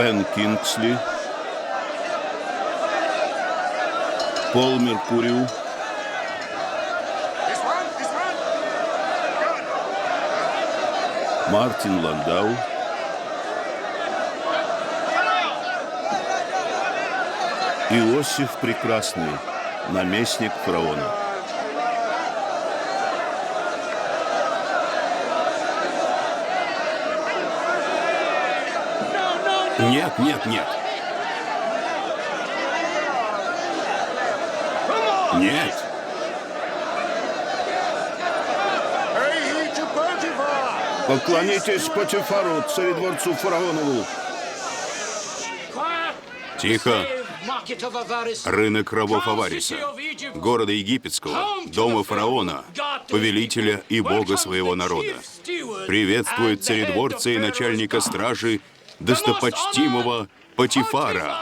Бен Кингсли, Пол Меркуриу, Мартин Ландау, Иосиф Прекрасный, наместник фараона. Нет, нет, нет. Нет. Поклонитесь Потифару, царедворцу фараонову. Тихо. Рынок рабов Авариса, города египетского, дома фараона, повелителя и бога своего народа. Приветствует царедворца и начальника стражи, достопочтимого Потифара.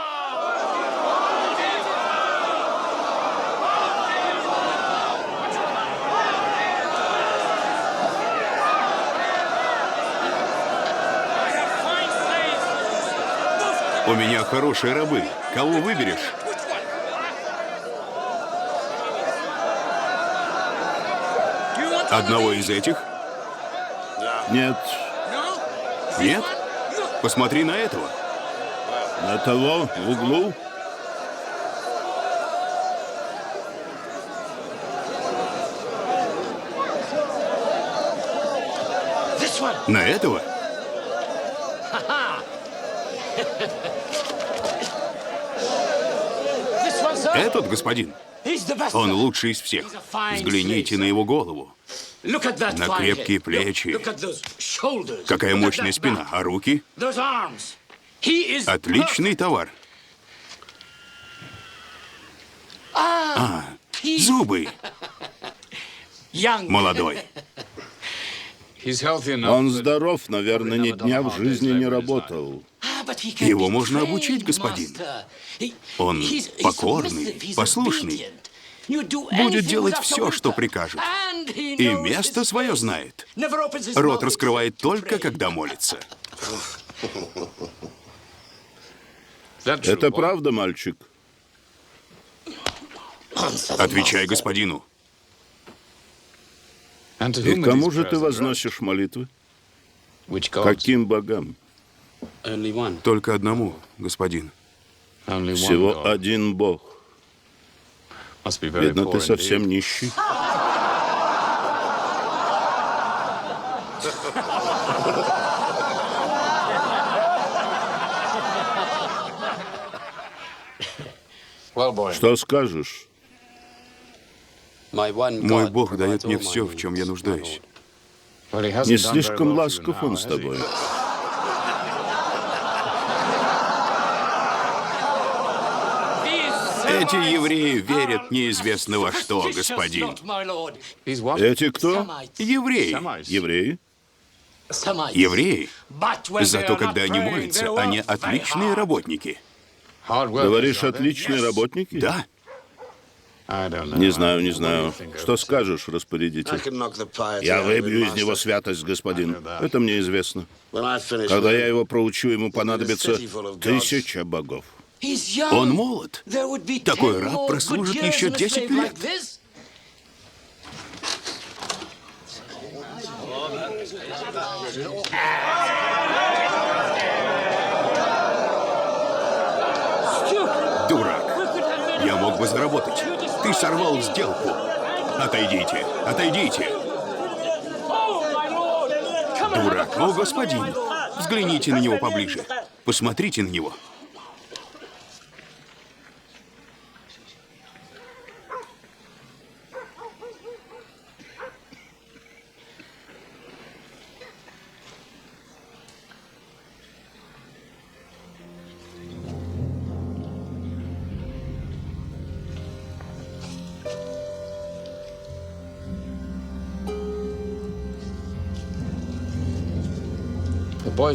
У меня хорошие рабы. Кого выберешь? Одного из этих? Нет. Нет? Посмотри на этого. На того в углу? На этого? Этот господин. Он лучший из всех. Взгляните на его голову. На крепкие плечи. Какая мощная спина. А руки? Отличный товар. Зубы. Молодой. Он здоров, наверное, ни дня в жизни не работал. Его можно обучить, господин. Он покорный, послушный. Будет делать все, что прикажет. И место свое знает. Рот раскрывает только, когда молится. Это правда, мальчик? Отвечай господину. И кому же ты возносишь молитвы? Каким богам? Только одному, господин. Всего один бог. Видно, ты совсем нищий. Что скажешь? Мой Бог дает мне все, в чем я нуждаюсь. Не слишком ласков он с тобой. Эти евреи верят неизвестно во что, господин. Эти кто? Евреи. Евреи? Евреи. Зато когда они молятся, они отличные работники. Говоришь, отличные работники? Да. Не знаю, не знаю. Что скажешь, распорядитель? Я выбью из него святость, господин. Это мне известно. Когда я его проучу, ему понадобится 1000 богов. Он молод. Такой раб прослужит еще 10 лет. Дурак. Я мог бы заработать. Ты сорвал сделку. Отойдите, отойдите. Дурак. О, господин. Взгляните на него поближе. Посмотрите на него.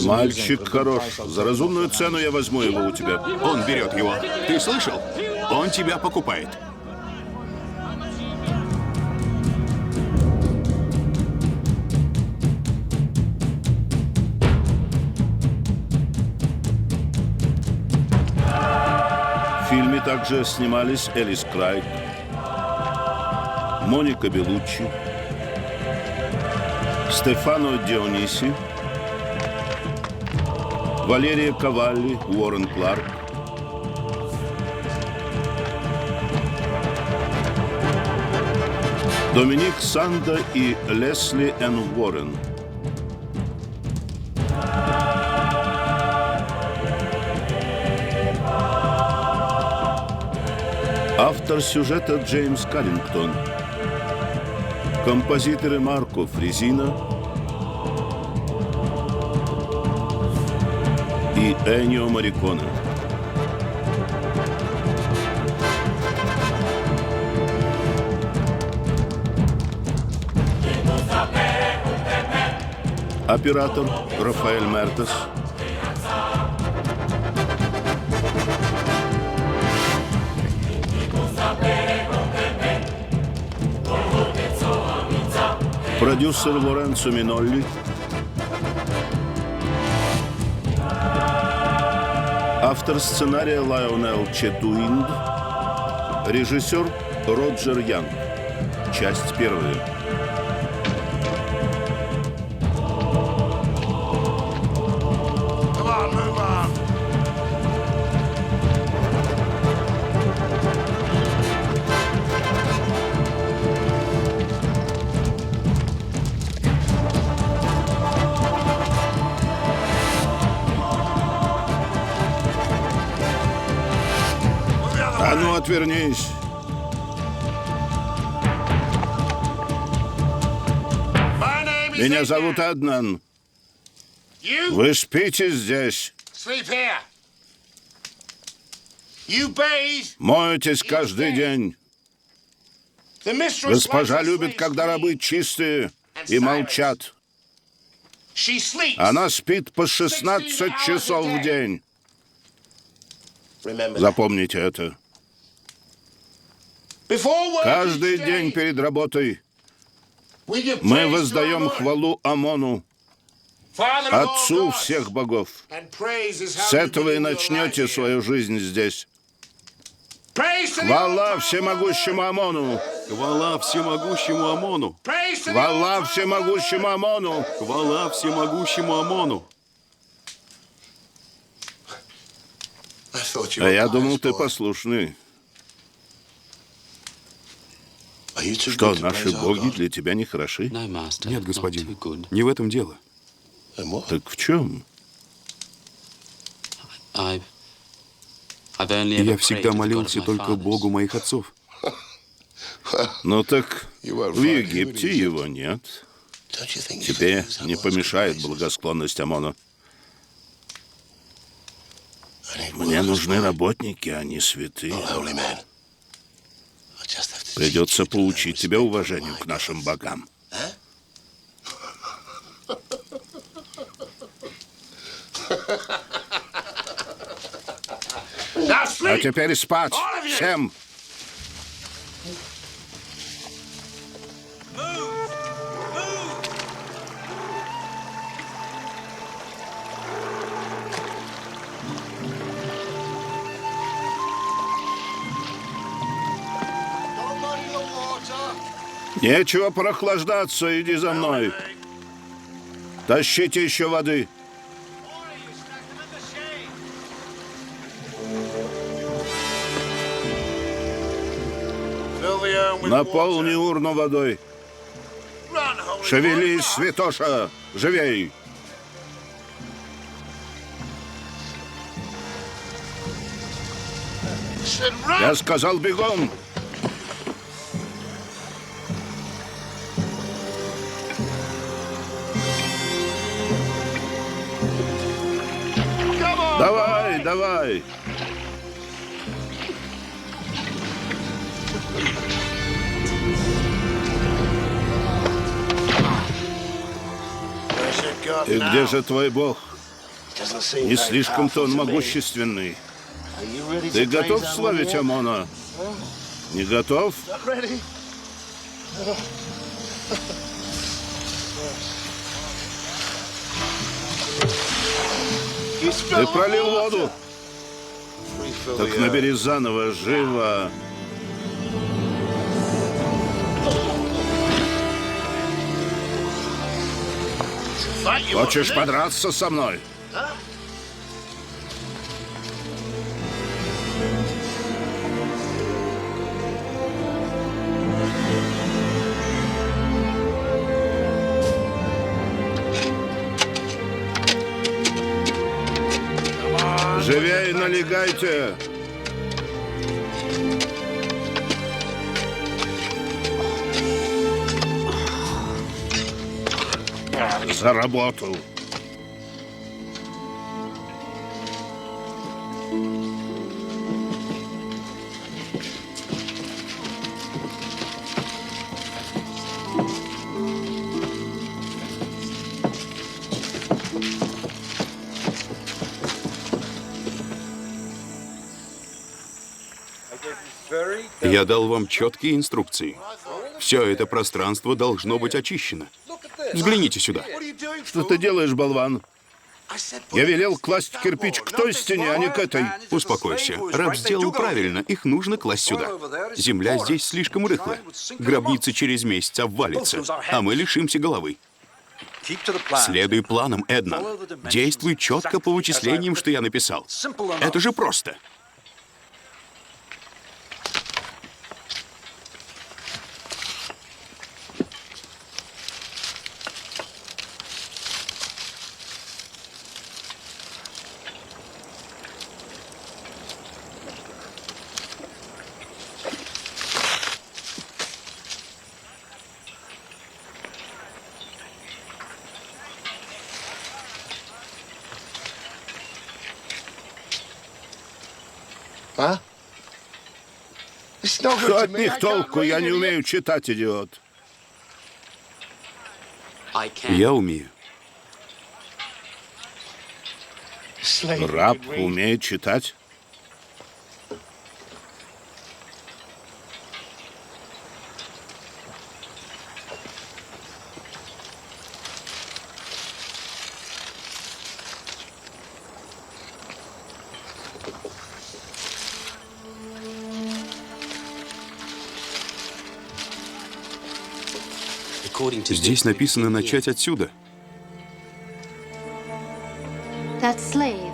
Мальчик хорош. За разумную цену я возьму его у тебя. Он берет его. Ты слышал? Он тебя покупает. также снимались Элис Крайг, Моника Белуччи, Стефано Диониси, Валерия Кавалли, Уоррен Кларк, Доминик Санда и Лесли Энн Уоррен. Автор сюжета Джеймс Каддингтон. Композиторы Марко Фрезина и Эннио Морриконе. Оператор Рафаэль Мертес. Продюсер Лоренцо Минолли. Автор сценария Лайонел Четуинд. Режиссер Роджер Янг. Часть первая. А ну, отвернись. Меня зовут Аднан. Вы спите здесь. Моетесь каждый день. Госпожа любит, когда рабы чистые и молчат. Она спит по 16 часов в день. Запомните это. Каждый день перед работой мы воздаем хвалу Амону, Отцу всех богов. С этого и начнете свою жизнь здесь. Хвала всемогущему Амону! Хвала всемогущему Амону! Хвала всемогущему Амону! Хвала всемогущему Амону! А я думал, ты послушный. Что, наши боги для тебя не хороши? Нет, господин, не в этом дело. Так в чем? Я всегда молился только Богу моих отцов. Ну так в Египте его нет. Тебе не помешает благосклонность Амона. Мне нужны работники, а не святые. Придется поучить тебя уважению к нашим богам. А теперь спать всем! Нечего прохлаждаться, иди за мной. Тащите еще воды. Наполни урну водой. Шевелись, святоша, живей. Я сказал, бегом. Давай, давай. И где же твой бог? Не слишком-то он могущественный. Ты готов славить Амона? Не готов? Ты пролил воду. Так набери заново, живо. Хочешь подраться со мной? Живей, налегайте! За работу! Я дал вам четкие инструкции. Все это пространство должно быть очищено. Взгляните сюда. Что ты делаешь, болван? Я велел класть кирпич к той стене, а не к этой. Успокойся. Раб сделал правильно. Их нужно класть сюда. Земля здесь слишком рыхлая. Гробница через месяц обвалится, а мы лишимся головы. Следуй планам, Эдна. Действуй четко по вычислениям, что я написал. Это же просто. Что от них толку? Я не умею читать, идиот. Я умею. Раб умеет читать? Здесь написано начать отсюда.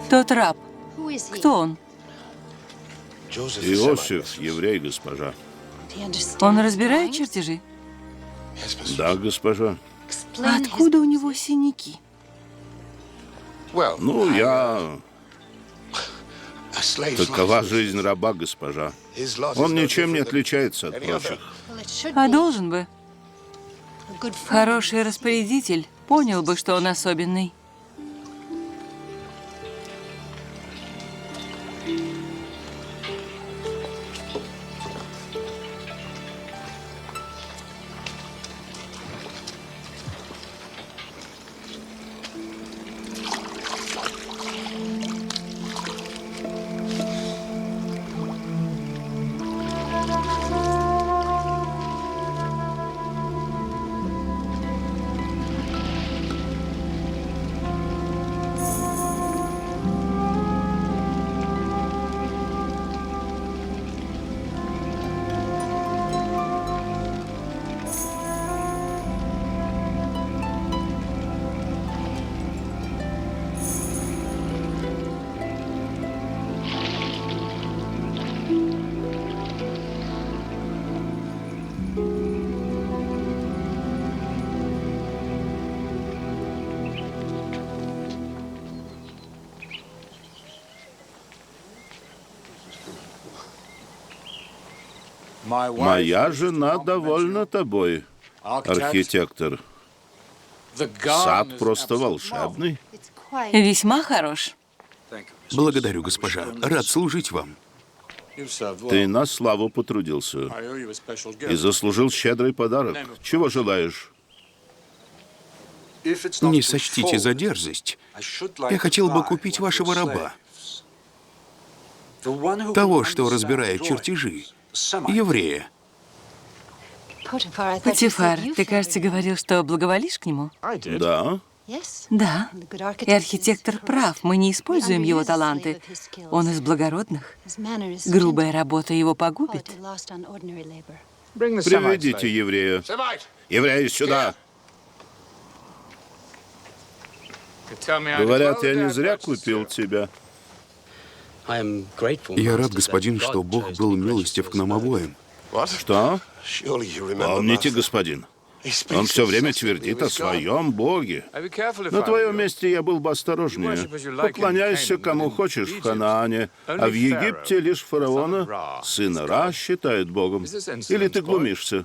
Тот раб. Кто он? Иосиф, еврей, госпожа. Он разбирает чертежи? Да, госпожа. Откуда у него синяки? Ну, Такова жизнь раба, госпожа. Он ничем не отличается от прочих. А должен бы. Хороший распорядитель понял бы, что он особенный. Моя жена довольна тобой, архитектор. Сад просто волшебный. Весьма хорош. Благодарю, госпожа. Рад служить вам. Ты на славу потрудился и заслужил щедрый подарок. Чего желаешь? Не сочтите за дерзость. Я хотел бы купить вашего раба. Того, что разбирает чертежи. Еврея. Путифар, ты, кажется, говорил, что благоволишь к нему? Да. Да, и архитектор прав, мы не используем его таланты. Он из благородных. Грубая работа его погубит. Приведите еврея. Евреи сюда. Говорят, я не зря купил тебя. Я рад, господин, что Бог был милостив к нам обоим. Что? Помните, господин, он все время твердит о своем Боге. На твоем месте я был бы осторожнее. Поклоняйся кому хочешь в Ханаане, а в Египте лишь фараона, сына Ра, считают Богом. Или ты глумишься?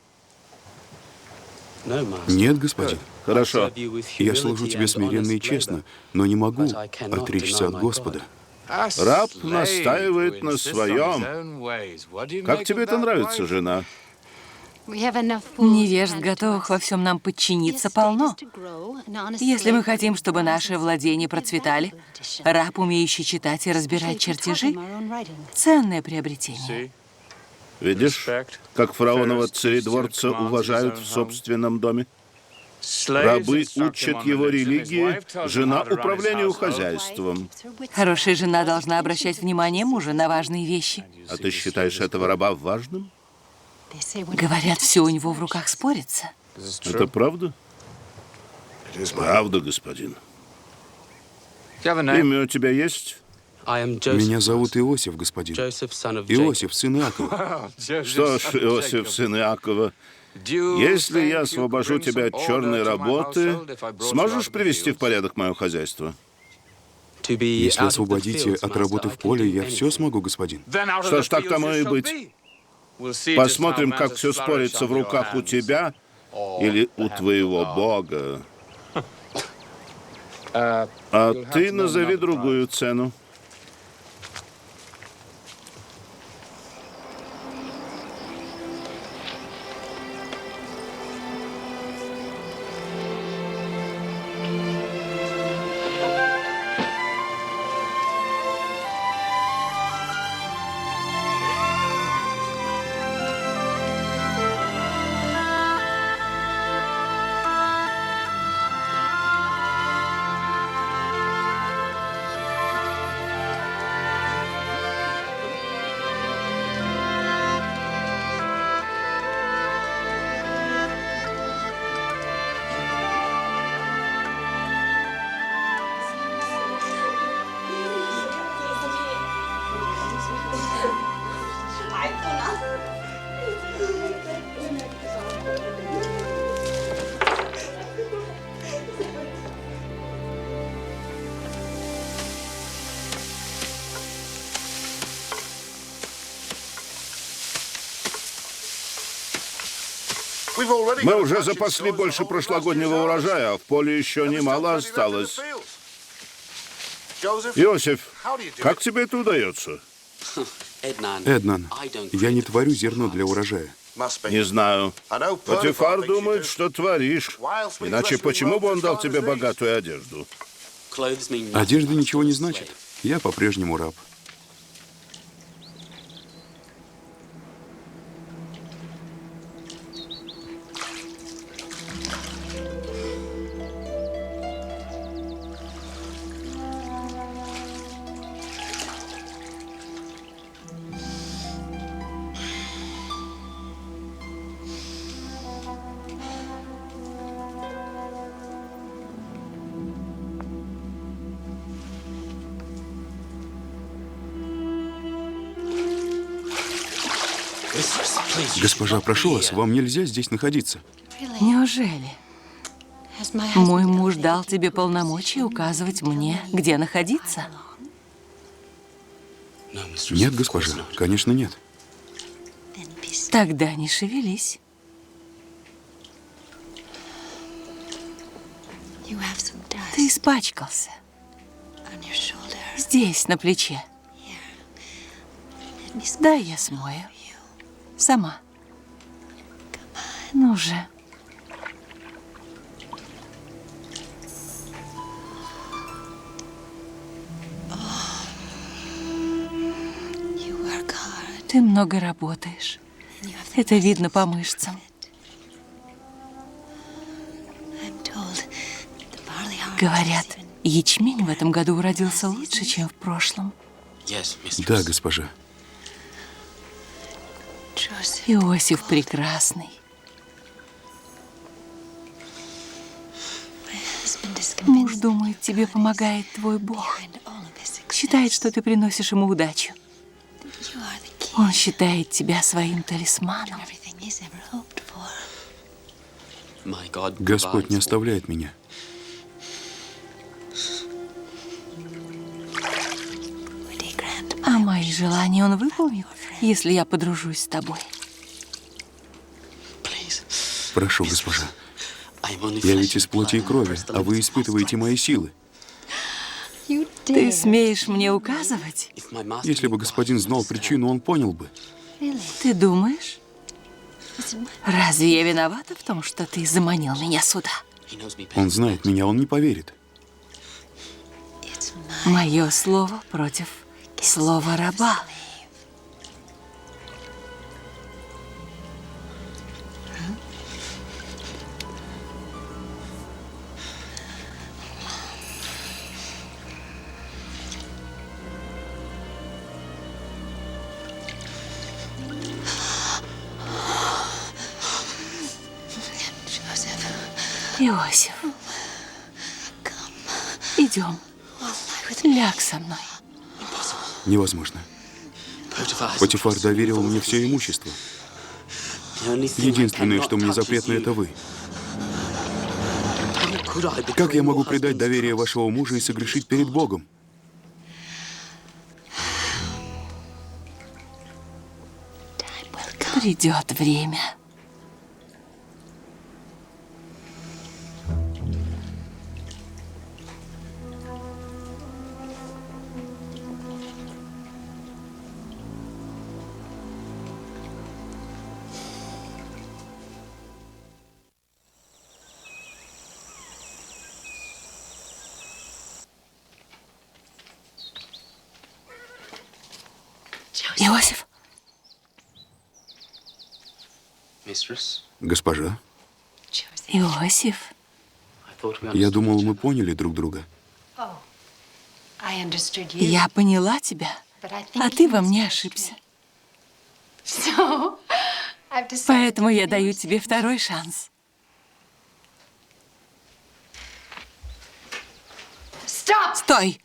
Нет, господин. Хорошо. Я служу тебе смиренно и честно, но не могу отречься от Господа. Раб настаивает на своем. Как тебе это нравится, жена? Невежд, готовых во всем нам подчиниться, полно. Если мы хотим, чтобы наши владения процветали, раб, умеющий читать и разбирать чертежи, ценное приобретение. Видишь, как фараонова царедворца уважают в собственном доме? Рабы учат его религии, жена — управлению хозяйством. Хорошая жена должна обращать внимание мужа на важные вещи. А ты считаешь этого раба важным? Говорят, все у него в руках спорится. Это правда? Правда, господин. Имя у тебя есть? Меня зовут Иосиф, господин. Иосиф, сын Иакова. Что ж, Иосиф, сын Иакова, если я освобожу тебя от черной работы, сможешь привести в порядок мое хозяйство? Если освободите от работы в поле, я все смогу, господин. Что ж, так тому и быть. Посмотрим, как все спорится в руках у тебя или у твоего Бога. А ты назови другую цену. Мы уже запасли больше прошлогоднего урожая, а в поле еще немало осталось. Иосиф, как тебе это удается? Эднан, я не творю зерно для урожая. Не знаю. Потифар думает, что творишь. Иначе почему бы он дал тебе богатую одежду? Одежда ничего не значит. Я по-прежнему раб. Госпожа, прошу вас, вам нельзя здесь находиться. Неужели? Мой муж дал тебе полномочия указывать мне, где находиться? Нет, госпожа, конечно, нет. Тогда не шевелись. Ты испачкался. Здесь, на плече. Дай я смою. Сама. Ну же. Ты много работаешь. Это видно по мышцам. Говорят, ячмень в этом году уродился лучше, чем в прошлом. Да, госпожа. Иосиф прекрасный. Муж думает, тебе помогает твой Бог. Считает, что ты приносишь ему удачу. Он считает тебя своим талисманом. Господь не оставляет меня. А мои желания он выполнит, если я подружусь с тобой. Прошу, госпожа. Я ведь из плоти и крови, а вы испытываете мои силы. Ты смеешь мне указывать? Если бы господин знал причину, он понял бы. Ты думаешь? Разве я виновата в том, что ты заманил меня сюда? Он знает меня, он не поверит. Мое слово против слова раба. Иосиф, идем. Ляг со мной. Невозможно. Потифар доверил мне все имущество. Единственное, что мне запретно, это вы. Как я могу предать доверие вашего мужа и согрешить перед Богом? Придет время. Иосиф, Госпожа, Иосиф, я думал, мы поняли друг друга. я поняла тебя, а ты во мне ошибся. Поэтому я даю тебе второй шанс. Стой!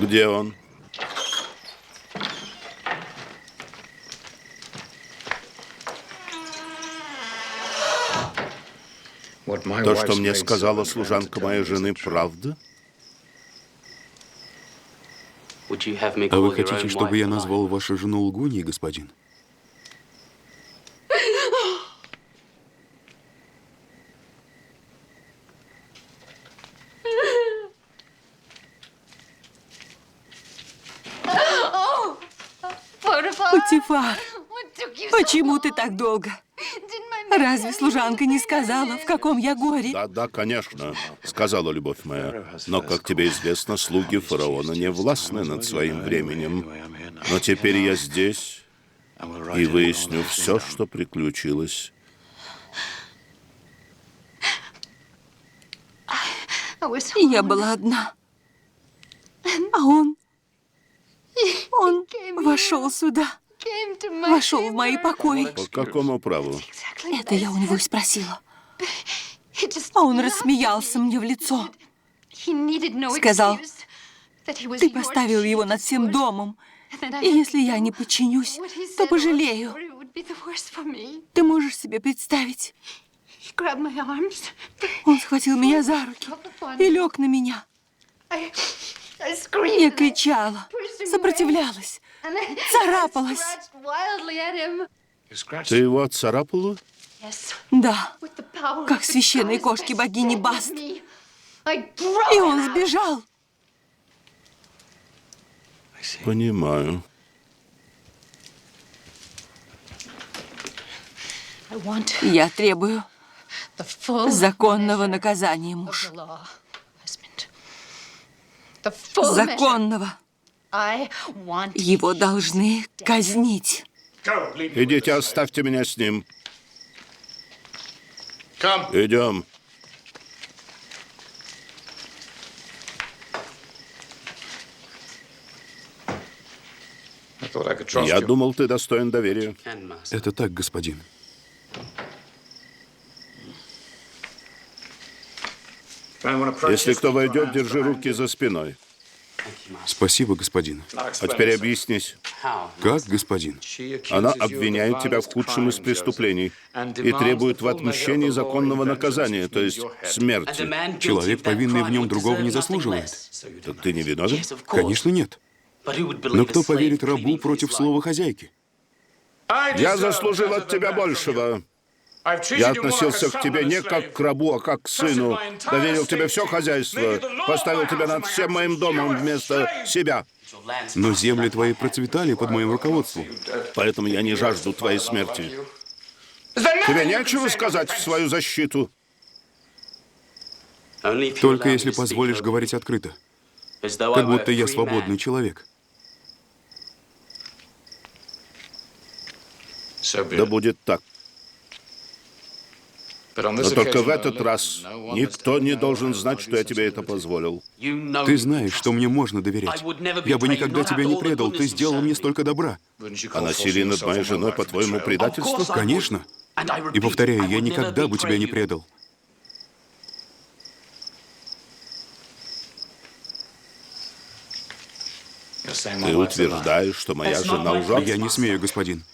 Где он? То, что мне сказала служанка моей жены, правда? А вы хотите, чтобы я назвал вашу жену лгуньей, господин? Потифар, почему ты так долго? Разве служанка не сказала, в каком я горе? Да, конечно, сказала любовь моя. Но, как тебе известно, слуги фараона не властны над своим временем. Но теперь я здесь и выясню все, что приключилось. Я была одна. А он вошел сюда. Вошел в мои покои. По какому праву? Это я у него и спросила. А он рассмеялся мне в лицо. Сказал, ты поставил его над всем домом. И если я не подчинюсь, то пожалею. Ты можешь себе представить? Он схватил меня за руки и лег на меня. Я кричала, сопротивлялась, царапалась. Ты его отцарапала? Да, как священной кошки богини Баст. И он сбежал. Понимаю. Я требую законного наказания, муж. Законного. Его должны казнить. Идите, оставьте меня с ним. Идем. Я думал, ты достоин доверия. Это так, господин. Если кто войдет, держи руки за спиной. Спасибо, господин. А теперь объяснись. Как, господин? Она обвиняет тебя в худшем из преступлений и требует в отмщении законного наказания, то есть смерти. Человек, повинный в нем, другого не заслуживает. Так ты не виновен? Конечно, нет. Но кто поверит рабу против слова хозяйки? Я заслужил от тебя большего. Я относился к тебе не как к рабу, а как к сыну. Доверил тебе все хозяйство. Поставил тебя над всем моим домом вместо себя. Но земли твои процветали под моим руководством. Поэтому я не жажду твоей смерти. Тебе нечего сказать в свою защиту? Только если позволишь говорить открыто. Как будто я свободный человек. Да будет так. Но только в этот раз никто не должен знать, что я тебе это позволил. Ты знаешь, что мне можно доверять. Я бы никогда тебя не предал. Ты сделал мне столько добра. А насилие над моей женой, по-твоему, предательство? Конечно. И повторяю, я никогда бы тебя не предал. Ты утверждаешь, что моя жена лжет? Я не смею, господин.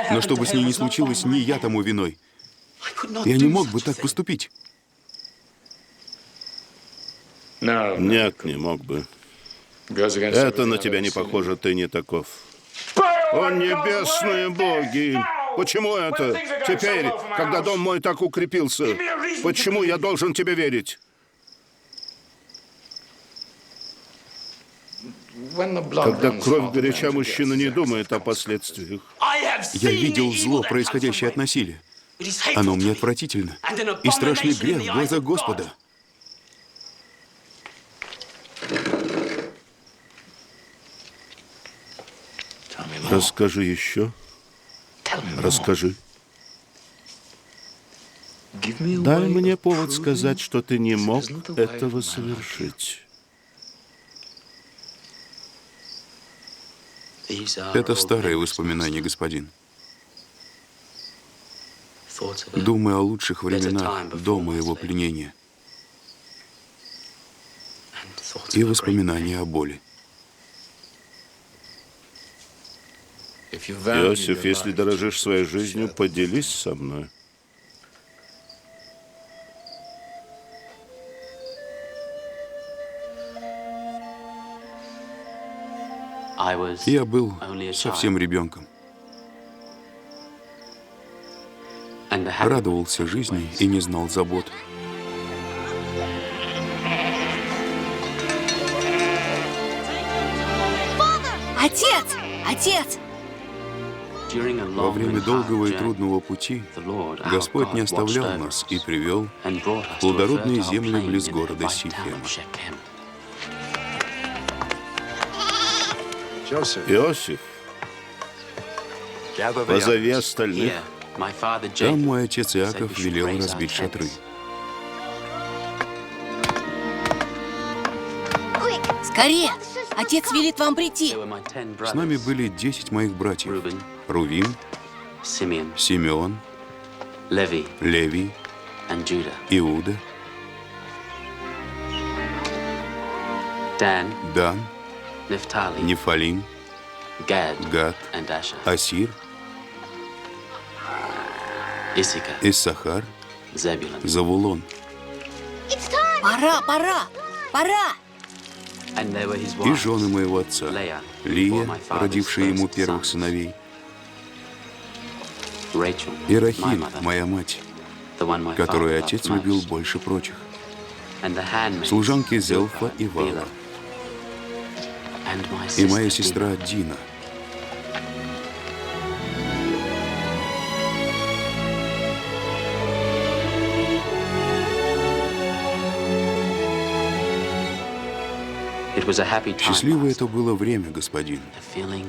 Но что бы с ней ни случилось, не я тому виной. Я не мог бы так поступить. Нет, не мог бы. Это на тебя не похоже, ты не таков. О, небесные боги! Почему это? Теперь, когда дом мой так укрепился, почему я должен тебе верить? Когда кровь горяча, мужчина не думает о последствиях. Я видел зло, происходящее от насилия. Оно мне отвратительно. И страшный грех в глазах Господа. Расскажи еще. Расскажи. Дай мне повод сказать, что ты не мог этого совершить. Это старые воспоминания, господин. Думаю о лучших временах до моего пленения. И воспоминания о боли. Иосиф, если дорожишь своей жизнью, поделись со мной. Я был совсем ребенком. Радовался жизни и не знал забот. Отец! Отец! Во время долгого и трудного пути Господь не оставлял нас и привел в плодородные земли близ города Сихема. Иосиф, позови остальных. Там мой отец Иаков велел разбить шатры. Скорее! Отец велит вам прийти. С нами были 10 моих братьев. Рувим, Симеон, Левий, Иуда, Дан, Нефалим, Гад, Асир, Иссахар, Завулон. Пора, пора, пора! И жены моего отца, Лия, родившая ему первых сыновей, и Рахиль, моя мать, которую отец любил больше прочих, служанки Зелфа и Вала, и моя сестра Дина. Счастливое это было время, господин,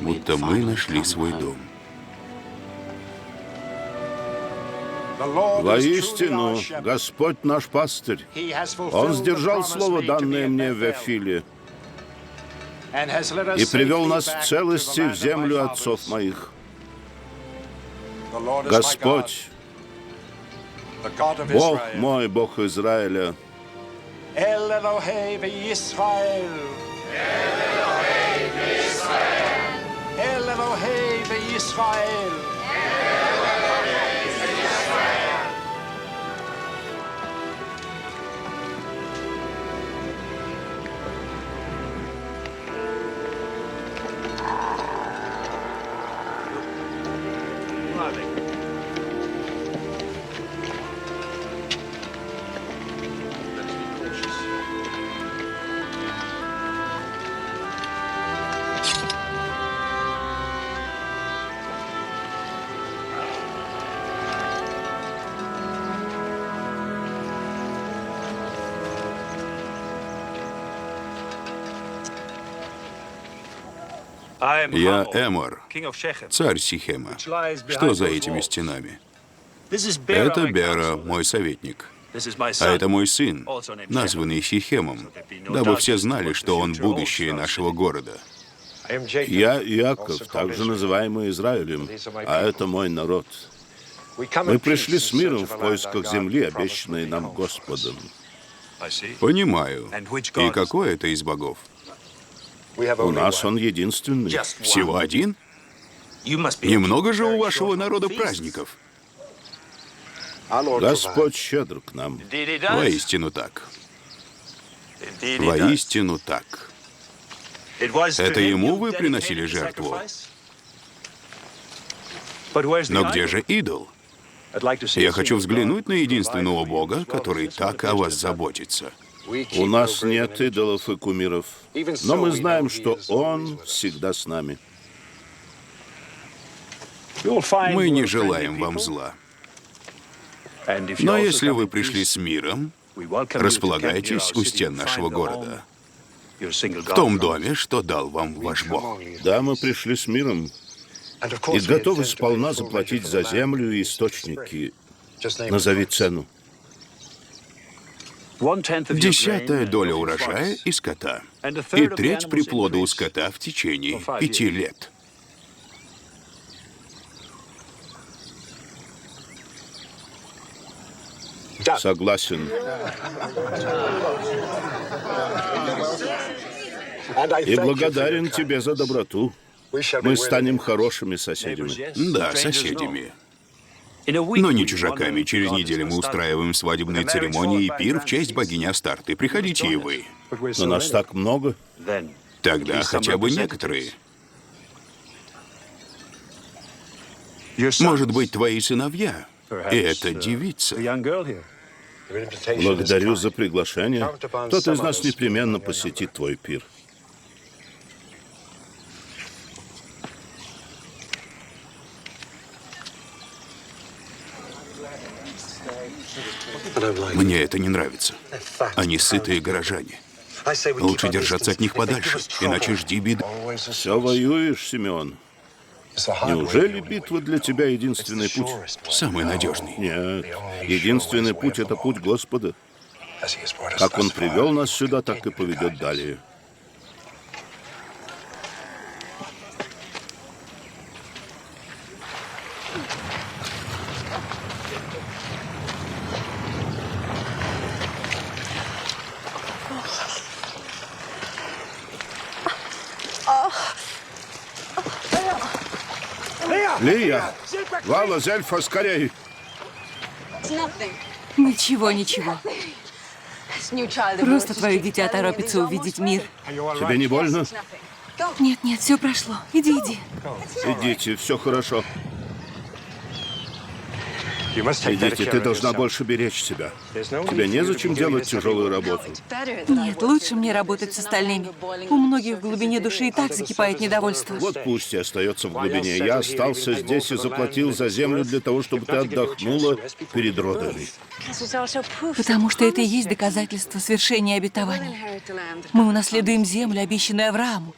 будто мы нашли свой дом. Воистину, Господь наш пастырь, Он сдержал слово, данное мне в Вифиле, и привел нас в целости в землю отцов моих. Господь, Бог мой, Бог Израиля, El Elohei ve'Yisrael. El Elohei ve'Yisrael. El Elohei ve'Yisrael. El Elohei ve'Yisrael. Я Эмор, царь Сихема. Что за этими стенами? Это Бера, мой советник. А это мой сын, названный Сихемом, дабы все знали, что он будущее нашего города. я Иаков, также называемый Израилем, а это мой народ. Мы пришли с миром в поисках земли, обещанной нам Господом. Понимаю. И какой это из богов? У нас он единственный. Всего один? Немного же у вашего народа праздников. Господь щедр к нам. Воистину так. Воистину так. Это ему вы приносили жертву? Но где же идол? Я хочу взглянуть на единственного Бога, который так о вас заботится. У нас нет идолов и кумиров, но мы знаем, что Он всегда с нами. Мы не желаем вам зла. Но если вы пришли с миром, располагайтесь у стен нашего города, в том доме, что дал вам ваш Бог. Да, мы пришли с миром и готовы сполна заплатить за землю и источники. Назови цену. 10 доля урожая и скота, и треть приплода у скота в течение 5 лет. Согласен. И благодарен тебе за доброту. Мы станем хорошими соседями. Да, соседями. Но не чужаками. Через неделю мы устраиваем свадебные церемонии и пир в честь богини Астарты. Приходите и вы. Но нас так много. Тогда хотя бы некоторые. Может быть, твои сыновья. И эта девица. Благодарю за приглашение. Кто-то из нас непременно посетит твой пир. Мне это не нравится. Они сытые горожане. Лучше держаться от них подальше, иначе жди беды. Все воюешь, Симеон. Неужели битва для тебя единственный путь? Самый надежный. Нет, единственный путь — это путь Господа. Как Он привел нас сюда, так и поведет далее. Лия! Вала, Зельфа, скорей! Ничего, ничего. Просто твое дитя торопится увидеть мир. Тебе не больно? Нет, нет, все прошло. Иди, иди. Идите, все хорошо. Идите, ты должна больше беречь себя. Тебе незачем делать тяжелую работу. Нет, лучше мне работать с остальными. У многих в глубине души и так закипает недовольство. Вот пусть и остается в глубине. Я остался здесь и заплатил за землю для того, чтобы ты отдохнула перед родами. Потому что это и есть доказательство свершения обетования. Мы унаследуем землю, обещанную Аврааму.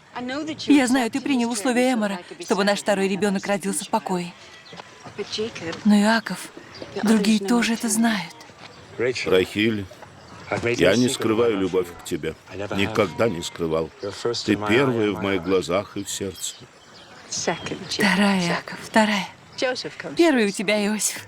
Я знаю, ты принял условия Эмора, чтобы наш второй ребенок родился в покое. Но Иаков, другие тоже это знают. Рахиль, я не скрываю любовь к тебе. Никогда не скрывал. Ты первая в моих глазах и в сердце. Вторая, Иаков, вторая. Первый у тебя Иосиф.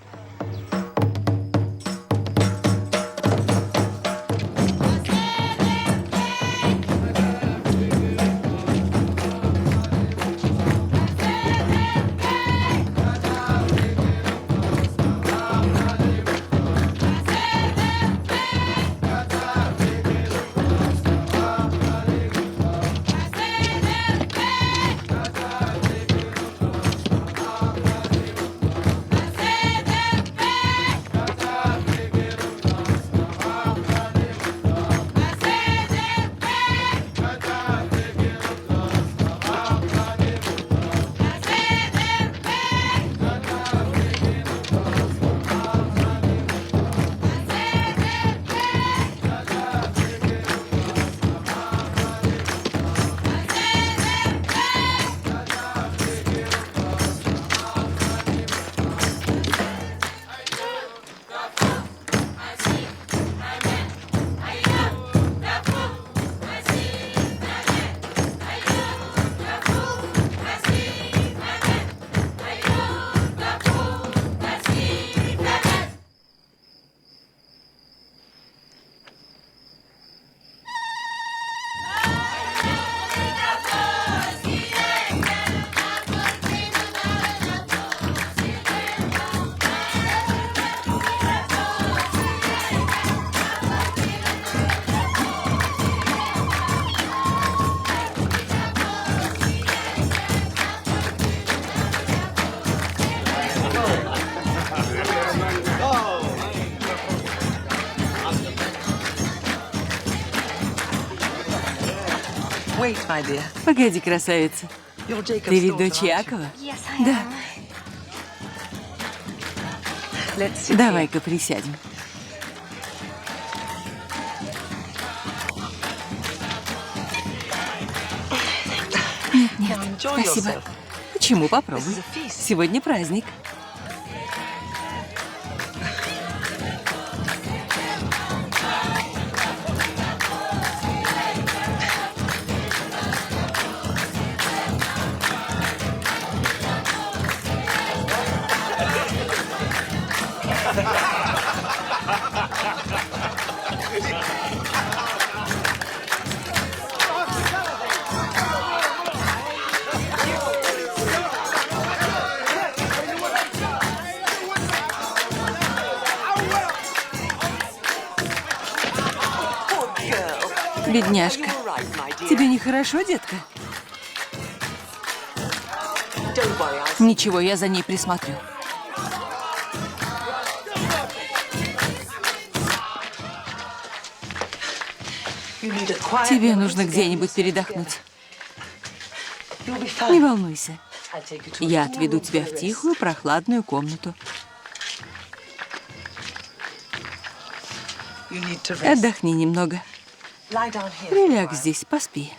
Погоди, красавица. Ты ведь дочь Иакова? Да. Давай-ка присядем. Нет, нет, спасибо. Почему? Попробуй. Сегодня праздник. Бедняжка. Тебе нехорошо, детка? Ничего, я за ней присмотрю. Тебе нужно где-нибудь передохнуть. Не волнуйся. Я отведу тебя в тихую, прохладную комнату. Отдохни немного. Приляг здесь, поспи.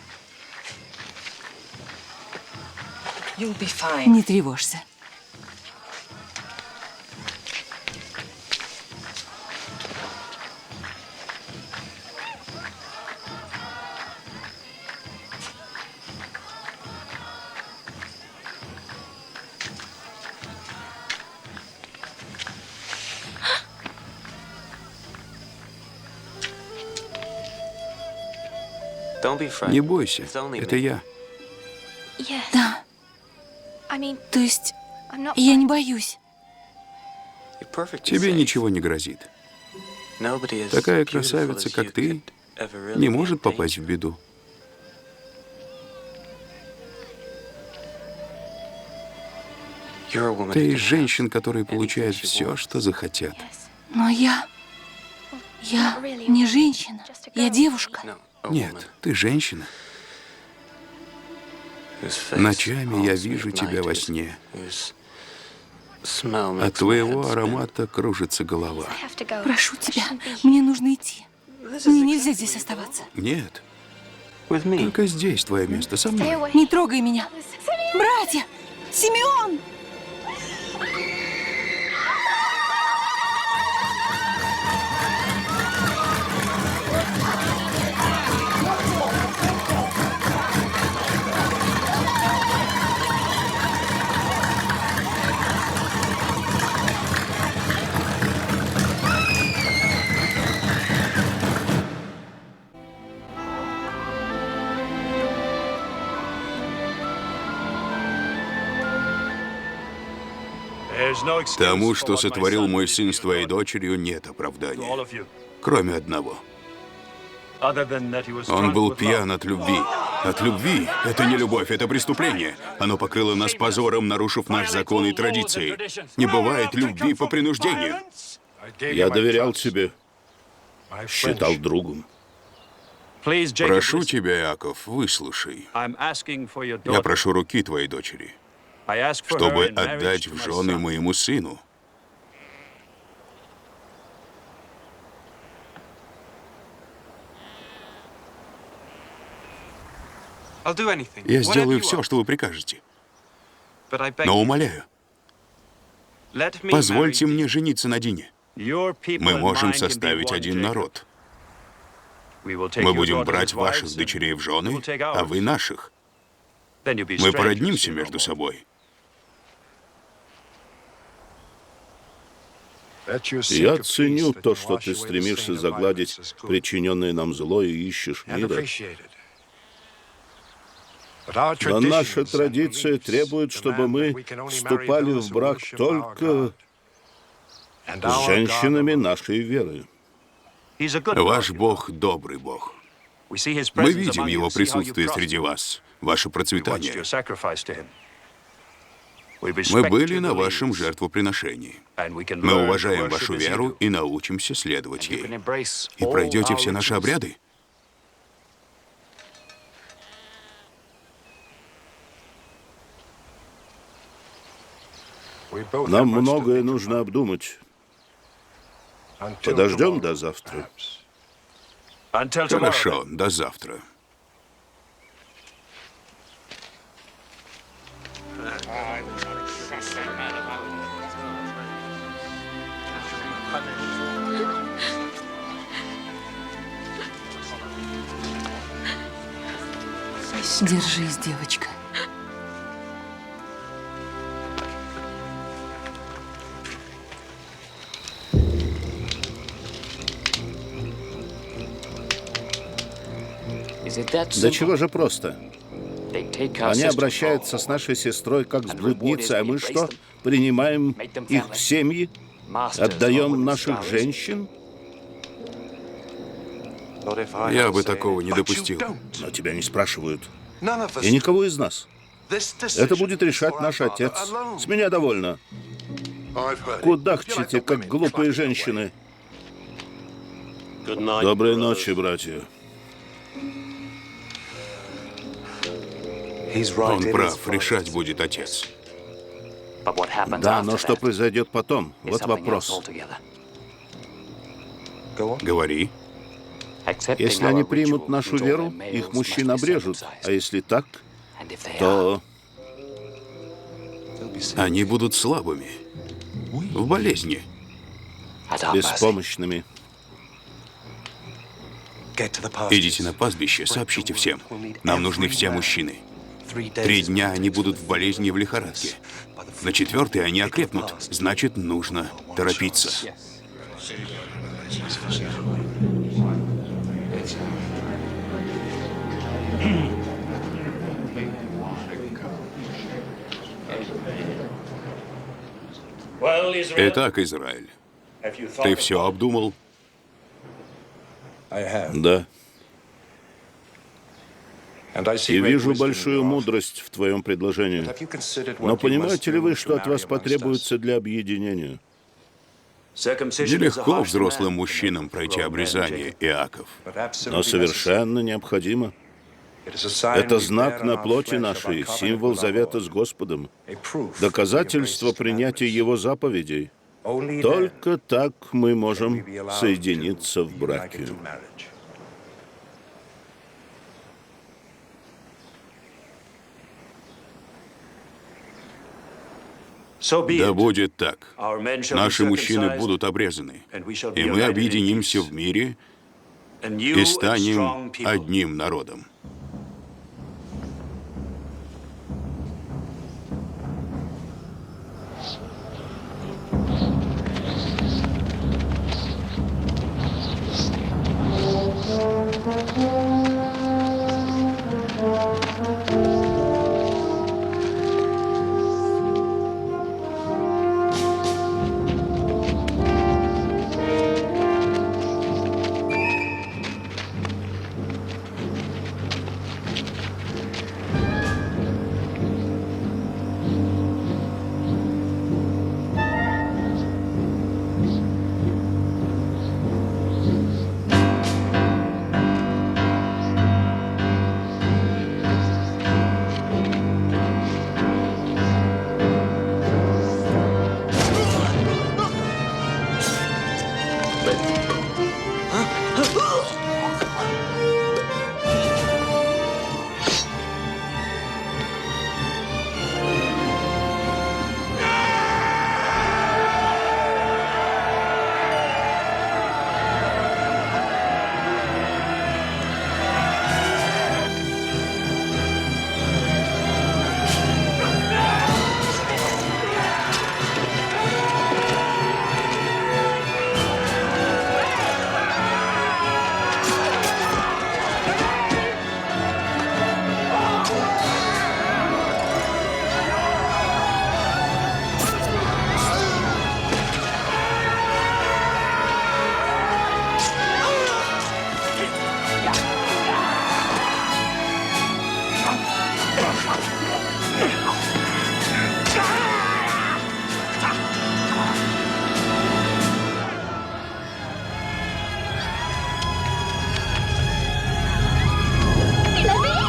Не тревожься. Не бойся, это я. Да. То есть, я не боюсь. Тебе ничего не грозит. Такая красавица, как ты, не может попасть в беду. Ты из женщин, которые получают все, что захотят. Но я не женщина, я девушка. Нет, ты женщина. Ночами я вижу тебя во сне. От твоего аромата кружится голова. Прошу тебя, мне нужно идти. Мне нельзя здесь оставаться. Нет, только здесь твое место, со мной. Не трогай меня. Братья! Симеон! Тому, что сотворил мой сын с твоей дочерью, нет оправдания. Кроме одного. Он был пьян от любви. От любви? Это не любовь, это преступление. Оно покрыло нас позором, нарушив наш закон и традиции. Не бывает любви по принуждению. Я доверял тебе, считал другом. Прошу тебя, Иаков, выслушай. Я прошу руки твоей дочери, чтобы отдать в жены моему сыну. Я сделаю все, что вы прикажете. Но умоляю, позвольте мне жениться на Дине. Мы можем составить один народ. Мы будем брать ваших дочерей в жены, а вы наших. Мы породнимся между собой. Я ценю то, что ты стремишься загладить причиненное нам зло и ищешь мира. Но наша традиция требует, чтобы мы вступали в брак только с женщинами нашей веры. Ваш Бог — добрый Бог. Мы видим Его присутствие среди вас, ваше процветание. Мы были на вашем жертвоприношении. Мы уважаем вашу веру и научимся следовать ей. И пройдете все наши обряды? Нам многое нужно обдумать. Подождем до завтра. Хорошо, до завтра. Держись, девочка. Да чего же просто? Они обращаются с нашей сестрой как с блудницей, а мы что? Принимаем их в семьи? Отдаем наших женщин? Я бы такого не допустил. Но тебя не спрашивают. И никого из нас. Это будет решать наш отец. С меня довольно. Кудахчите, как глупые женщины. Доброй ночи, братья. Он прав, решать будет отец. Да, но что произойдет потом? Вот вопрос. Говори. Если они примут нашу веру, их мужчин обрежут. А если так, то... Они будут слабыми. В болезни. беспомощными. Идите на пастбище, сообщите всем. Нам нужны все мужчины. 3 дня они будут в болезни и в лихорадке. На 4-й они окрепнут. Значит, нужно торопиться. Итак, Израиль, ты все обдумал? Да. И вижу большую большую мудрость в твоем предложении. Но понимаете ли вы, что от вас потребуется для объединения? Нелегко взрослым мужчинам пройти обрезание, Иаков. Но совершенно необходимо. Это знак на плоти нашей, символ завета с Господом, доказательство принятия Его заповедей. Только так мы можем соединиться в браке. Да будет так. Наши мужчины будут обрезаны, и мы объединимся в мире и станем одним народом.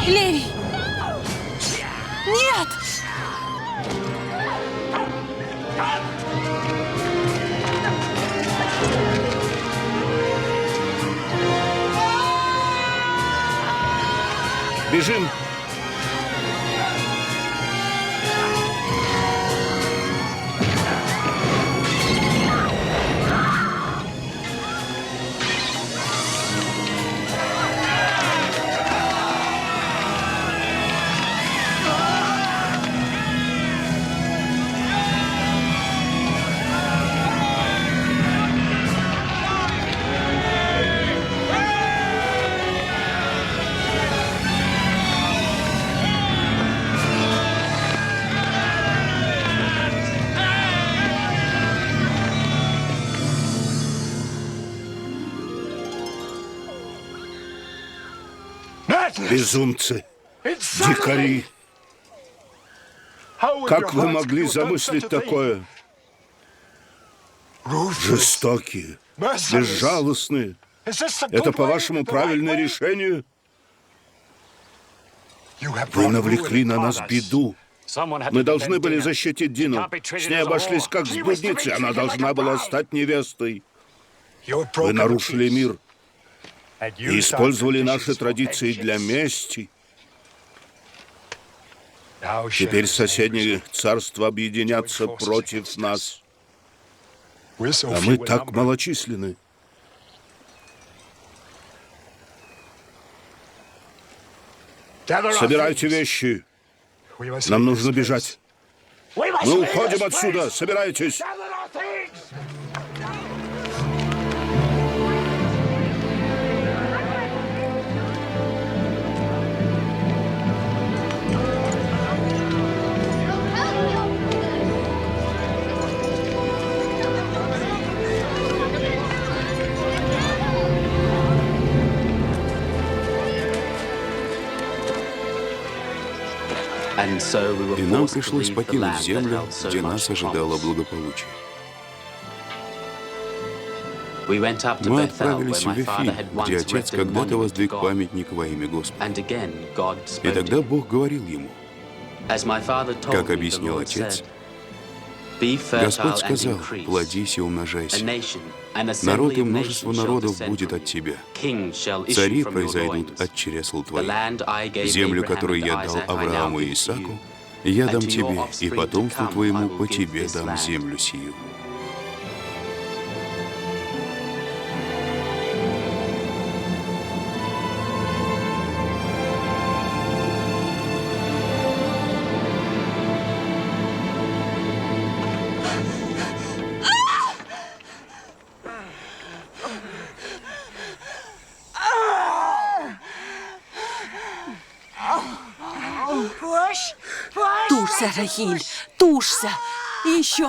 Левий! Нет! Бежим! Безумцы! Дикари! Как вы могли замыслить такое? Жестокие, безжалостные. Это, по-вашему, правильное решение? Вы навлекли на нас беду. Мы должны были защитить Дину. С ней обошлись как с блудницей. Она должна была стать невестой. Вы нарушили мир и использовали наши традиции для мести. Теперь соседние царства объединятся против нас. А мы так малочисленны. Собирайте вещи. Нам нужно бежать. Мы уходим отсюда. Собирайтесь. И нам пришлось покинуть землю, где нас ожидало благополучие. Мы отправились в Вифиль, где отец когда-то воздвиг памятник во имя Господа. И тогда Бог говорил ему, как объяснил отец, Господь сказал: «Плодись и умножайся. Народ и множество народов будет от тебя. Цари произойдут от чресл твоих. Землю, которую я дал Аврааму и Исааку, я дам тебе, и потомству твоему по тебе дам землю сию». Тушься, Рахиль, тушься! Еще!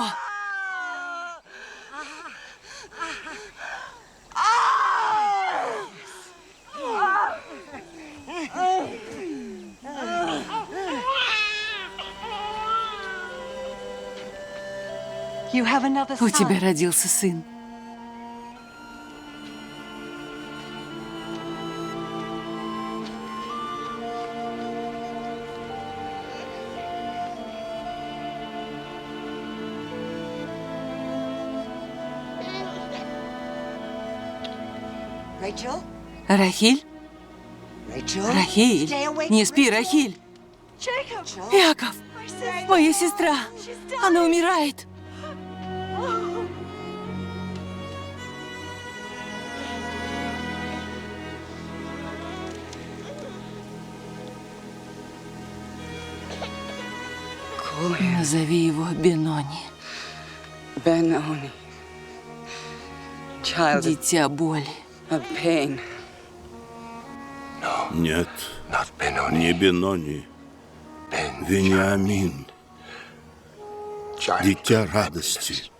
У тебя родился сын. Рахиль? Рахиль? Не спи, Рахиль! Яков! Моя сестра! Она умирает! Назови его Бенони. Дитя боли. Нет, не Бенони. Вениамин. Дитя радости.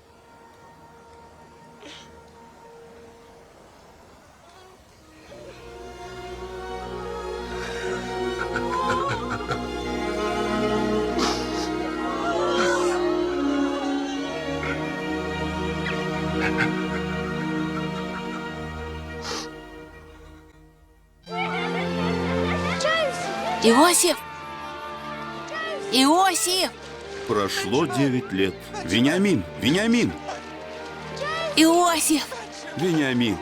Иосиф! Иосиф! Прошло 9 лет. Вениамин! Вениамин! Иосиф! Вениамин!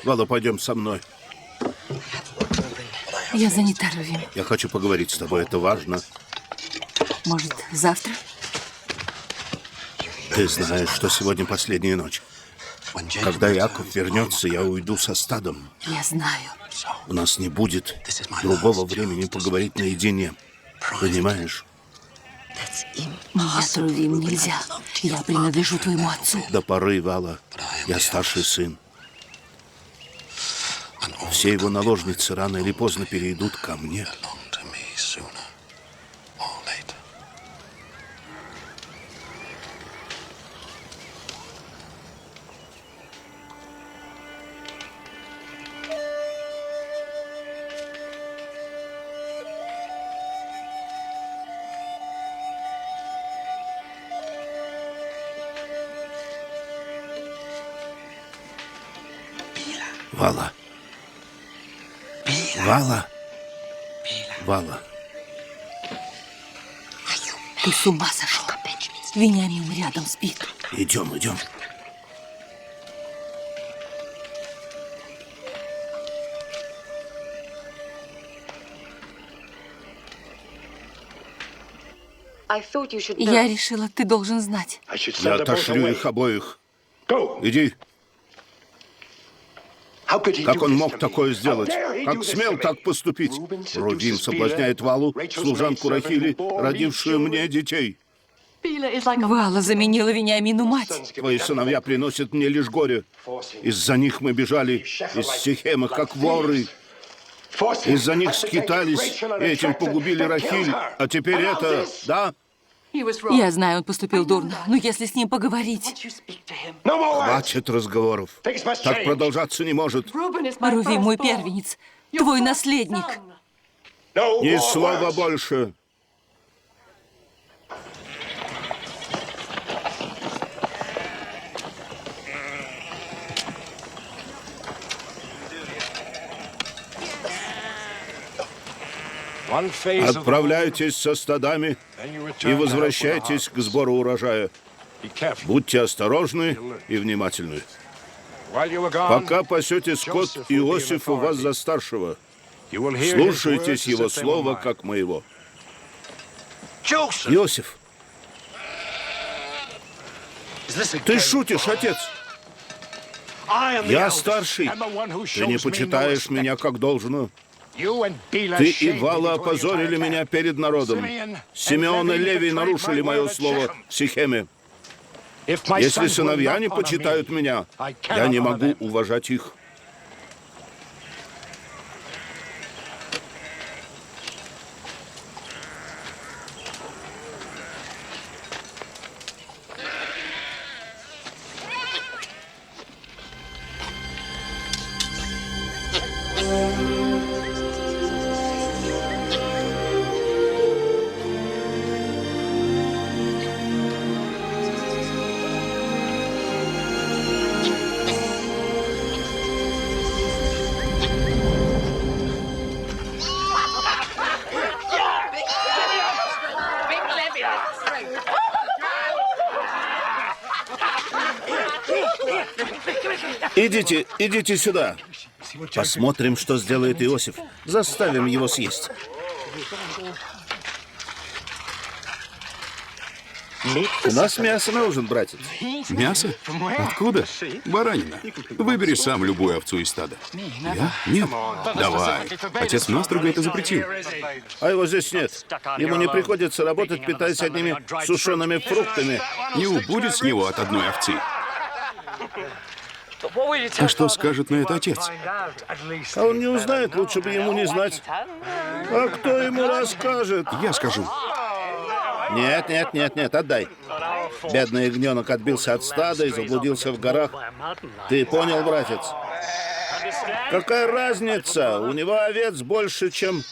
Вала, пойдем со мной. Я занята, Рувим. Я хочу поговорить с тобой, это важно. Может, завтра? Ты знаешь, что сегодня последняя ночь. Когда Яков вернется, я уйду со стадом. Я знаю. У нас не будет другого времени поговорить наедине. Понимаешь? Нет, Рувим, нельзя. Я принадлежу твоему отцу. До поры, Вала. Я старший сын. Все его наложницы рано или поздно перейдут ко мне. Вала. Вала. Вала. Ты с ума сошел? Вениамин рядом спит. Идем, идем. Я решила, ты должен знать. Я отошлю их обоих. Иди. Как он мог такое сделать? Как смел так поступить? Рувим соблазняет Валу, служанку Рахили, родившую мне детей. Вала заменила Вениамину мать. Твои сыновья приносят мне лишь горе. Из-за них мы бежали из Сихема, как воры. Из-за них скитались, и этим погубили Рахиль. А теперь это, да? Я знаю, он поступил дурно, но если с ним поговорить... Хватит разговоров. Так продолжаться не может. Руви мой первенец, твой наследник. Ни слова больше. Отправляйтесь со стадами и возвращайтесь к сбору урожая. Будьте осторожны и внимательны. Пока пасете скот, Иосиф у вас за старшего. Слушайтесь его слова, как моего. Иосиф, ты шутишь, отец? Я старший. Ты не почитаешь меня как должно. Ты и Вала опозорили меня перед народом. Симеон и Левий нарушили мое слово в Сихеме. Если сыновья не почитают меня, я не могу уважать их. Идите сюда. Посмотрим, что сделает Иосиф. Заставим его съесть. У нас мясо на ужин, братец. Мясо? Откуда? Баранина. Выбери сам любую овцу из стада. Я? Нет. Давай. Отец настрого это запретил. А его здесь нет. Ему не приходится работать, питаясь одними сушеными фруктами. Не убудет с него от одной овцы. А что скажет на это отец? А он не узнает, лучше бы ему не знать. А кто ему расскажет? Я скажу. Нет, отдай. Бедный ягненок отбился от стада и заблудился в горах. Ты понял, братец? Какая разница? У него овец больше, чем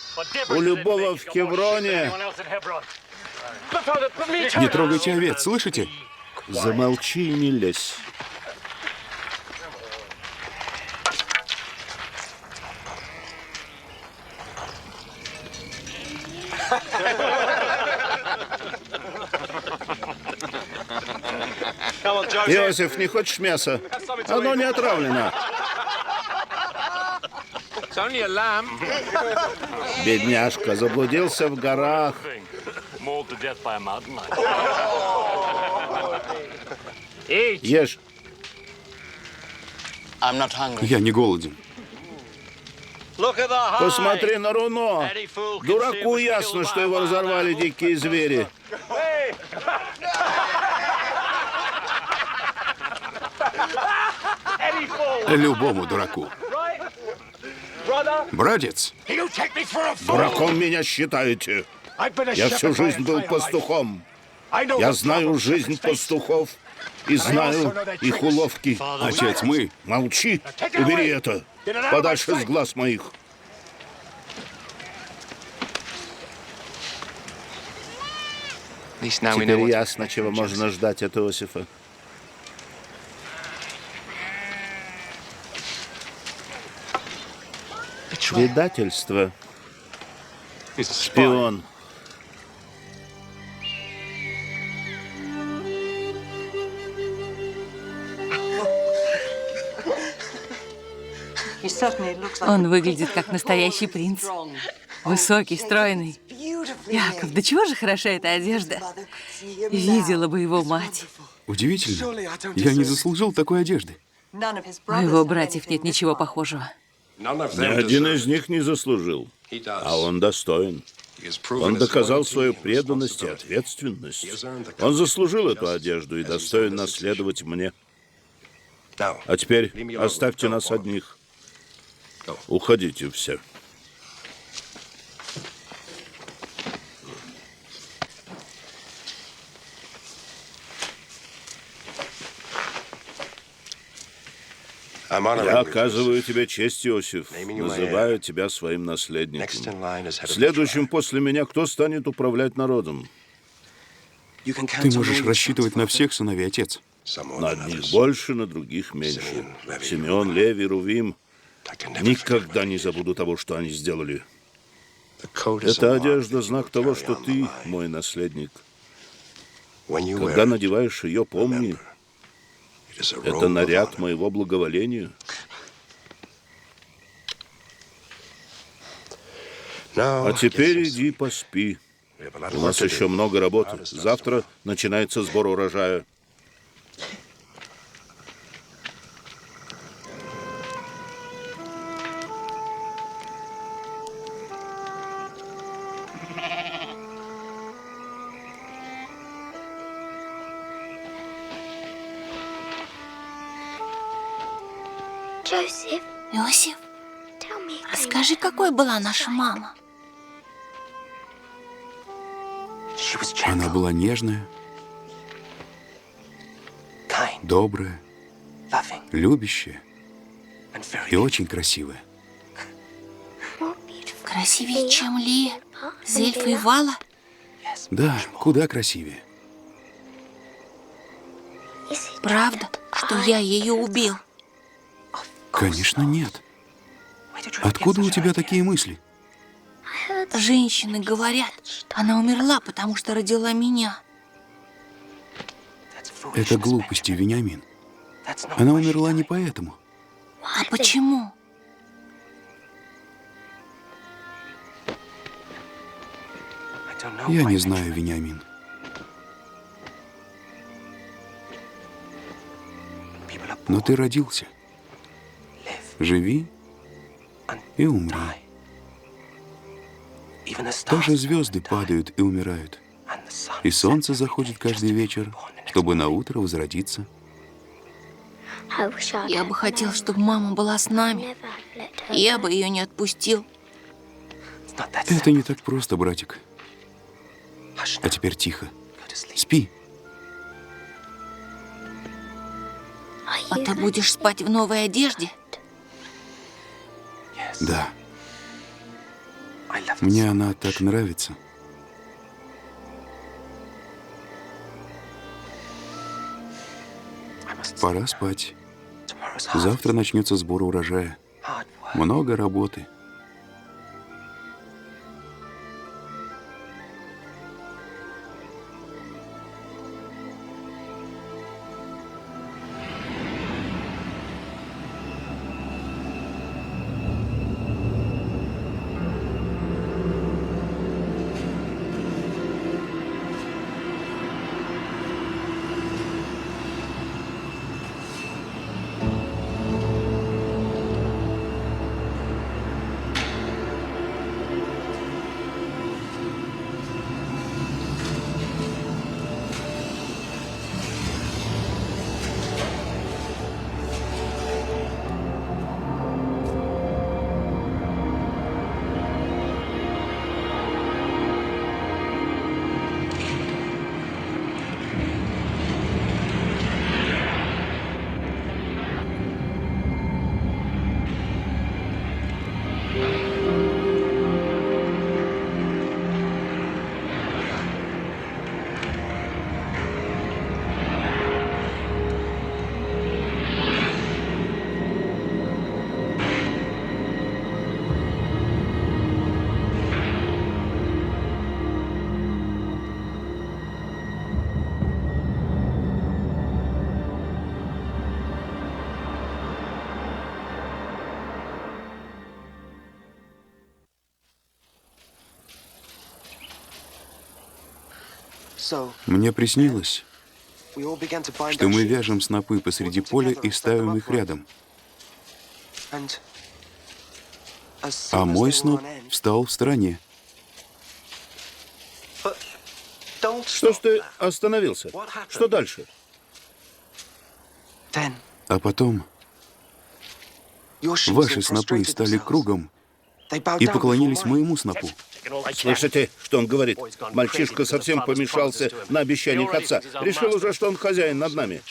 у любого в Хевроне. Не трогайте овец, слышите? Замолчи и не лезь. Иосиф, не хочешь мяса? Оно не отравлено. Бедняжка заблудился в горах. Ешь. Я не голоден. Посмотри на руно. Дураку ясно, что его разорвали дикие звери. Любому дураку. Братец, Дураком меня считаете. Я всю жизнь был пастухом. Я знаю жизнь пастухов и знаю их уловки. отец, мы... Молчи, убери это. Подальше с глаз моих. Теперь ясно, чего можно ждать от Иосифа. Предательство. Шпион. Он выглядит как настоящий принц. Высокий, стройный. Яков, да чего же хороша эта одежда? Видела бы его мать. Удивительно. Я не заслужил такой одежды. У его братьев нет ничего похожего. Ни один из них не заслужил. А он достоин. Он доказал свою преданность и ответственность. Он заслужил эту одежду и достоин наследовать мне. А теперь оставьте нас одних. Уходите все. Я оказываю тебе честь, Иосиф, называю тебя своим наследником. Следующим после меня кто станет управлять народом? Ты можешь рассчитывать на всех сыновей, отец. На одних больше, на других меньше. Симеон, Леви, Рувим никогда не забуду того, что они сделали. Эта одежда — знак того, что ты мой наследник. Когда надеваешь ее, помни, это наряд моего благоволения. А теперь иди поспи. У нас еще много работы. Завтра начинается сбор урожая. Иосиф, а скажи, какой была наша мама? Она была нежная, добрая, любящая и очень красивая. Красивее, чем Лия, Зельфа и Вала? Да, куда красивее. Правда, что я ее убил? Конечно, нет. Откуда у тебя такие мысли? Женщины говорят, она умерла, потому что родила меня. Это глупости, Вениамин. Она умерла не поэтому. А почему? Я не знаю, Вениамин. Но ты родился. Живи и умри. Даже звезды падают и умирают. И солнце заходит каждый вечер, чтобы на утро возродиться. Я бы хотел, чтобы мама была с нами. Я бы ее не отпустил. Это не так просто, братик. А теперь тихо. Спи. А ты будешь спать в новой одежде? Да. Мне она так нравится. Пора спать. Завтра начнется сбор урожая. Много работы. Мне приснилось, что мы вяжем снопы посреди поля и ставим их рядом. А мой сноп встал в стороне. Что ж ты остановился? Что дальше? А потом ваши снопы стали кругом и поклонились моему снопу. Слышите, что он говорит? Мальчишка совсем помешался на обещаниях отца. Решил уже, что он хозяин над нами.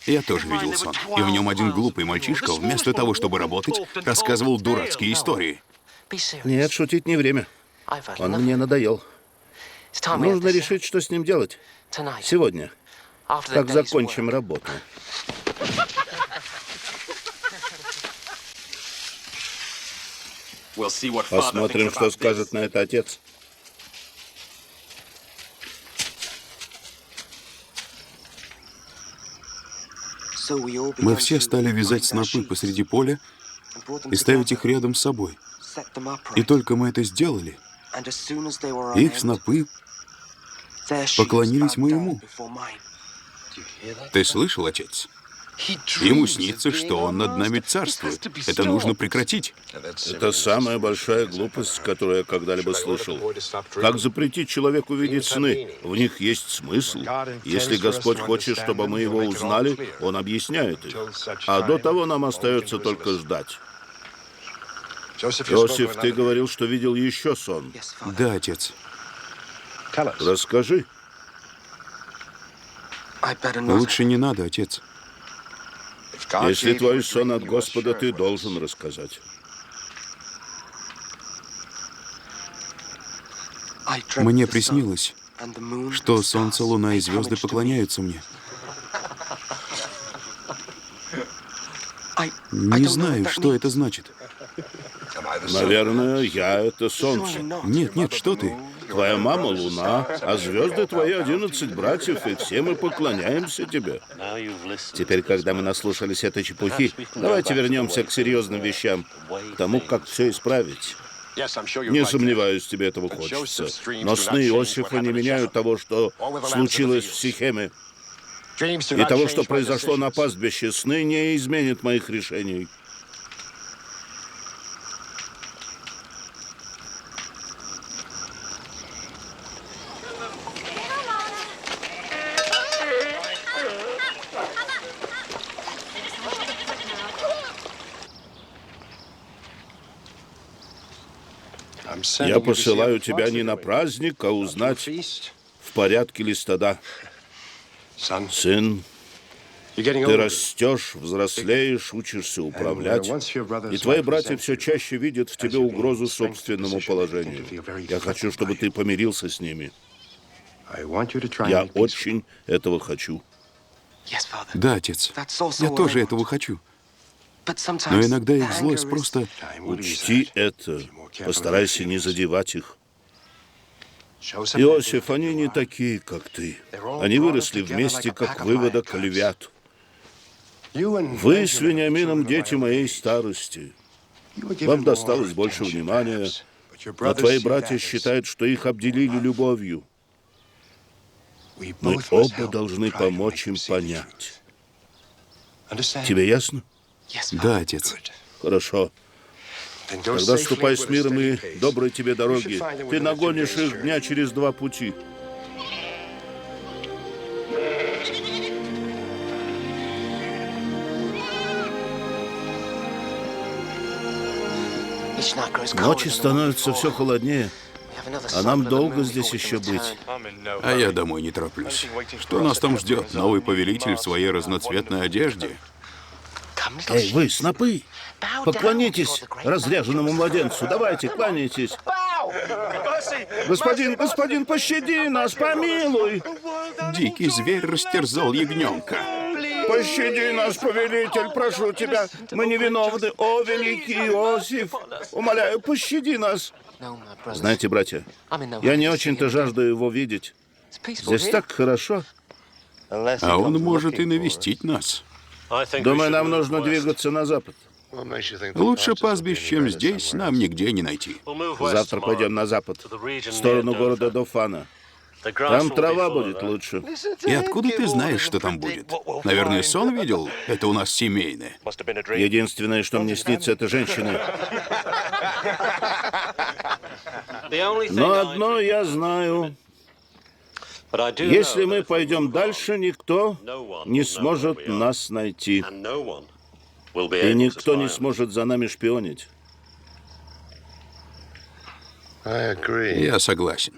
Я тоже видел сон, и в нем один глупый мальчишка, вместо того, чтобы работать, рассказывал дурацкие истории. Нет, шутить не время. Он мне надоел. Нужно решить, что с ним делать. Сегодня, как закончим работу. Посмотрим, что скажет на это отец. Мы все стали вязать снопы посреди поля и ставить их рядом с собой. И только мы это сделали, их снопы поклонились моему. Ты слышал, отец? Ему снится, что он над нами царствует. Это нужно прекратить. Это самая большая глупость, которую я когда-либо слышал. Как запретить человеку видеть сны? В них есть смысл. Если Господь хочет, чтобы мы его узнали, Он объясняет их. А до того нам остается только ждать. Иосиф, ты говорил, что видел еще сон. Да, отец. Расскажи. Лучше не надо, отец. Если твой сон от Господа, ты должен рассказать. Мне приснилось, что солнце, луна и звезды поклоняются мне. Не знаю, что это значит. Наверное, я — это солнце. Нет, нет, что ты? Твоя мама — луна, а звезды — твои 11 братьев, и все мы поклоняемся тебе. Теперь, когда мы наслушались этой чепухи, давайте вернемся к серьезным вещам, к тому, как все исправить. Не сомневаюсь, тебе этого хочется. Но сны Иосифа не меняют того, что случилось в Сихеме. И того, что произошло на пастбище. Сны не изменят моих решений. Я посылаю тебя не на праздник, а узнать, в порядке ли стада. Сын, ты растешь, взрослеешь, учишься управлять, и твои братья все чаще видят в тебе угрозу собственному положению. Я хочу, чтобы ты помирился с ними. Я очень этого хочу. Да, отец, я тоже этого хочу. Но иногда их злость просто... Учти это. Постарайся не задевать их. Иосиф, они не такие, как ты. Они выросли вместе, как выводок львят. Вы с Вениамином дети моей старости. Вам досталось больше внимания, а твои братья считают, что их обделили любовью. Мы оба должны помочь им понять. Тебе ясно? Да, отец. Хорошо. Тогда ступай с миром и доброй тебе дороги. Ты нагонишь их дня через 2 пути. Ночи становятся все холоднее, а нам долго здесь еще быть. А я домой не тороплюсь. Что нас там ждет? Новый повелитель в своей разноцветной одежде? Эй, вы, снопы, поклонитесь разряженному младенцу. Давайте, кланяйтесь. Господин, пощади нас, помилуй. Дикий зверь растерзал ягненка. Пощади нас, повелитель, прошу тебя. Мы невиновны. О, великий Иосиф, умоляю, пощади нас. Знаете, братья, я не очень-то жажду его видеть. Здесь так хорошо. А он может и навестить нас. Думаю, нам нужно двигаться на запад. Лучше пастбищ, чем здесь, нам нигде не найти. Завтра пойдем на запад, в сторону города Дофана. Там трава будет лучше. И откуда ты знаешь, что там будет? Наверное, сон видел? Это у нас семейное. Единственное, что мне снится, это женщины. Но одно я знаю. Если мы пойдем дальше, никто не сможет нас найти. И никто не сможет за нами шпионить. Я согласен.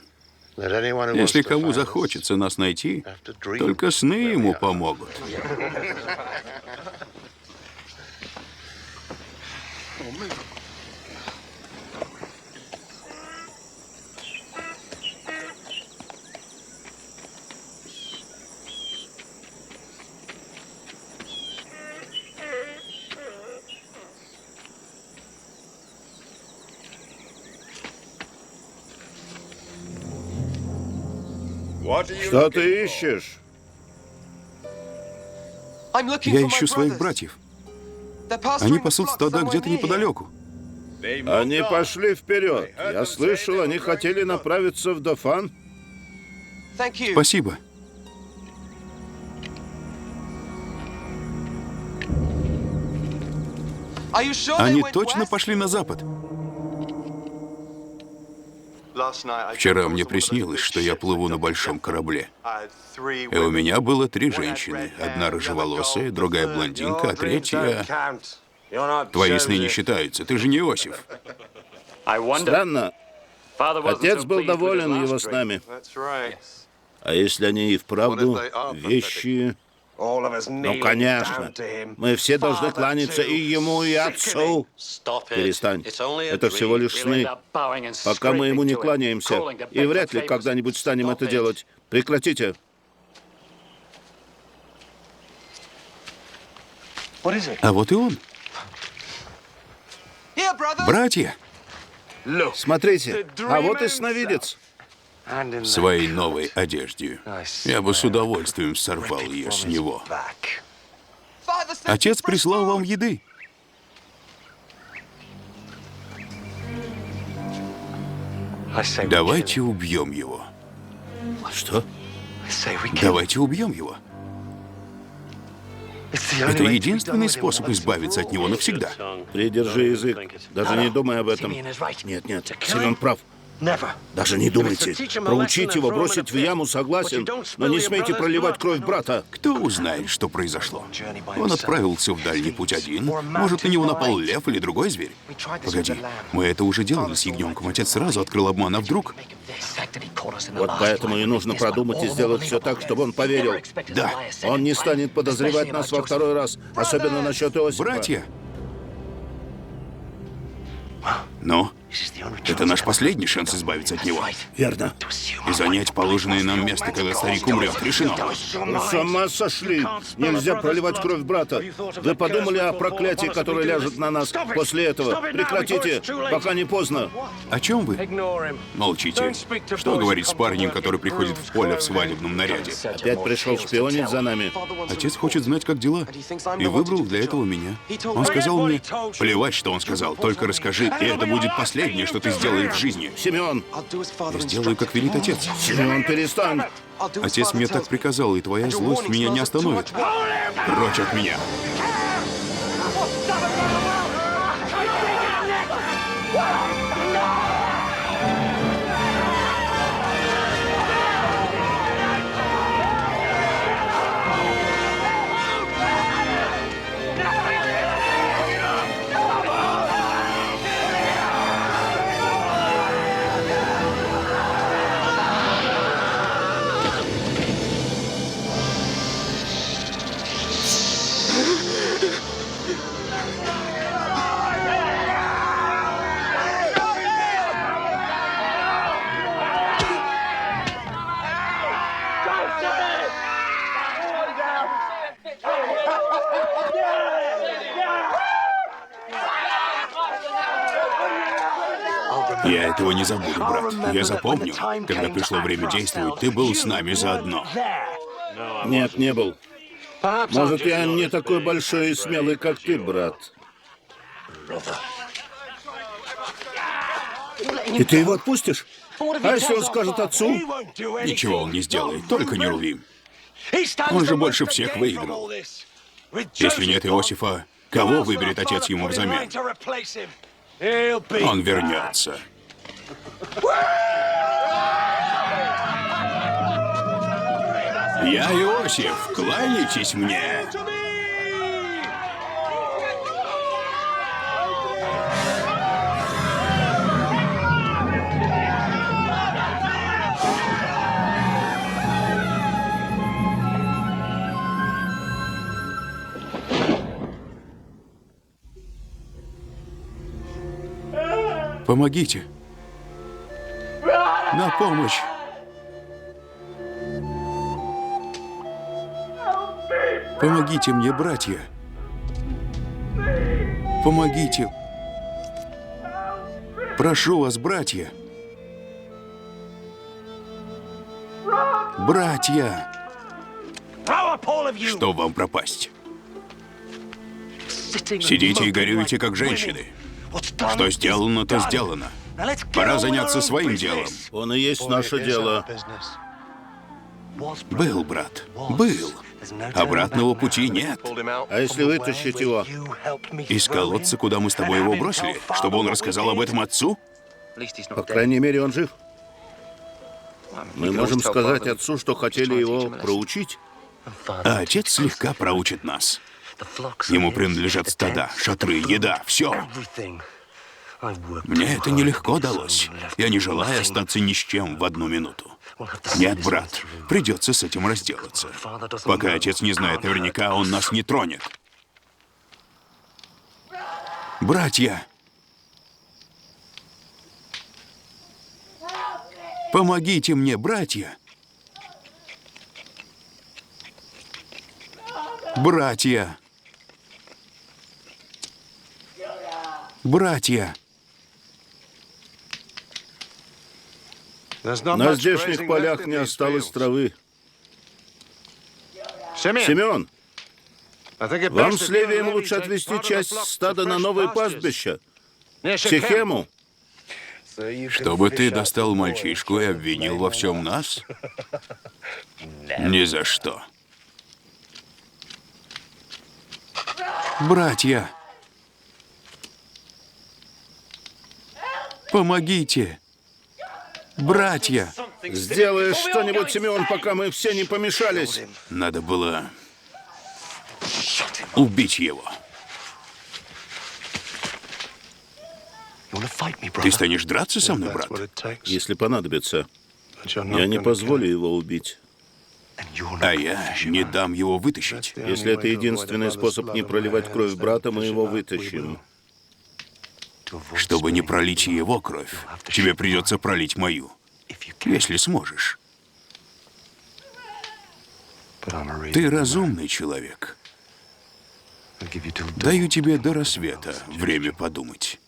Если кому захочется нас найти, только сны ему помогут. Что ты ищешь? Я ищу своих братьев. Они пасут стада где-то неподалеку. Они пошли вперед. Я слышал, они хотели направиться в Дофан. Спасибо. Они точно пошли на запад? Вчера мне приснилось, что я плыву на большом корабле. И у меня было 3 женщины. Одна рыжеволосая, другая блондинка, а третья... Твои сны не считаются, ты же не Иосиф. Странно. Отец был доволен его снами. А если они и вправду вещи... Ну, конечно. Мы все должны кланяться и ему, и отцу. Перестань. Это всего лишь сны. Пока мы ему не кланяемся. И вряд ли когда-нибудь станем это делать. Прекратите. А вот и он. Братья, Смотрите. А вот и сновидец. в своей новой одежде. Я бы с удовольствием сорвал ее с него. Отец прислал вам еды. Давайте убьем его. Что? Давайте убьем его. Это единственный способ избавиться от него навсегда. Придержи язык. Даже не думай об этом. Нет, Семен прав. Даже не думайте. Проучить его, бросить в яму, согласен. Но не смейте проливать кровь брата. Кто узнает, что произошло? Он отправился в дальний путь один. Может, на него напал лев или другой зверь? Погоди, мы это уже делали с ягненком. Отец сразу открыл обман, а вдруг... Вот поэтому и нужно продумать и сделать все так, чтобы он поверил. Да. Он не станет подозревать нас во второй раз. Особенно насчет Иосифа. Братья! Но это наш последний шанс избавиться от него. Верно. И занять положенное нам место, когда старик умрет. Решено. Вы с ума сошли. Нельзя проливать кровь брата. Вы подумали о проклятии, которое ляжет на нас после этого? Прекратите, пока не поздно. О чем вы? Молчите. Что говорить с парнем, который приходит в поле в свадебном наряде? Опять пришел шпионить за нами. Отец хочет знать, как дела. И выбрал для этого меня. Он сказал мне, плевать, что он сказал, только расскажи, и это будет последнее, что ты сделаешь в жизни. Семен! Я сделаю, как велит отец. Семен, перестань! Отец мне так приказал, и твоя злость меня не остановит. Прочь от меня. Я этого не забуду, брат. Я запомню, когда пришло время действовать, ты был с нами заодно. Нет, не был. Может, я не такой большой и смелый, как ты, брат. И ты его отпустишь? А если он скажет отцу? Ничего он не сделает, только не руби. Он же больше всех выиграл. Если нет Иосифа, кого выберет отец ему взамен? Он вернется. Я Иосиф, кланяйтесь мне. Помогите. На помощь. Помогите мне, братья. Помогите. Прошу вас, братья. Братья. Что вам пропасть? Сидите и горюете, как женщины. Что сделано, то сделано. Пора заняться своим делом. Он и есть наше дело. Был, брат, был. Обратного пути нет. А если вытащить его? Из колодца, куда мы с тобой его бросили, чтобы он рассказал об этом отцу? По крайней мере, он жив. Мы можем сказать отцу, что хотели его проучить. А отец слегка проучит нас. Ему принадлежат стада, шатры, еда, все. Мне это нелегко далось. Я не желаю остаться ни с чем в одну минуту. Нет, брат, придется с этим разделаться. Пока отец не знает наверняка, он нас не тронет. Братья! Помогите мне, братья! Братья! Братья! На здешних полях не осталось травы. Симеон, вам с Левием лучше отвести часть стада на новое пастбище, к Сихему. Чтобы ты достал мальчишку и обвинил во всем нас? Ни за что. Братья! Помогите! Братья! Сделаешь что-нибудь, Симеон, пока мы все не помешались. Надо было убить его. Ты станешь драться со мной, брат? Если понадобится, я не позволю его убить. А я не дам его вытащить. Если это единственный способ не проливать кровь брата, мы его вытащим. Чтобы не пролить его кровь, тебе придется пролить мою. Если сможешь. Ты разумный человек. Даю тебе до рассвета время подумать.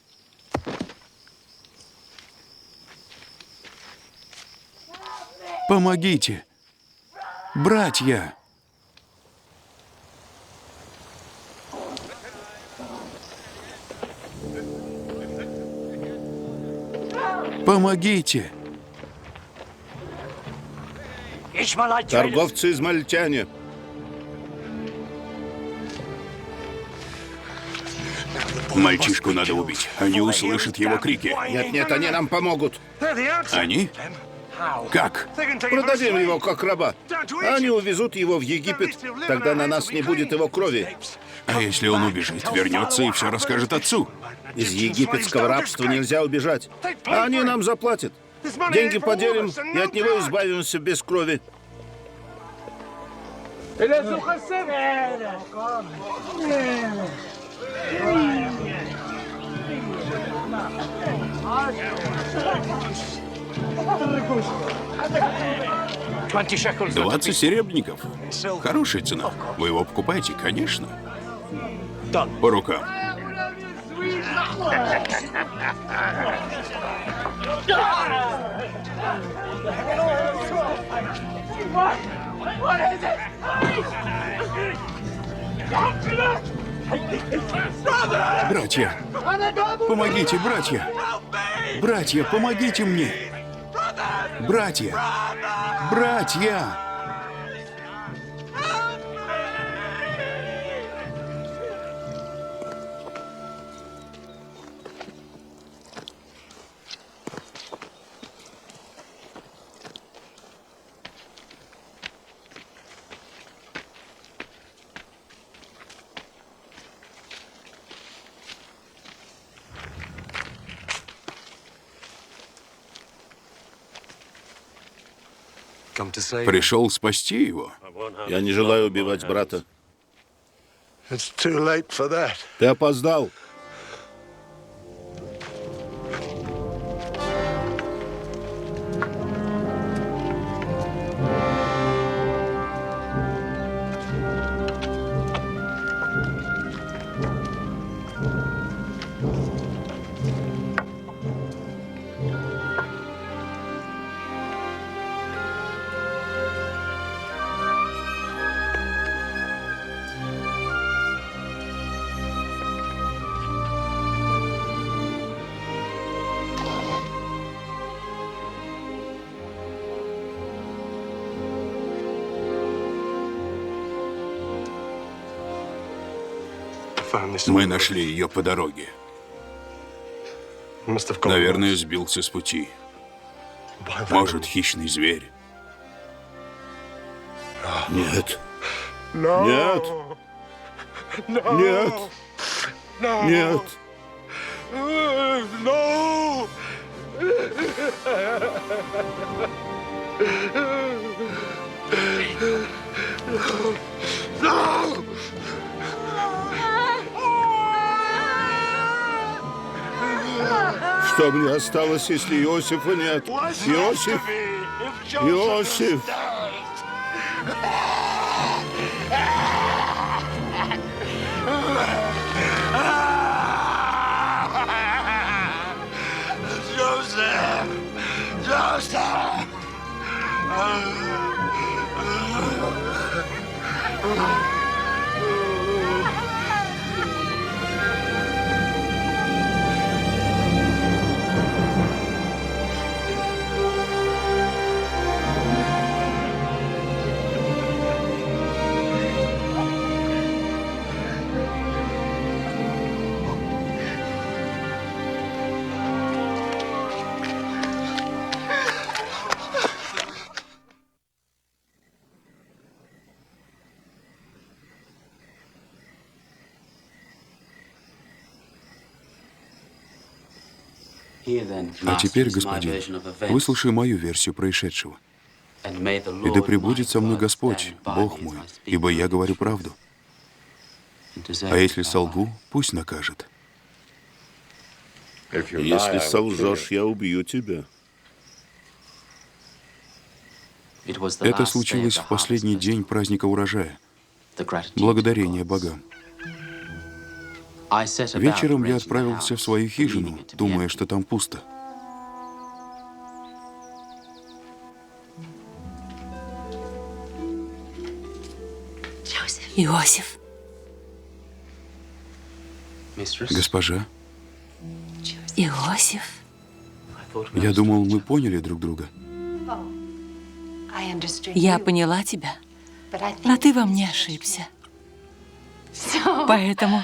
Помогите! Братья! Помогите! Торговцы измальтяне. Мальчишку надо убить. Они услышат его крики. Нет, они нам помогут. Они? Как? Продадим его как раба. Они увезут его в Египет. Тогда на нас не будет его крови. А если он убежит, вернется и все расскажет отцу? Из египетского рабства нельзя убежать. А они нам заплатят. Деньги поделим и от него избавимся без крови. $20 серебряников. Хорошая цена. Вы его покупаете, конечно. По рукам. Братья, помогите, братья! Братья, помогите мне! Братья! Братья! Пришел спасти его. Я не желаю убивать брата. It's too late for that. Ты опоздал. Мы нашли ее по дороге. Наверное, сбился с пути. Может, хищный зверь. Нет. Нет. Нет. Нет. No! No! Что мне осталось, если Иосифа нет? Иосиф! Иосиф! Joseph! Joseph! А теперь, господин, выслушай мою версию происшедшего. И да пребудет со мной Господь, Бог мой, ибо я говорю правду. А если солгу, пусть накажет. Если солжешь, я убью тебя. Это случилось в последний день праздника урожая. Благодарение богам. Вечером я отправился в свою хижину, думая, что там пусто. Иосиф, Госпожа, Иосиф, я думал, мы поняли друг друга. я поняла тебя, но ты во мне ошибся. Поэтому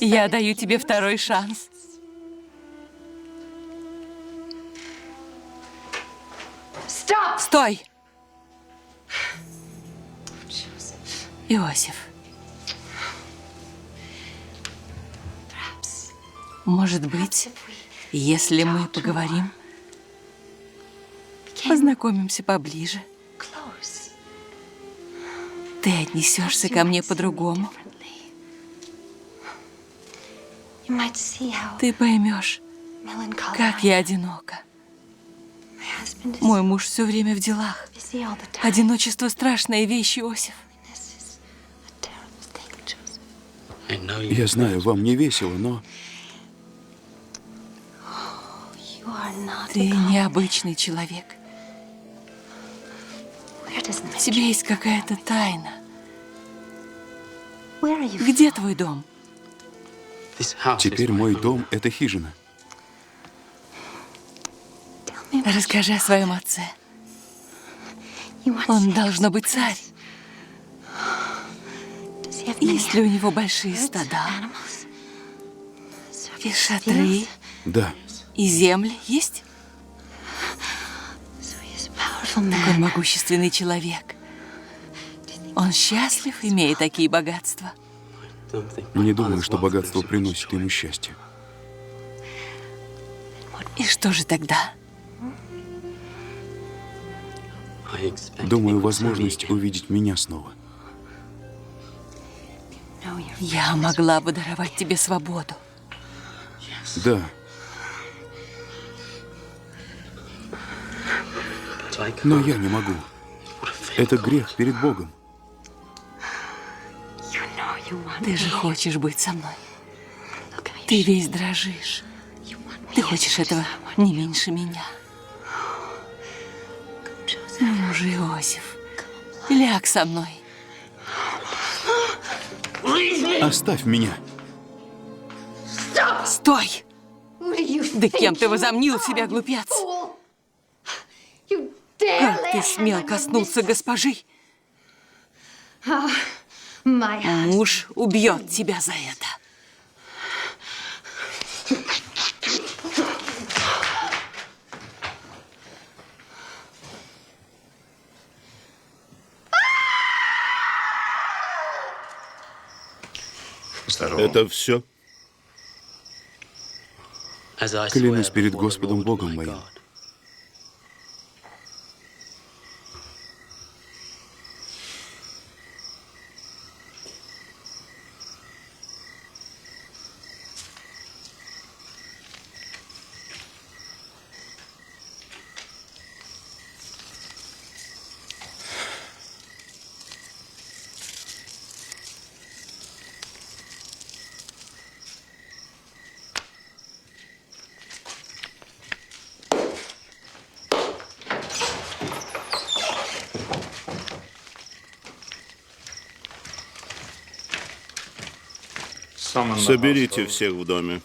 я даю тебе второй шанс. Стой! Иосиф, может быть, если мы поговорим, познакомимся поближе, ты отнесешься ко мне по-другому. Ты поймешь, как я одинока. Мой муж все время в делах. Одиночество — страшная вещь, Иосиф. Я знаю, вам не весело, но... Ты необычный человек. В тебе есть какая-то тайна. Где твой дом? Теперь мой дом — это хижина. Расскажи о своем отце. Он должно быть царь. Есть ли у него большие стада? И шатры? Да. И земли есть? Такой могущественный человек. Он счастлив, имея такие богатства. Не думаю, что богатство приносит ему счастье. И что же тогда? Думаю, возможность увидеть меня снова. Я могла бы даровать тебе свободу. Да, но я не могу. Это грех перед Богом. Ты же хочешь быть со мной. Ты весь дрожишь. Ты хочешь этого не меньше меня. Ну же, Иосиф, ляг со мной. Оставь меня. Стой! Да кем ты возомнил себя, глупец? Как ты смел коснуться госпожи? Муж убьет тебя за это. Это все? Клянусь перед Господом Богом моим. Соберите всех в доме.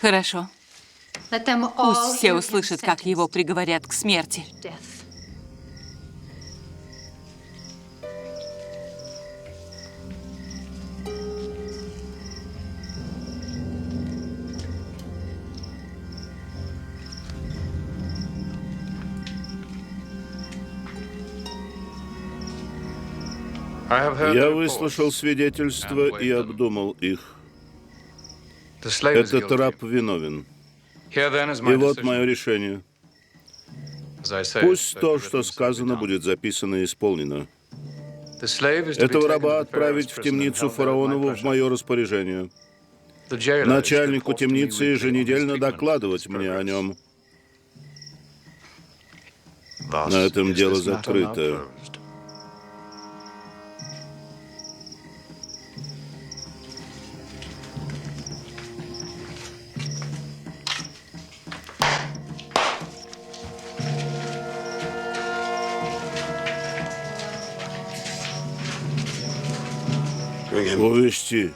Хорошо. Пусть все услышат, как его приговорят к смерти. Я выслушал свидетельства и обдумал их. Этот раб виновен. И вот мое решение. Пусть то, что сказано, будет записано и исполнено. Этого раба отправить в темницу фараонову в мое распоряжение. Начальнику темницы еженедельно докладывать мне о нем. На этом дело закрыто. Увести.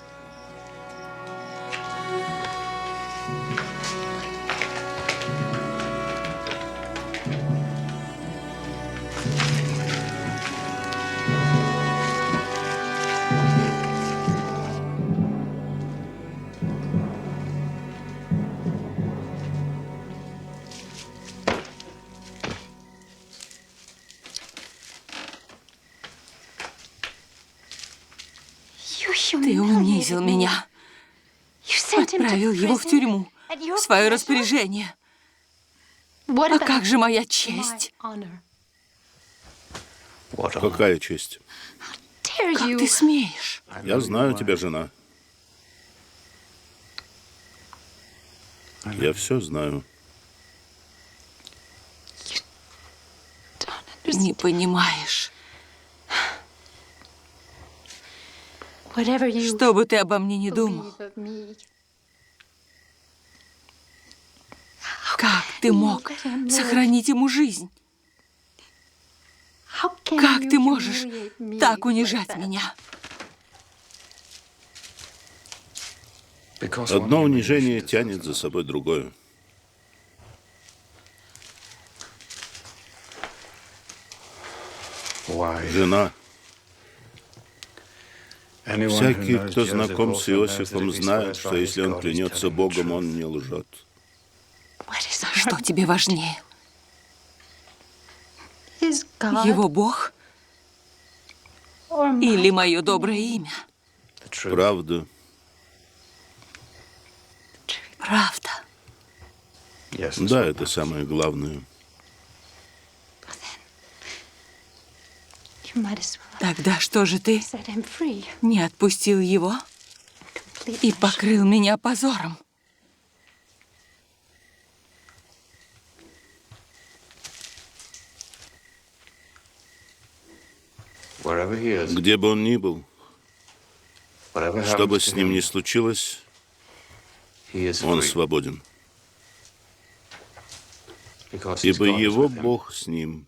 Ты унизил меня. Отправил его в тюрьму, в свое распоряжение. А как же моя честь? Какая честь? Как ты смеешь? Я знаю тебя, жена. Я все знаю. Не понимаешь. Что бы ты обо мне ни думал, как ты мог сохранить ему жизнь? Как ты можешь так унижать меня? Одно унижение тянет за собой другое. Жена. Всякий, кто знаком с Иосифом, знает, что если он клянется Богом, он не лжет. Что тебе важнее? Его Бог Или мое доброе имя. Правда. Правда. Да, это самое главное. Тогда что же ты не отпустил его и покрыл меня позором? Где бы он ни был, что бы с ним ни случилось, он свободен. Ибо его Бог с ним.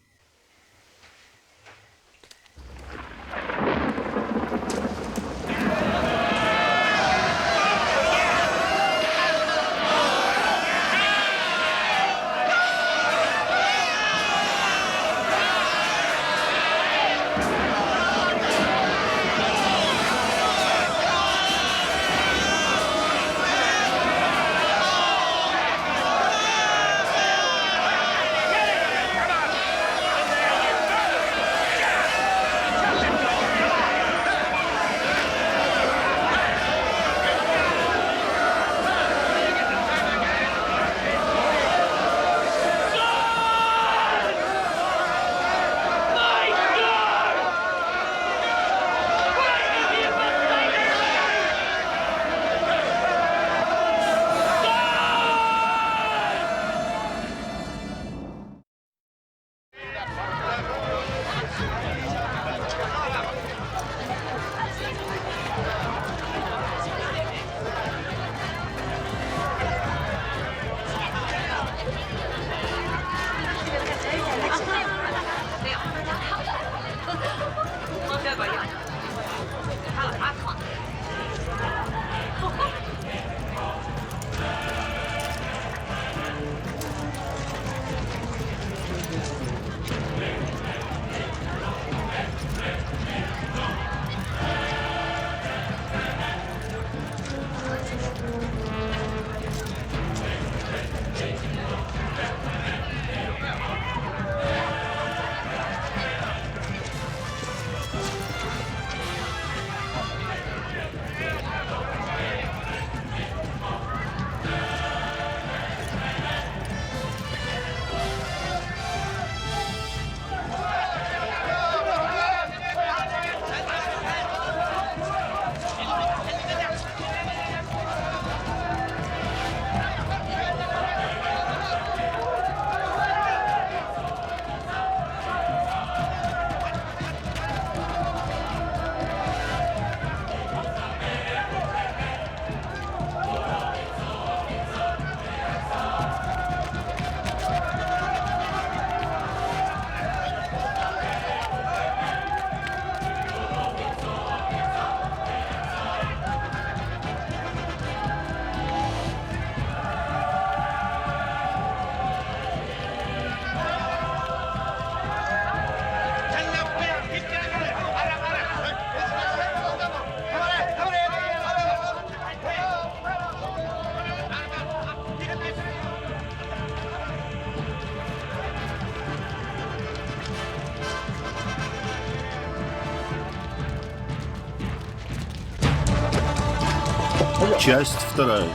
Часть вторая.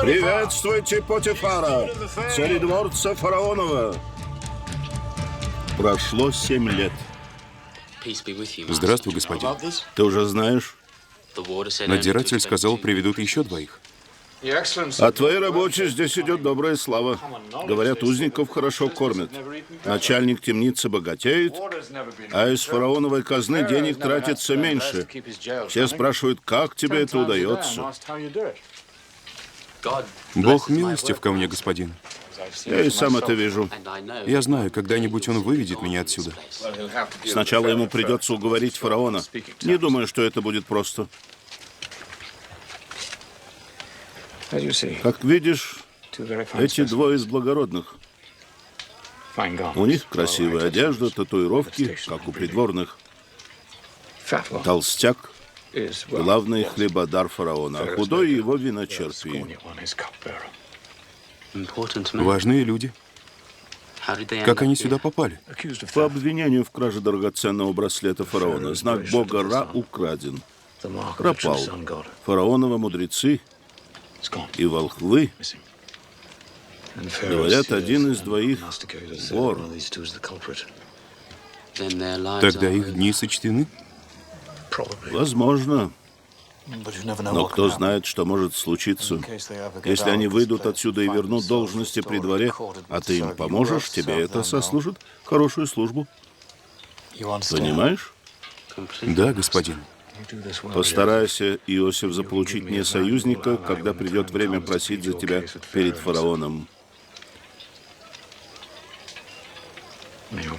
Приветствуйте Потифара, царедворца фараонова. Прошло 7 лет. Здравствуй, господин. Ты уже знаешь? Надзиратель сказал, приведут еще двоих. О твоей работе здесь идет добрая слава. Говорят, узников хорошо кормят. Начальник темницы богатеет, а из фараоновой казны денег тратится меньше. Все спрашивают, как тебе это удается? Бог милостив ко мне, господин. Я и сам это вижу. Я знаю, когда-нибудь он выведет меня отсюда. Сначала ему придется уговорить фараона. Не думаю, что это будет просто. Как видишь, эти двое из благородных. У них красивая одежда, татуировки, как у придворных. Толстяк главный хлебодар фараона, а худой его виночерпий. Важные люди. Как они сюда попали? По обвинению в краже драгоценного браслета фараона, знак бога Ра украден. Пропал. Фараоновы мудрецы и волхвы, говорят, один из двоих вор. Тогда их дни сочтены? Возможно. Но кто знает, что может случиться. Если они выйдут отсюда и вернут должности при дворе, а ты им поможешь, тебе это сослужит хорошую службу. Понимаешь? Да, господин. Постарайся, Иосиф, заполучить мне союзника, когда придет время просить за тебя перед фараоном.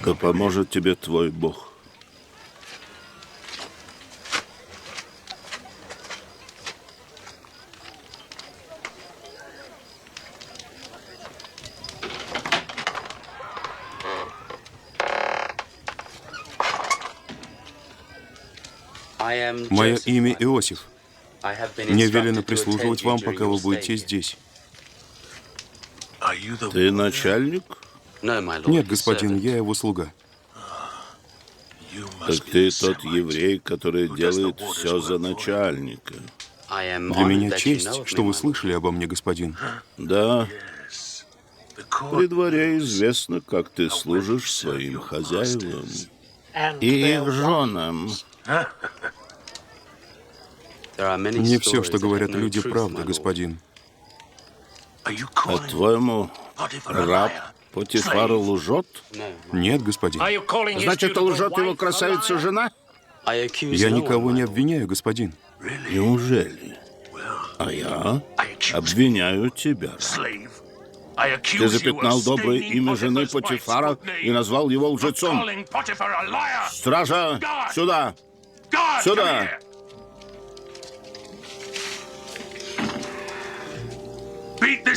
Да поможет тебе твой Бог. Мое имя Иосиф. Мне велено прислуживать вам, пока вы будете здесь. Ты начальник? Нет, господин, я его слуга. Так ты тот еврей, который делает все за начальника. Для меня честь, что вы слышали обо мне, господин. Да. При дворе известно, как ты служишь своим хозяевам и их женам. Не все, что говорят люди, правда, господин. По-твоему, раб Потифар лжет? Нет, господин. Значит, лжет его красавица-жена? Я никого не обвиняю, господин. Неужели? А я обвиняю тебя. Ты запятнал доброе имя жены Потифара и назвал его лжецом. Стража, сюда! Сюда!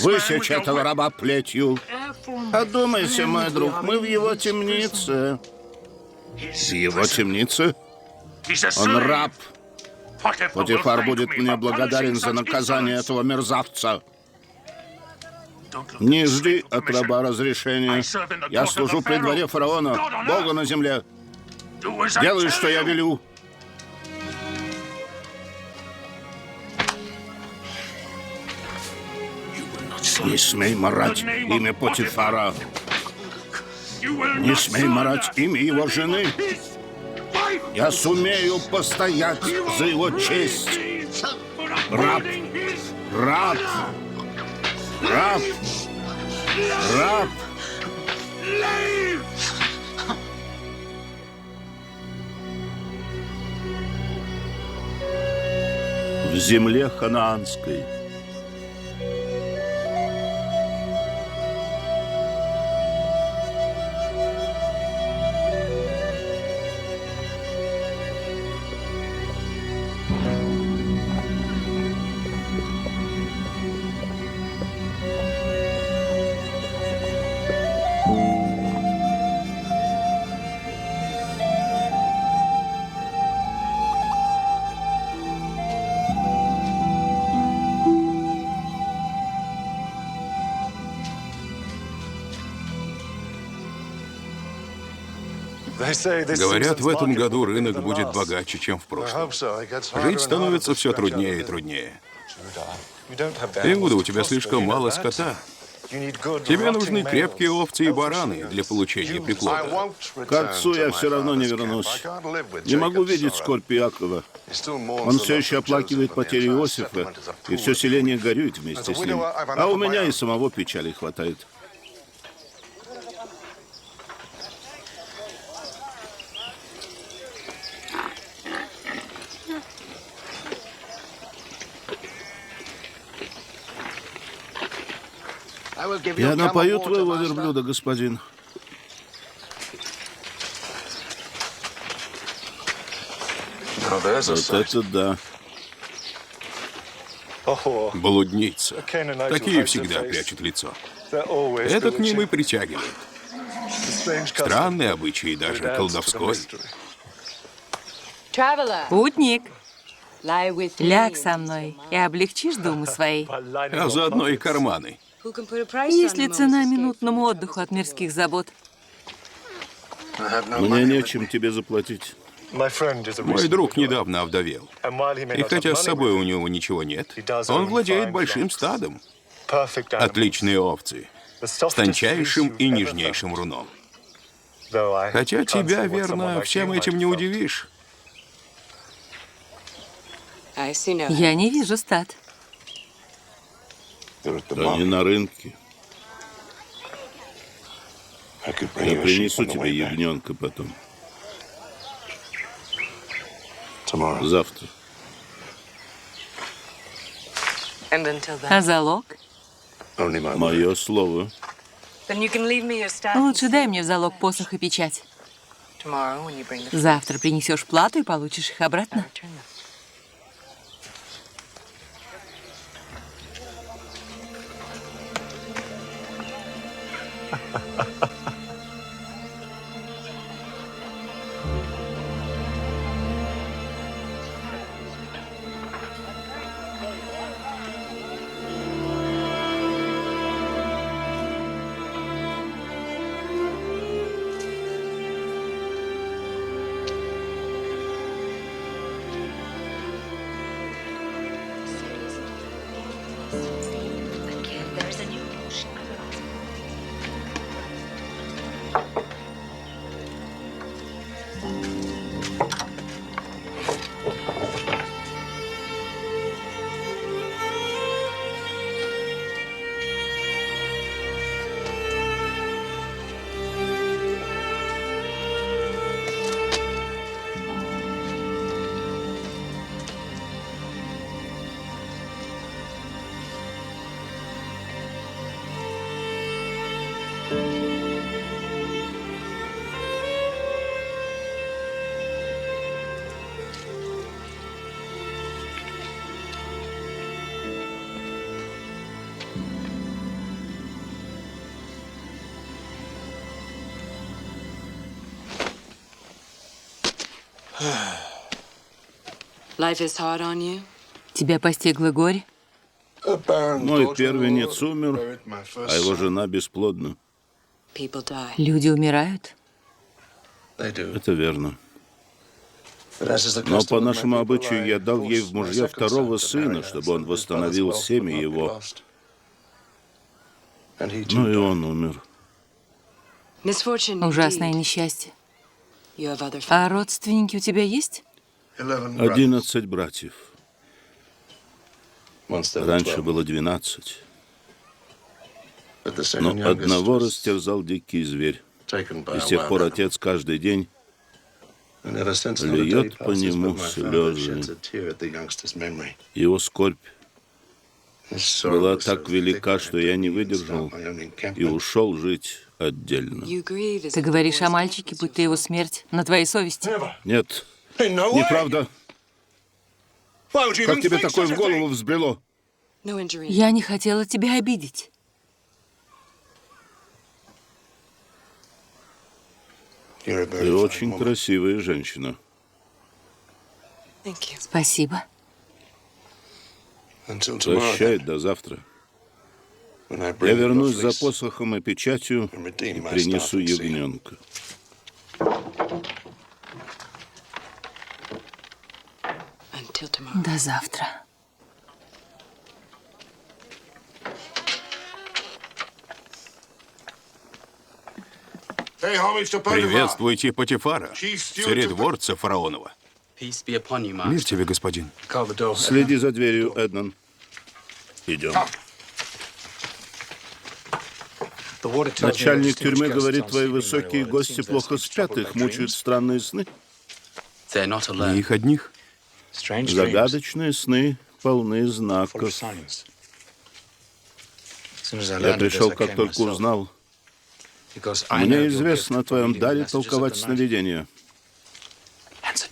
Высечь этого раба плетью. Одумайся, мой друг, мы в его темнице. В его темнице? Он раб. Потифар будет мне благодарен за наказание этого мерзавца. Не жди от раба разрешения. Я служу при дворе фараона, Бога на земле. Делай, что я велю. Не смей марать имя Потифара. Не смей марать имя его жены. Я сумею постоять за его честь. Раб, раб, раб, раб. В земле ханаанской. Говорят, в этом году рынок будет богаче, чем в прошлом. Жить становится все труднее и труднее. Иуда, у тебя слишком мало скота. Тебе нужны крепкие овцы и бараны для получения приплода. К отцу я все равно не вернусь. Не могу видеть скорбь Иакова. Он все еще оплакивает потерю Иосифа, и все селение горюет вместе с ним. А у меня и самого печали хватает. Я напою твоего верблюда, господин. Вот это да. Блудница. Такие всегда прячут лицо. Это к ним и притягивает. Странный обычай, даже колдовской. Путник, Ляг со мной и облегчишь думы свои. А заодно и карманы. Есть ли цена минутному отдыху от мирских забот? Мне нечем тебе заплатить. Мой друг недавно овдовел. И хотя с собой у него ничего нет, он владеет большим стадом. Отличные овцы. С тончайшим и нежнейшим руном. Хотя тебя, верно, всем этим не удивишь. Я не вижу стад. Они на рынке. Я принесу тебе ягненка потом. Завтра. А залог? Мое слово. Лучше дай мне в залог посох и печать. Завтра принесешь плату и получишь их обратно. Тебя постигло горе? Мой первенец умер, а его жена бесплодна. Люди умирают? Это верно. Но по нашему обычаю я дал ей в мужья второго сына, чтобы он восстановил семя его. Ну и он умер. Ужасное несчастье. А родственники у тебя есть? 11 братьев. Раньше было 12. Но одного растерзал дикий зверь. И с тех пор отец каждый день льет по нему слезы. Его скорбь была так велика, что я не выдержал и ушел жить отдельно. Ты говоришь о мальчике, будь то его смерть на твоей совести. Нет, неправда. Как тебе такое в голову взбрело? Я не хотела тебя обидеть. Ты очень красивая женщина. Спасибо. Прощай, до завтра. Я вернусь за посохом и печатью и принесу ягненка. До завтра. Приветствуйте Потифара, царедворца фараонова. Мир тебе, господин. Следи за дверью, Эднан. Идем. Начальник тюрьмы говорит, твои высокие гости плохо спят, их мучают странные сны. Не их одних. Загадочные сны полны знаков. Я пришел, как только узнал. Мне известно о твоем даре толковать сновидения.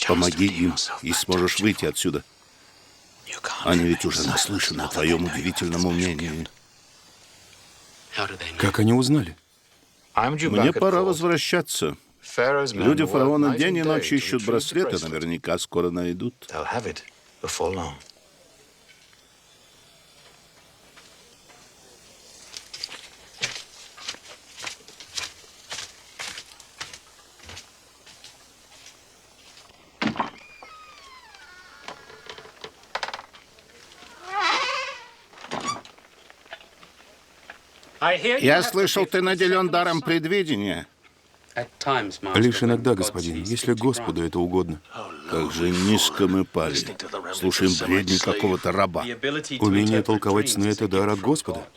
Помоги им, и сможешь выйти отсюда. Они ведь уже наслышаны о твоем удивительном умении. Как они узнали? Мне пора возвращаться. Люди фараона день и ночь ищут браслеты, наверняка скоро найдут. before long. Я слышал, ты наделен даром предвидения. Лишь иногда, господин, если Господу это угодно. Как же низко мы пали. Слушаем бредни какого-то раба. Умение толковать сны — это дар от Господа.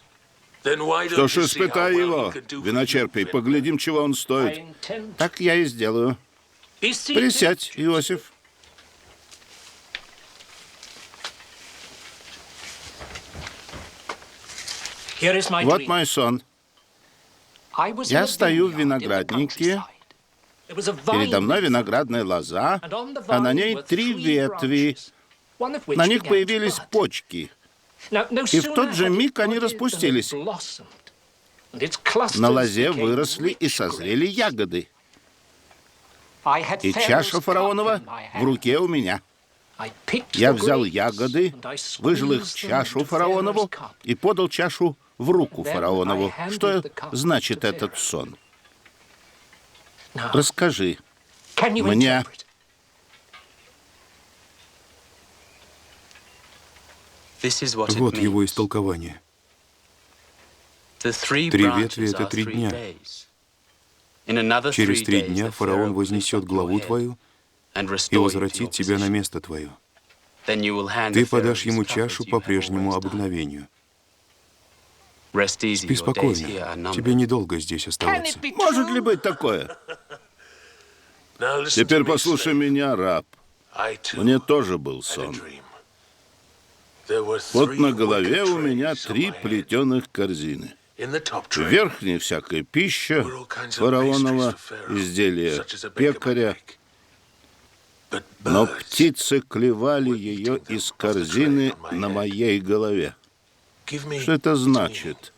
Что ж, испытай его, виночерпий, поглядим, чего он стоит. Так я и сделаю. Присядь, Иосиф. Вот мой сон. Я стою в винограднике, передо мной виноградная лоза, а на ней 3 ветви. На них появились почки, и в тот же миг они распустились. На лозе выросли и созрели ягоды. И чаша фараонова в руке у меня. Я взял ягоды, выжил их в чашу фараонову и подал чашу в руку фараонову. Что значит этот сон? Расскажи мне. Вот его истолкование. 3 ветви — это 3 дня. Через 3 дня фараон вознесет главу твою и возвратит тебя на место твое. Ты подашь ему чашу по прежнему обыкновению. Спи спокойно. Тебе недолго здесь оставаться. Может ли быть такое? Теперь послушай меня, раб. Мне тоже был сон. Вот на голове у меня 3 плетеных корзины. В верхней всякая пища фараонова, изделия пекаря. Но птицы клевали ее из корзины на моей голове. Что это значит?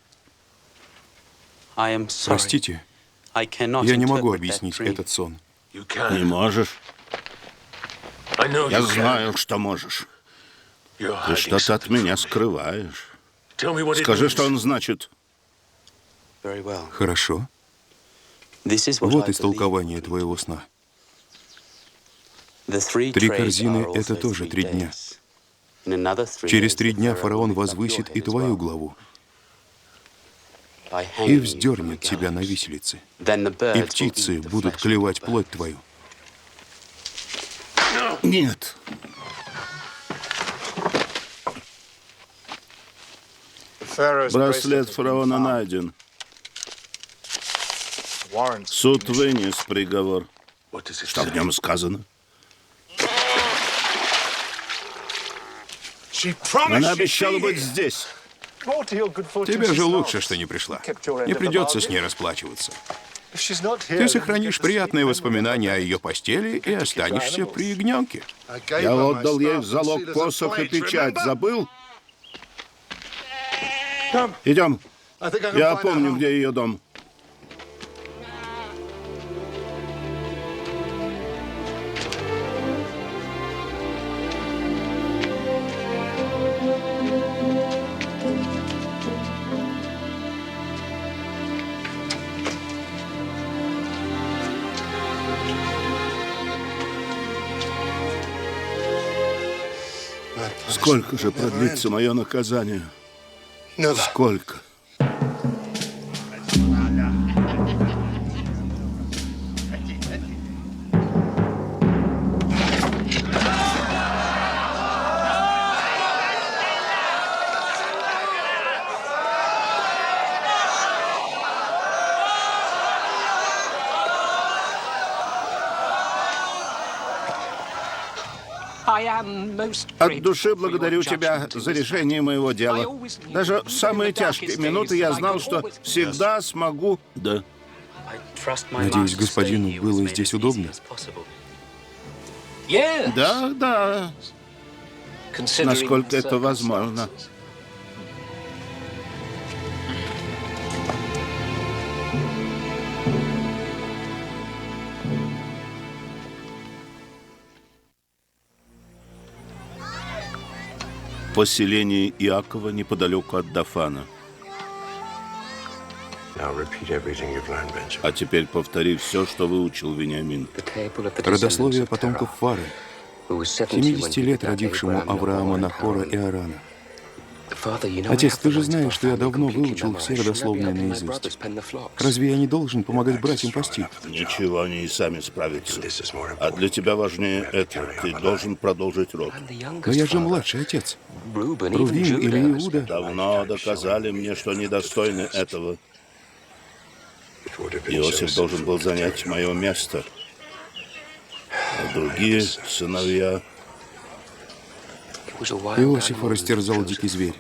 Простите, я не могу объяснить этот сон. Не можешь? Я знаю, что можешь. Ты что-то от меня скрываешь. Скажи, что он значит. Хорошо. Вот истолкование твоего сна. 3 корзины — это тоже 3 дня. Через 3 дня фараон возвысит и твою главу, и вздернет тебя на виселице, и птицы будут клевать плоть твою. Нет. Браслет фараона найден. Суд вынес приговор. Что в нем сказано? Она обещала быть здесь. Тебе же лучше, что не пришла. Не придется с ней расплачиваться. Ты сохранишь приятные воспоминания о ее постели и останешься при ягненке. Я отдал ей в залог посох и печать. Забыл? Идем. Я помню, где ее дом. Сколько же продлится мое наказание? Сколько? От души благодарю тебя за решение моего дела. Даже в самые тяжкие минуты я знал, что всегда смогу... Да. Надеюсь, господину было здесь удобно? Да, да. Насколько это возможно. поселении Иакова неподалеку от Дафана. А теперь повтори все, что выучил Вениамин. Родословие потомков Фары, 70 лет родившему Авраама, Нахора и Арана. Отец, ты же знаешь, что я давно выучил все родословные наизусть. Разве я не должен помогать братьям пасти? Ничего, они и сами справятся. А для тебя важнее это. Ты должен продолжить род. Но я же младший отец. Рувим или Иуда. Давно доказали мне, что недостойны этого. Иосиф должен был занять мое место. А другие сыновья... Иосифа растерзал дикий зверь.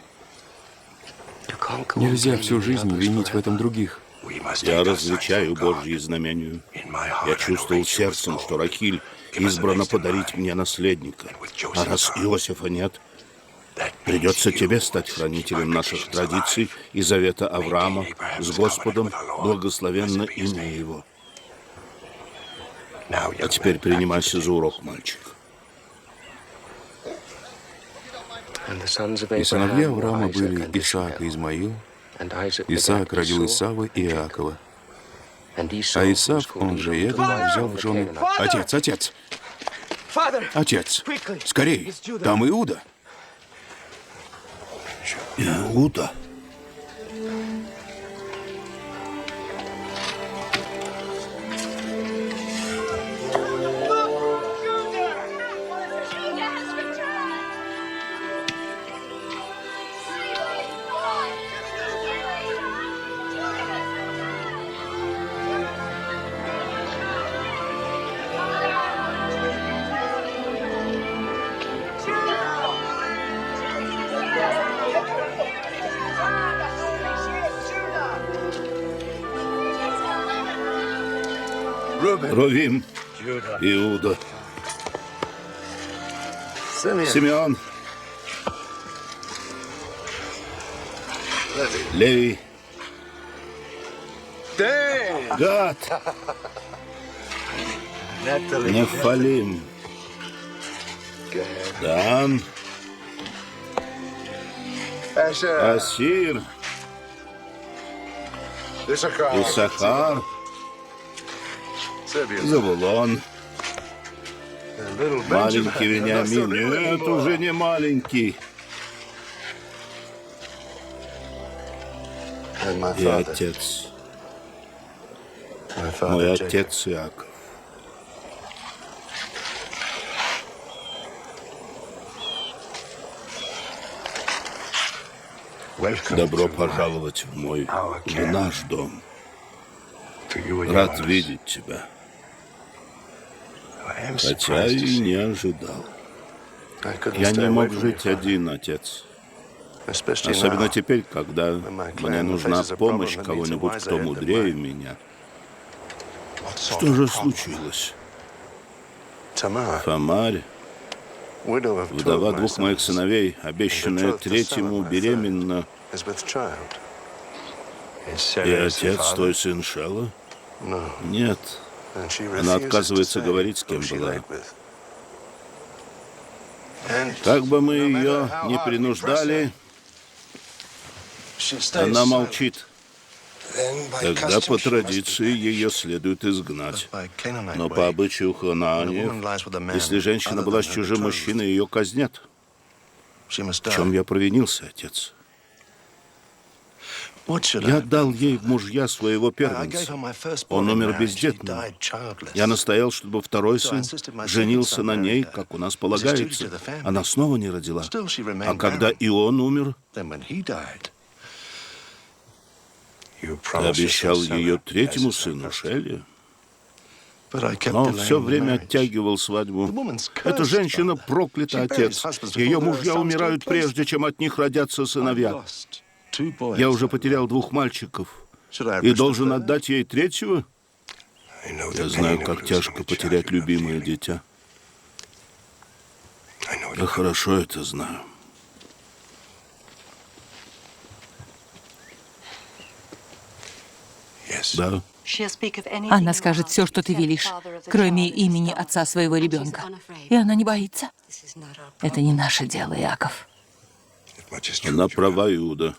Нельзя всю жизнь винить в этом других. Я различаю Божьи знамения. Я чувствовал сердцем, что Рахиль избрана подарить мне наследника. А раз Иосифа нет, придется тебе стать хранителем наших традиций и завета Авраама с Господом, благословенно имя его. А теперь принимайся за урок, мальчик. И сыновья Авраама были Исаак и Измаил. Исаак родил Исава и Иакова. А Исав, он же Эдом, взял в жены... Отец! Отец! Скорей! Там Иуда! Иуда? Рувим, Иуда, Симеон, Левий, Гад, Нефалим, Дан, Асир, Исахар, Завулон. Маленький Вениамин. Нет, уже не маленький. И отец. Мой отец Иаков. Добро пожаловать в наш дом. Рад видеть тебя. Хотя и не ожидал. Я не мог жить один, отец. Особенно теперь, когда мне нужна помощь кого-нибудь, кто мудрее меня. Что же случилось? Тамаре, вдова двух моих сыновей, обещанная третьему, беременна. И отец твой сын Шела? Нет. Она отказывается говорить, с кем была. Как бы мы ее ни принуждали, она молчит. Тогда по традиции ее следует изгнать. Но по обычаю ханаанеев, если женщина была с чужим мужчиной, ее казнят. В чем я провинился, отец? Я дал ей в мужья своего первенца. Он умер бездетным. Я настоял, чтобы второй сын женился на ней, как у нас полагается. Она снова не родила. А когда и он умер, ты обещал ее третьему сыну, Шеле. Но все время оттягивал свадьбу. Эта женщина проклята, отец. Ее мужья умирают прежде, чем от них родятся сыновья. Я уже потерял 2 мальчиков и должен отдать ей третьего? Я знаю, как тяжко потерять любимое дитя. Я хорошо это знаю. Да. Она скажет все, что ты велишь, кроме имени отца своего ребенка. И она не боится. Это не наше дело, Иаков. Она права, Иуда.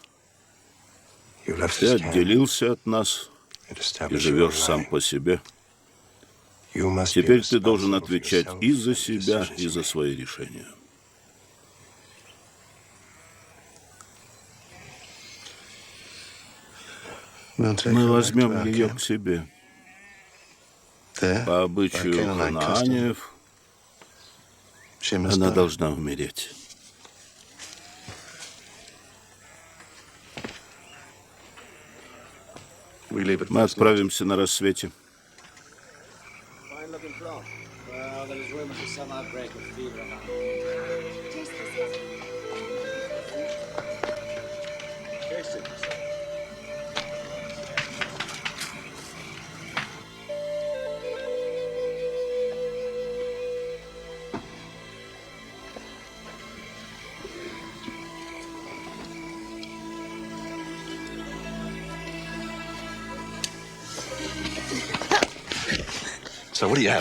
Ты отделился от нас и живешь сам по себе. Теперь ты должен отвечать и за себя, и за свои решения. Мы возьмем ее к себе. По обычаю ханааниев, она должна умереть. Мы отправимся на рассвете.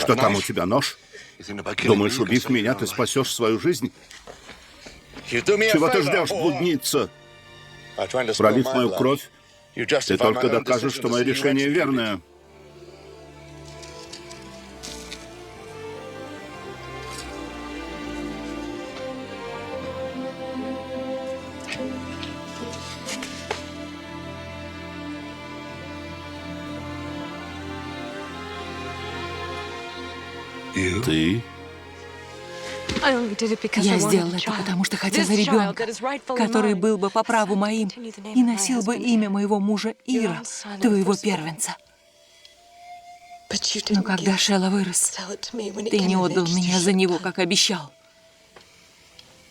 Что там у тебя, нож? Думаешь, убив меня, ты спасешь свою жизнь? Чего ты ждешь, блудница? Пролив мою кровь, ты только докажешь, что мое решение верное. Ты? Я сделала это, потому что хотела ребенка, который был бы по праву моим и носил бы имя моего мужа Ира, твоего первенца. Но когда Шела вырос, ты не отдал меня за него, как обещал.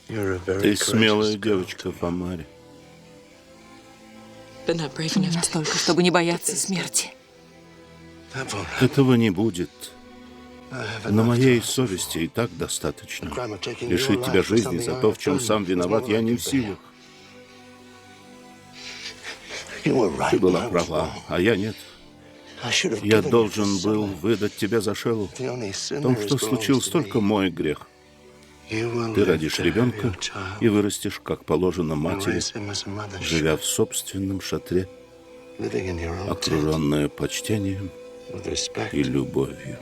Ты смелая девочка, Фомари. Не настолько, чтобы не бояться смерти. Этого не будет. На моей совести и так достаточно. Лишить тебя жизни за то, в чем сам виноват, я не в силах. Ты была права, а я нет. Я должен был выдать тебя за Шелу. В том, что случилось, только мой грех. Ты родишь ребенка и вырастешь, как положено матери, живя в собственном шатре, окруженная почтением и любовью.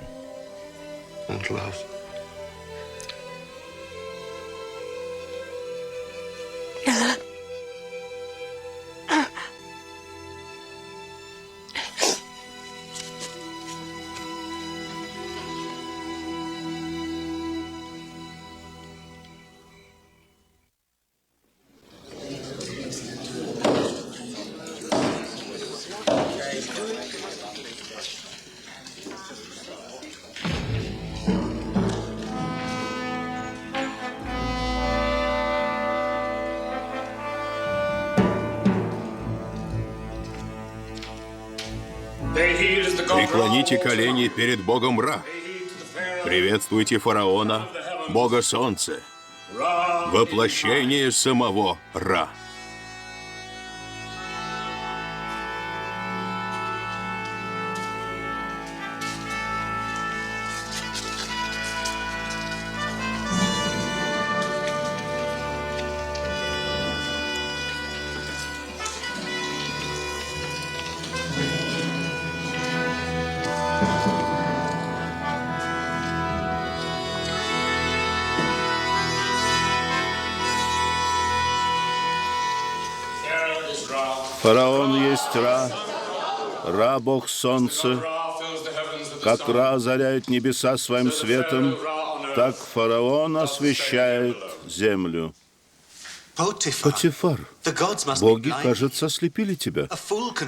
Преклоните колени перед Богом Ра. Приветствуйте фараона, Бога Солнца, воплощение самого Ра. Фараон есть Ра, Ра — Бог Солнца. Как Ра озаряет небеса своим светом, так фараон освещает землю. Потифар, боги, кажется, ослепили тебя.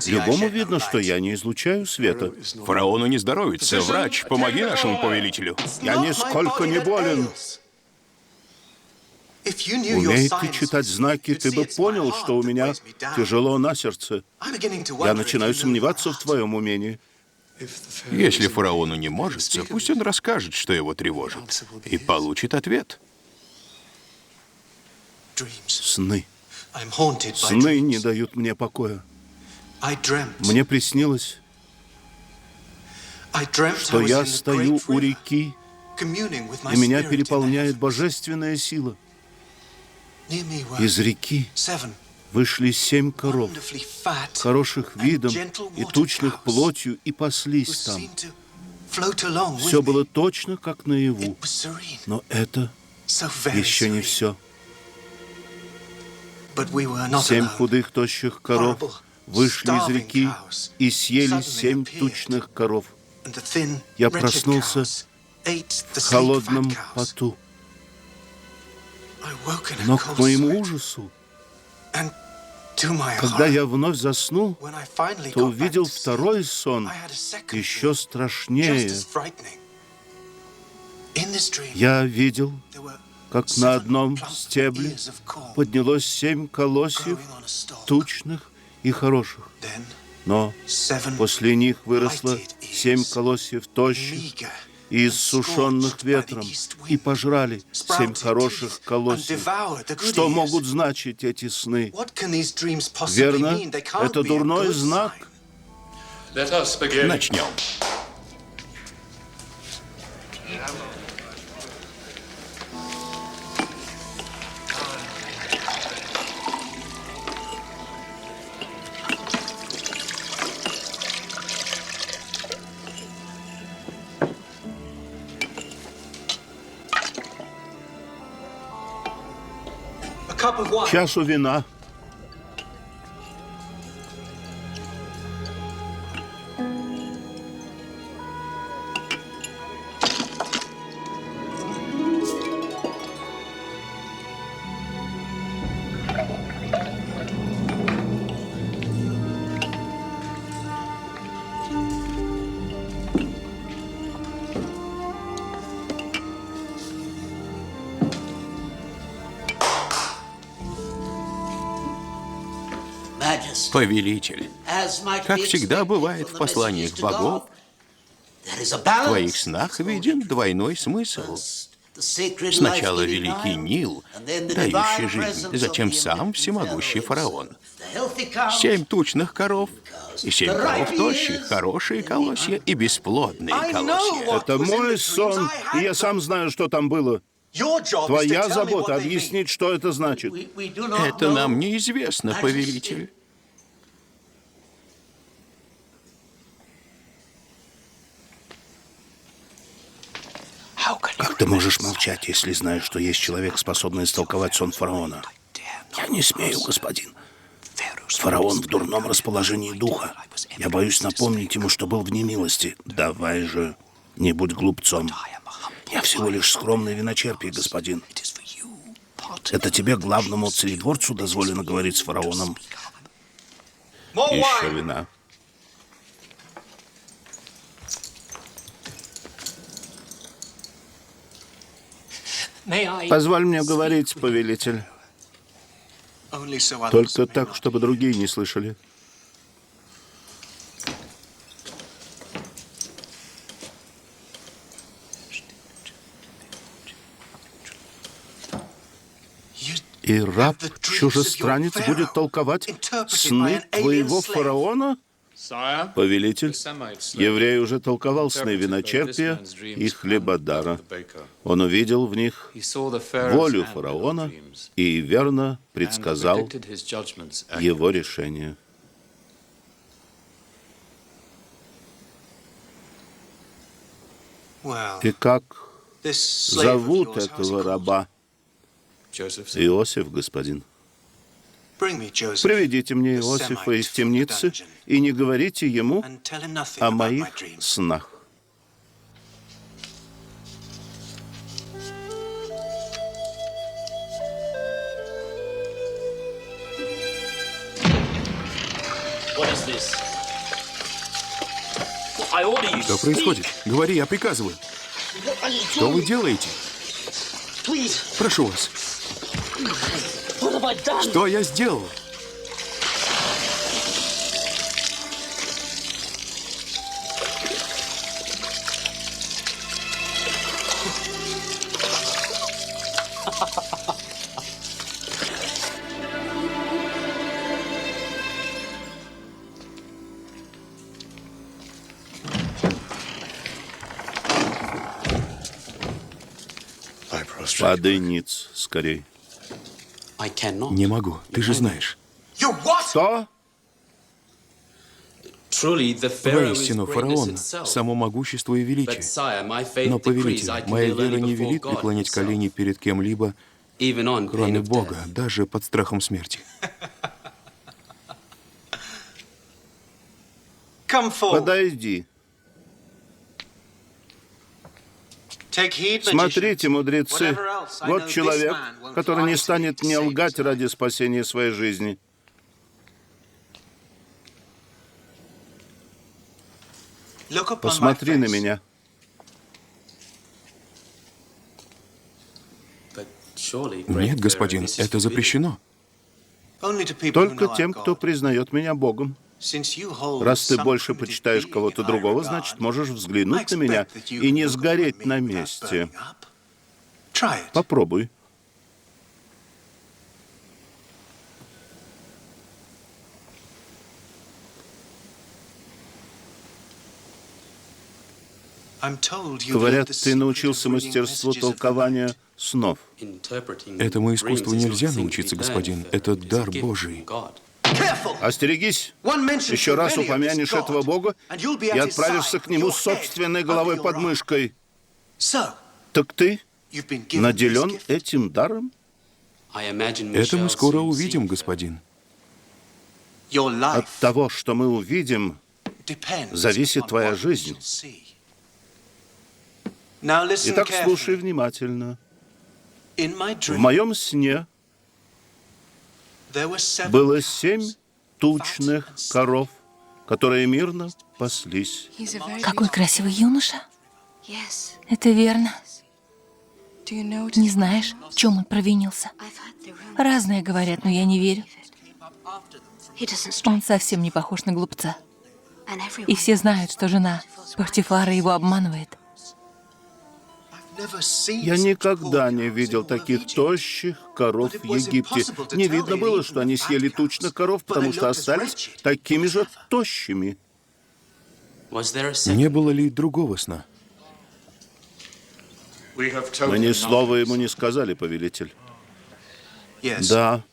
Любому видно, что я не излучаю света. Фараону не здоровится. Врач, помоги нашему повелителю. Я нисколько не болен. Умей ты читать знаки, ты бы понял, что у меня тяжело на сердце. Я начинаю сомневаться в твоем умении. Если фараону не может, пусть он расскажет, что его тревожит, и получит ответ. Сны. Сны не дают мне покоя. Мне приснилось, что я стою у реки, и меня переполняет божественная сила. Из реки вышли 7 коров, хороших видом и тучных плотью, и паслись там. Все было точно, как наяву. Но это еще не все. 7 худых, тощих коров вышли из реки и съели 7 тучных коров. Я проснулся в холодном поту. Но к моему ужасу, когда я вновь заснул, то увидел второй сон, еще страшнее. Я видел, как на одном стебле поднялось 7 колосьев, тучных и хороших. Но после них выросло 7 колосьев тощих и иссушенных ветром, и пожрали 7 хороших колосьев. Что могут значить эти сны? Верно, это дурной знак. Начнем. Чашу вина. Повелитель, как всегда бывает в посланиях богов, в твоих снах виден двойной смысл. Сначала великий Нил, дающий жизнь, затем сам всемогущий фараон. 7 тучных коров и 7 коров тощих, хорошие колосья и бесплодные колосья. Это мой сон, и я сам знаю, что там было. Твоя забота — объяснить, что это значит. Это нам неизвестно, повелитель. Как ты можешь молчать, если знаешь, что есть человек, способный истолковать сон фараона? Я не смею, господин. Фараон в дурном расположении духа. Я боюсь напомнить ему, что был в немилости. Давай же, не будь глупцом. Я всего лишь скромный виночерпий, господин. Это тебе, главному царедворцу, дозволено говорить с фараоном. Еще вина. Позволь мне говорить, повелитель. Только так, чтобы другие не слышали. И раб-чужестранец будет толковать сны твоего фараона? Повелитель, еврей уже толковал сны виночерпия и хлебодара. Он увидел в них волю фараона и верно предсказал его решение. И как зовут этого раба? Иосиф, господин. Приведите мне Иосифа из темницы и не говорите ему о моих снах. Что происходит? Говори, я приказываю. Что вы делаете? Прошу вас. Что я сделал? Падай ниц, скорей. Не могу, ты же знаешь. Что? Воистину, фараон — само могущество и величие. Но, повелитель, моя вера не велит преклонять колени перед кем-либо, кроме Бога, даже под страхом смерти. Подойди. Смотрите, мудрецы, вот человек, который не станет мне лгать ради спасения своей жизни. Посмотри на меня. Нет, господин, это запрещено. Только тем, кто признает меня Богом. Раз ты больше почитаешь кого-то другого, значит, можешь взглянуть на меня и не сгореть на месте. Попробуй. Говорят, ты научился мастерству толкования снов. Этому искусству нельзя научиться, господин. Это дар Божий. Остерегись! Еще раз упомянешь этого Бога и отправишься к нему с собственной головой под мышкой. Так ты наделен этим даром? Это мы скоро увидим, господин. От того, что мы увидим, зависит твоя жизнь. Итак, слушай внимательно. В моем сне было 7 тучных коров, которые мирно паслись. Какой красивый юноша. Это верно. Не знаешь, в чем он провинился? Разные говорят, но я не верю. Он совсем не похож на глупца. И все знают, что жена Портифара его обманывает. Я никогда не видел таких тощих коров в Египте. Не видно было, что они съели тучных коров, потому что остались такими же тощими. Не было ли другого сна? Мы ни слова ему не сказали, повелитель. Да.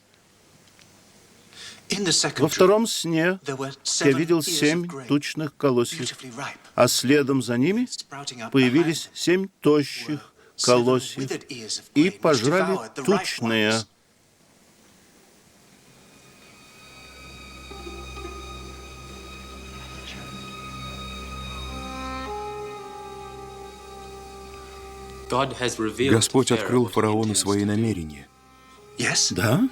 Во втором сне я видел 7 тучных колосьев, а следом за ними появились 7 тощих колосьев и пожрали тучные. Господь открыл фараону свои намерения. Да?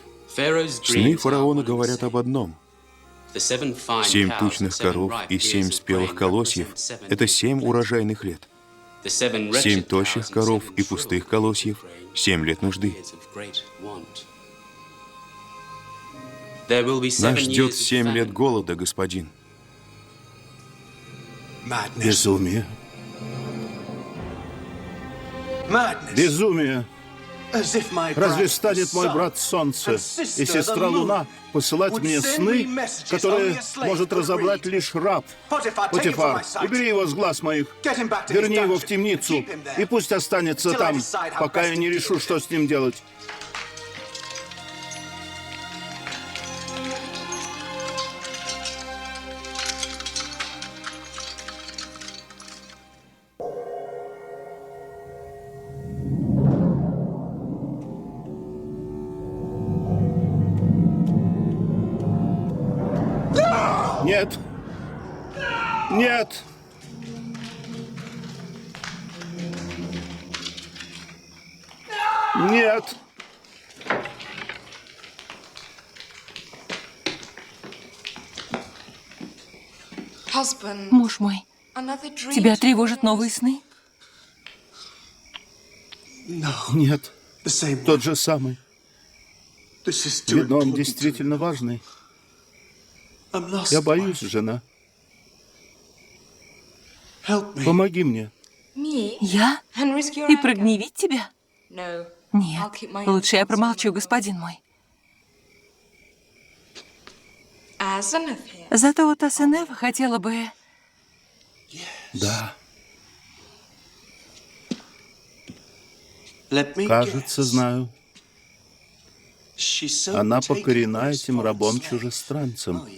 Сны фараона говорят об одном. 7 тучных коров и 7 спелых колосьев — это 7 урожайных лет. 7 тощих коров и пустых колосьев — 7 лет нужды. Нас ждет 7 лет голода, господин. Безумие. Безумие. Разве станет мой брат Солнце и сестра Луна посылать мне сны, которые может разобрать лишь раб? Потифар, убери его с глаз моих, верни его в темницу, и пусть останется там, пока я не решу, что с ним делать. Нет. Нет. Нет. Муж мой, тебя тревожат новые сны? Нет. Тот же самый. Видно, он действительно важный. Я боюсь, жена. Помоги мне. Я? И прогневить тебя? Нет, лучше я промолчу, господин мой. Зато вот Асенева хотела бы... Да. Кажется, знаю. Она покорена этим рабом-чужестранцем.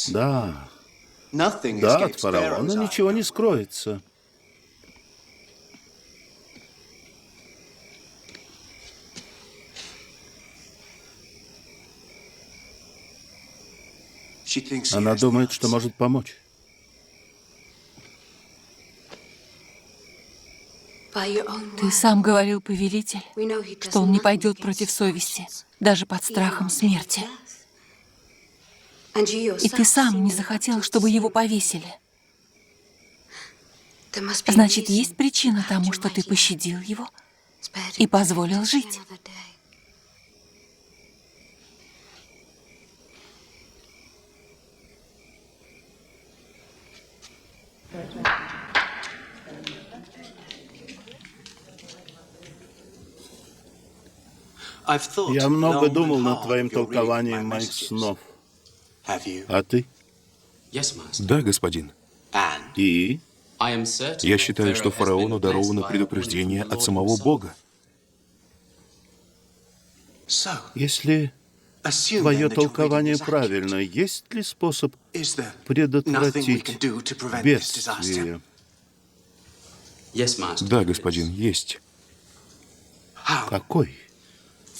Да, да, от фараона ничего не скроется. Она думает, что может помочь. Ты сам говорил, повелитель, что он не пойдет против совести, даже под страхом смерти. И ты сам не захотел, чтобы его повесили. Значит, есть причина тому, что ты пощадил его и позволил жить. Я много думал над твоим толкованием моих снов. А ты? Да, господин. И? Я считаю, что фараону даровано предупреждение от самого Бога. Если твое толкование правильно, есть ли способ предотвратить бедствие? Да, господин, есть. Какой?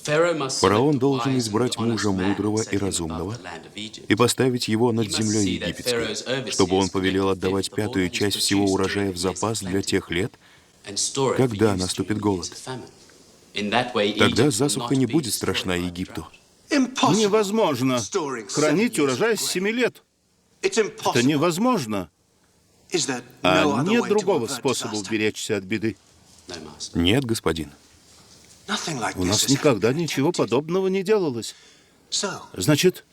Фараон должен избрать мужа мудрого и разумного и поставить его над землей египетской, чтобы он повелел отдавать 5-ю часть всего урожая в запас для тех лет, когда наступит голод. Тогда засуха не будет страшна Египту. Невозможно хранить урожай с 7 лет. Это невозможно. А нет другого способа уберечься от беды? Нет, господин. У нас никогда ничего подобного не делалось. Значит,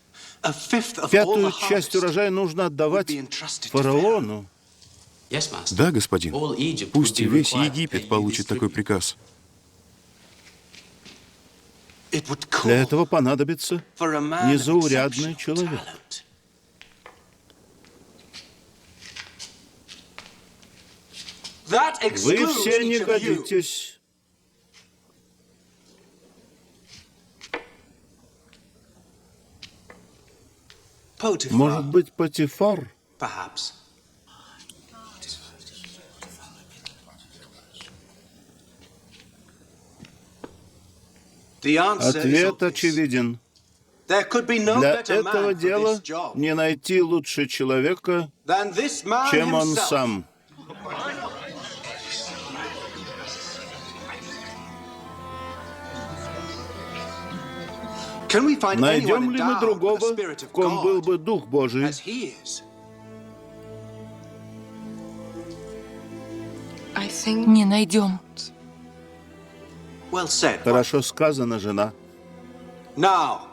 5-ю часть урожая нужно отдавать фараону. Да, господин. Пусть и весь Египет получит такой приказ. Для этого понадобится незаурядный человек. Вы все не годитесь. Может быть, Потифар? Ответ очевиден. Для этого дела не найти лучше человека, чем он сам. Найдем ли мы другого, в ком был бы Дух Божий? Не найдем. Хорошо сказано, жена.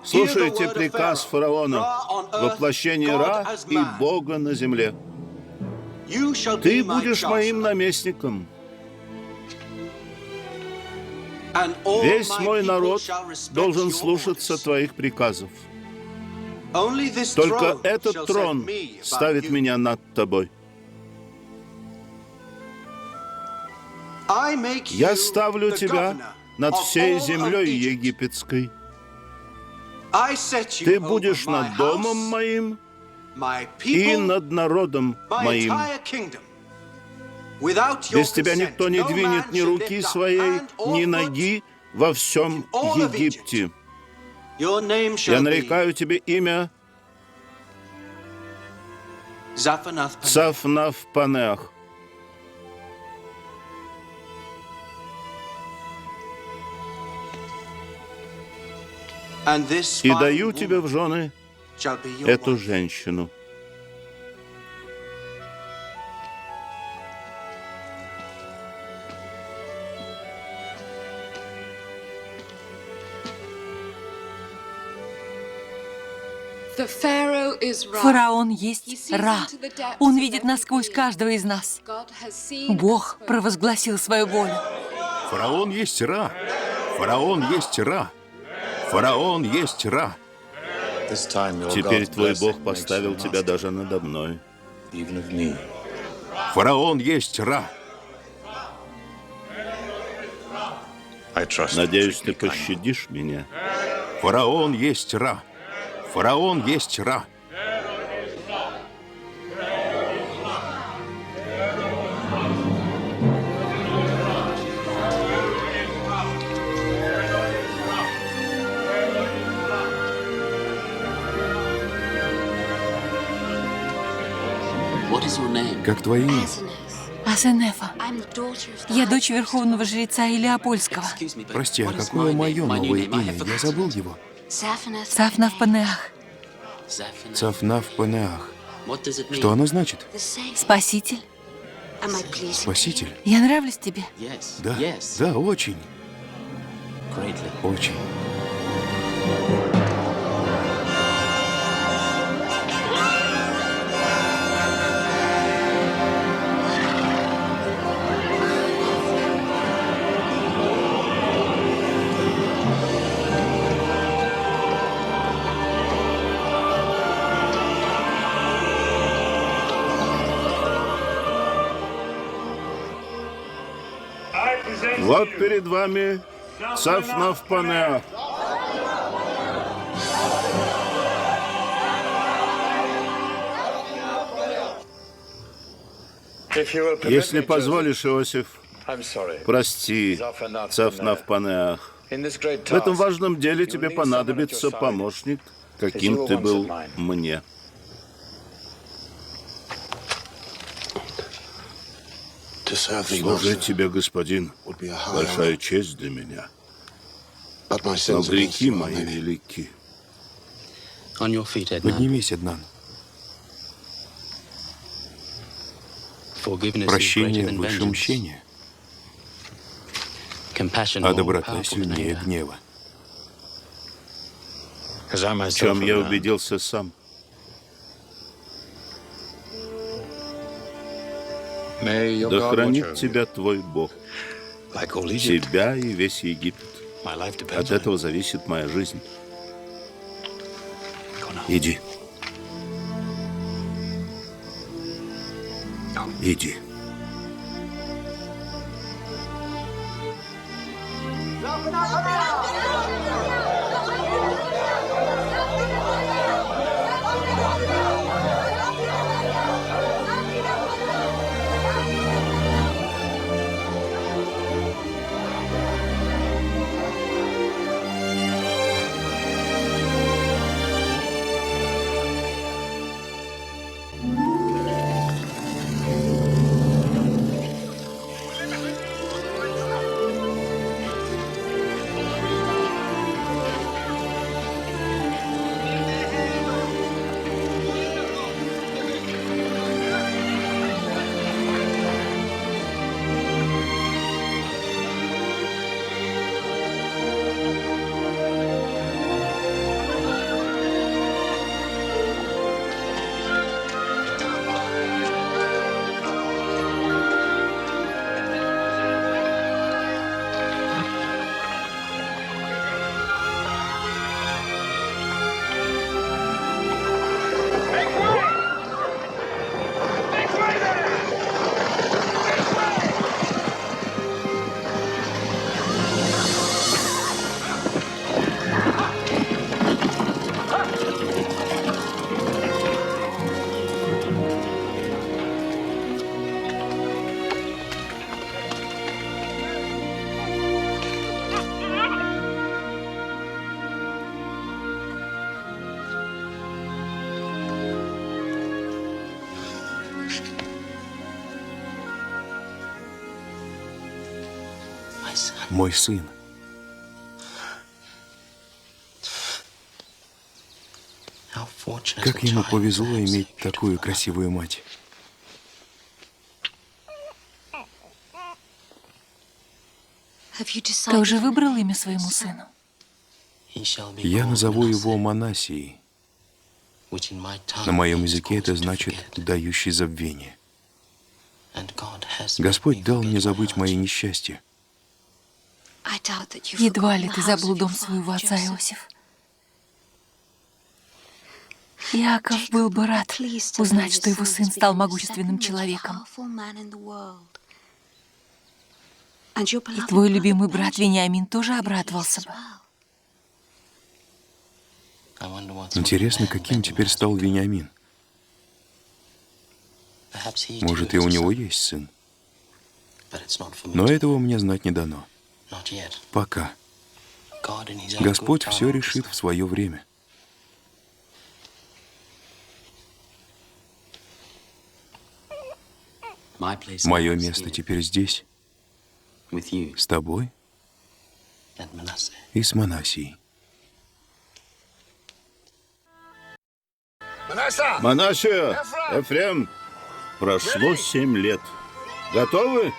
Слушайте приказ фараона, воплощение Ра и Бога на земле. Ты будешь моим наместником. Весь мой народ должен слушаться твоих приказов. Только этот трон ставит меня над тобой. Я ставлю тебя над всей землей египетской. Ты будешь над домом моим и над народом моим. Без тебя никто не двинет ни руки своей, ни ноги во всем Египте. Я нарекаю тебе имя Цафнаф-Панеах. И даю тебе в жены эту женщину. Фараон есть Ра. Он видит насквозь каждого из нас. Бог провозгласил свою волю. Фараон есть Ра. Фараон есть Ра. Фараон есть Ра. Теперь твой Бог поставил тебя даже надо мной. Фараон есть Ра. Надеюсь, ты пощадишь меня. Фараон есть Ра. Фараон есть Ра. Как твое имя? Асенефа. Я дочь верховного жреца Илиопольского. Прости, а какое мое новое имя? Я забыл его. Сафнаф-Панеах. Цафнаф-Панеах. Что оно значит? Спаситель. Спаситель? Я нравлюсь тебе? Да, да, очень. Очень. Вот перед вами Цафнаф-Панеах. Если позволишь, Иосиф, прости, Цафнаф-Панеах. В этом важном деле тебе понадобится помощник, каким ты был мне. Служить тебе, господин, большая честь для меня. Но грехи мои велики. Поднимись, Эднан. Прощение выше мщения, а доброта сильнее гнева. В чем я убедился сам. Да хранит тебя твой Бог, тебя и весь Египет. От этого зависит моя жизнь. Иди. Иди. Мой сын. Как ему повезло иметь такую красивую мать. Ты уже выбрал имя своему сыну? Я назову его Манасией. На моем языке это значит «дающий забвение». Господь дал мне забыть мои несчастья. Едва ли ты забыл дом своего отца, Иосиф. Иаков был бы рад узнать, что его сын стал могущественным человеком. И твой любимый брат Вениамин тоже обрадовался бы. Интересно, каким теперь стал Вениамин? Может, и у него есть сын. Но этого мне знать не дано. Пока. Господь все решит в свое время. Мое место теперь здесь, с тобой и с Манассией. Манассия, Ефрем, прошло 7 лет. Готовы?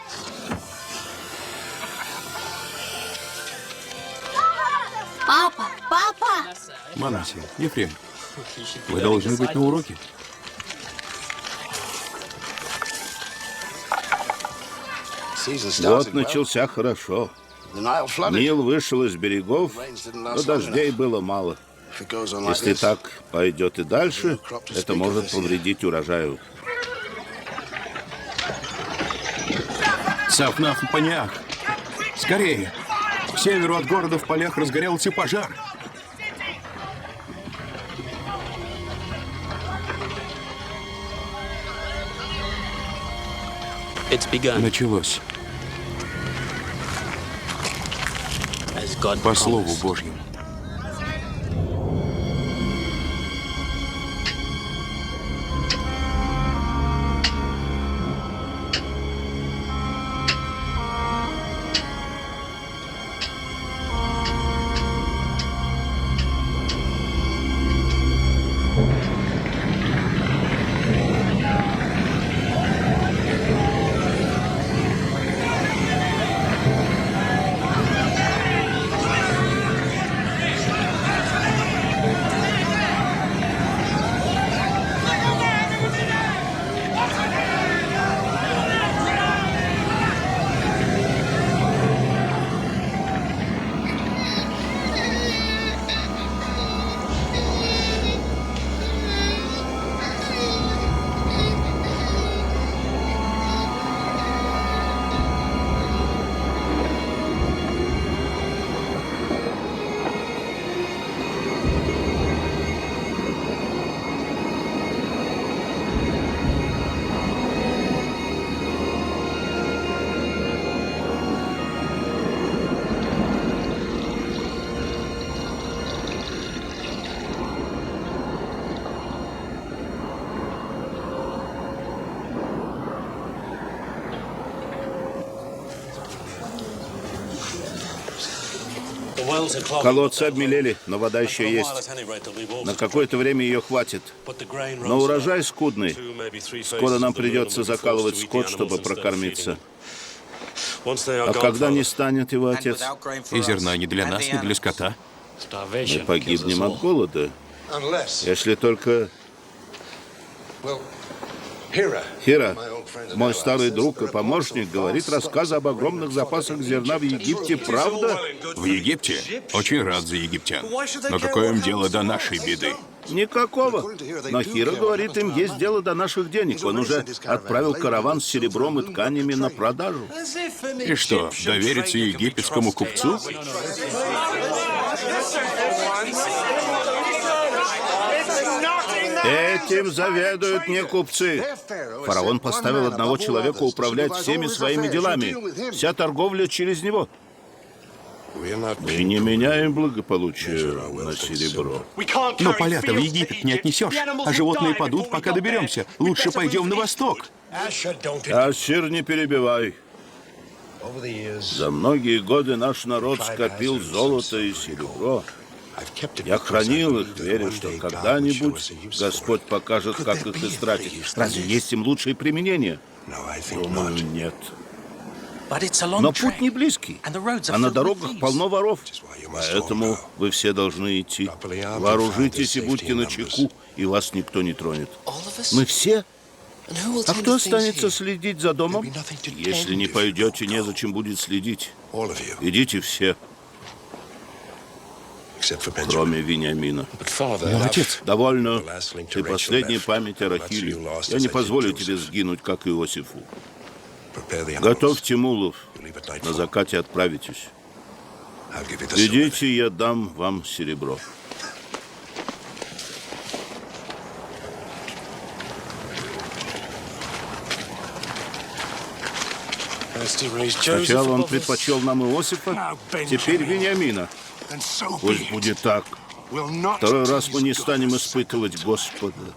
Папа, папа! Манассия, Ефрем, вы должны быть на уроке. Год начался хорошо. Нил вышел из берегов, но дождей было мало. Если так пойдет и дальше, это может повредить урожаю. Сафнаф в Паниах! Скорее! К северу от города в полях разгорелся пожар. Началось. По слову Божьему. Колодцы обмелели, но вода еще есть. На какое-то время ее хватит. Но урожай скудный. Скоро нам придется закалывать скот, чтобы прокормиться. А когда не станет его отец? И зерна не для нас, не для скота. Мы погибнем от голода. Если только... Хира, мой старый друг и помощник, говорит рассказы об огромных запасах зерна в Египте. Правда? В Египте? Очень рад за египтян. Но какое им дело до нашей беды? Никакого. Но Хира говорит, им есть дело до наших денег. Он уже отправил караван с серебром и тканями на продажу. И что, довериться египетскому купцу? Этим заведуют не купцы. Фараон поставил одного человека управлять всеми своими делами. Вся торговля через него. Мы не меняем благополучие на серебро. Но поля-то в Египет не отнесешь, а животные падут, пока доберемся. Лучше пойдем на восток. Ассир, не перебивай. За многие годы наш народ скопил золото и серебро. Я хранил их, веря, что когда-нибудь Господь покажет, как их истратить. Разве есть им лучшее применение? Думаю, нет. Но путь не близкий, а на дорогах полно воров. Поэтому вы все должны идти. Вооружитесь и будьте начеку, и вас никто не тронет. Мы все? А кто останется следить за домом? Если не пойдете, незачем будет следить. Идите все. Кроме Вениамина. Но, отец, Довольно. Ты последняя память о Рахиле. Я не позволю тебе сгинуть, как Иосифу. Готовьте мулов. На закате отправитесь. Идите, я дам вам серебро. Сначала он предпочел нам Иосифа, теперь Вениамина. Пусть будет так. Второй раз мы не станем испытывать Господа.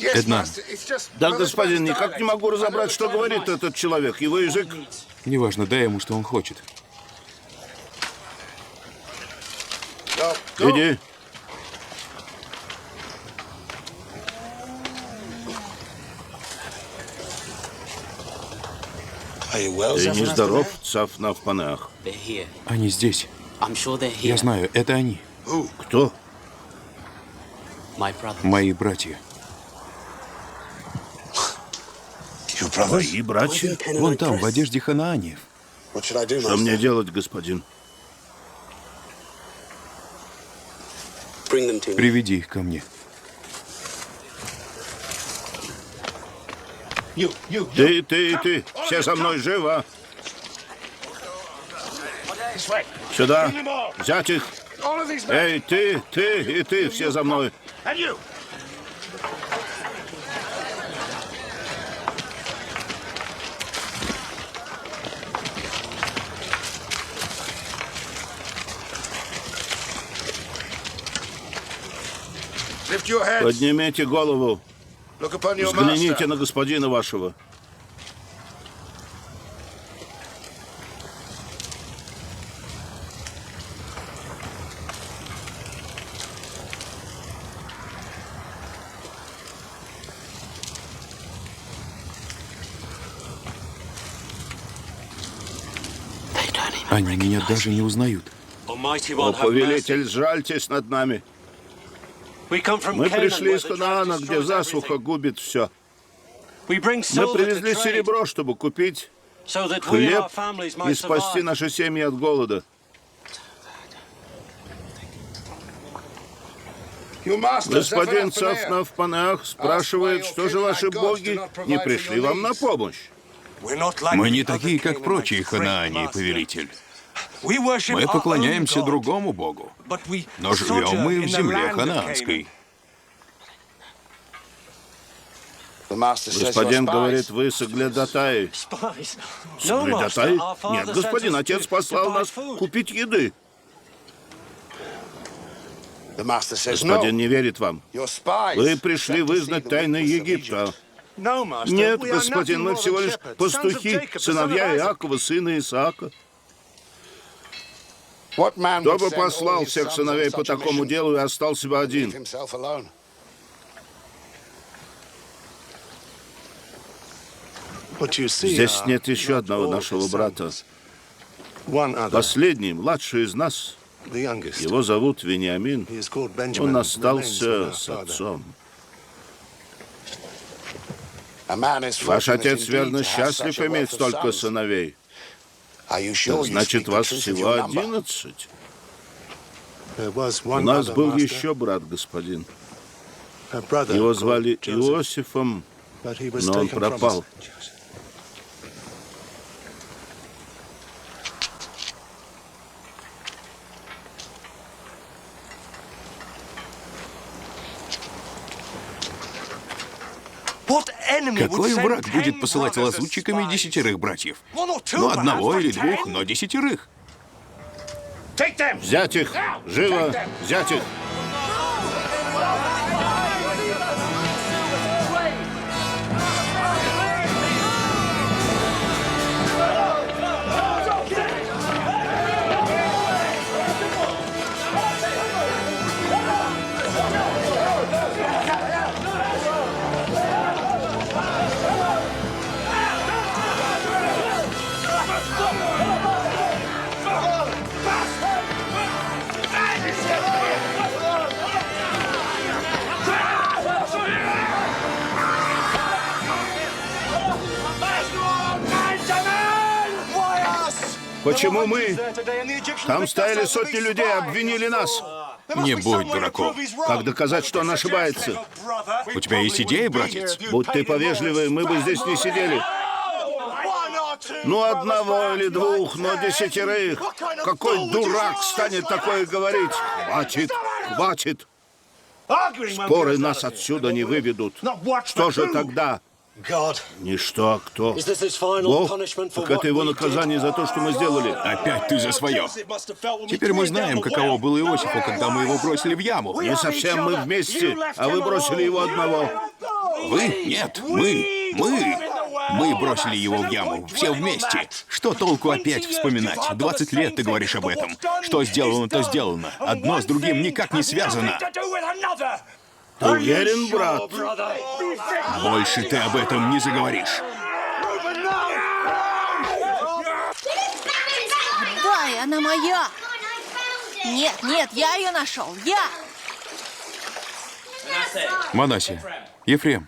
Эдна, Да, господин, никак не могу разобрать, что говорит этот человек. Его язык... неважно, дай ему, что он хочет. Иди. Ты нездоров, Цафнавпанеах. Они здесь. Я знаю, это они. Кто? Мои братья. Твои братья? Вон там, в одежде ханааниев. Что мне делать, господин? Приведи их ко мне. Ты. Все со мной живо. Сюда. Взять их. Эй, ты и ты, все за мной. Поднимите голову. Взгляните на господина вашего. Они меня даже не узнают. О, повелитель, жальтесь над нами. Мы пришли из Ханаана, где засуха губит все. Мы привезли серебро, чтобы купить хлеб и спасти наши семьи от голода. Господин Цафнавпанеах спрашивает, что же ваши боги не пришли вам на помощь? Мы не такие, как прочие ханаане, повелитель. Мы поклоняемся другому богу, но живем мы в земле ханаанской. Господин говорит, вы соглядатаи. Соглядатаи? Нет, господин, отец послал нас купить еды. Господин не верит вам. Вы пришли вызнать тайны Египта. Нет, господин, мы всего лишь пастухи, сыновья Иакова, сына Исаака. Кто бы послал всех сыновей по такому делу и остался бы один? Здесь нет еще одного нашего брата. Последний, младший из нас. Его зовут Вениамин. Он остался с отцом. Ваш отец, верно, счастлив иметь столько сыновей. Так значит, вас всего 11. У нас был еще брат, господин. Его звали Иосифом, но он пропал. Какой враг будет посылать лазутчиками 10 братьев? Ну, одного или двух, но 10. Взять их! Живо! Взять их! Почему мы? Там стояли сотни людей, обвинили нас. Не будь дураком. Как доказать, что он ошибается? У тебя есть идея, братец? Будь ты повежливый, мы бы здесь не сидели. Ну, одного или двух, но 10. Какой дурак станет такое говорить? Хватит, хватит. Споры нас отсюда не выведут. Что же тогда? Ничто, а кто? Бог? Так это его наказание за то, что мы сделали. Опять ты за свое. Теперь мы знаем, каково было Иосифу, когда мы его бросили в яму. Не совсем мы вместе, а вы бросили его одного. Вы? Нет, мы. Мы бросили его в яму. Все вместе. Что толку опять вспоминать? 20 лет ты говоришь об этом. Что сделано, то сделано. Одно с другим никак не связано. Ты уверен, брат? Больше ты об этом не заговоришь. Дай, она моя. Нет, я ее нашел. Я. Манасия, Ефрем.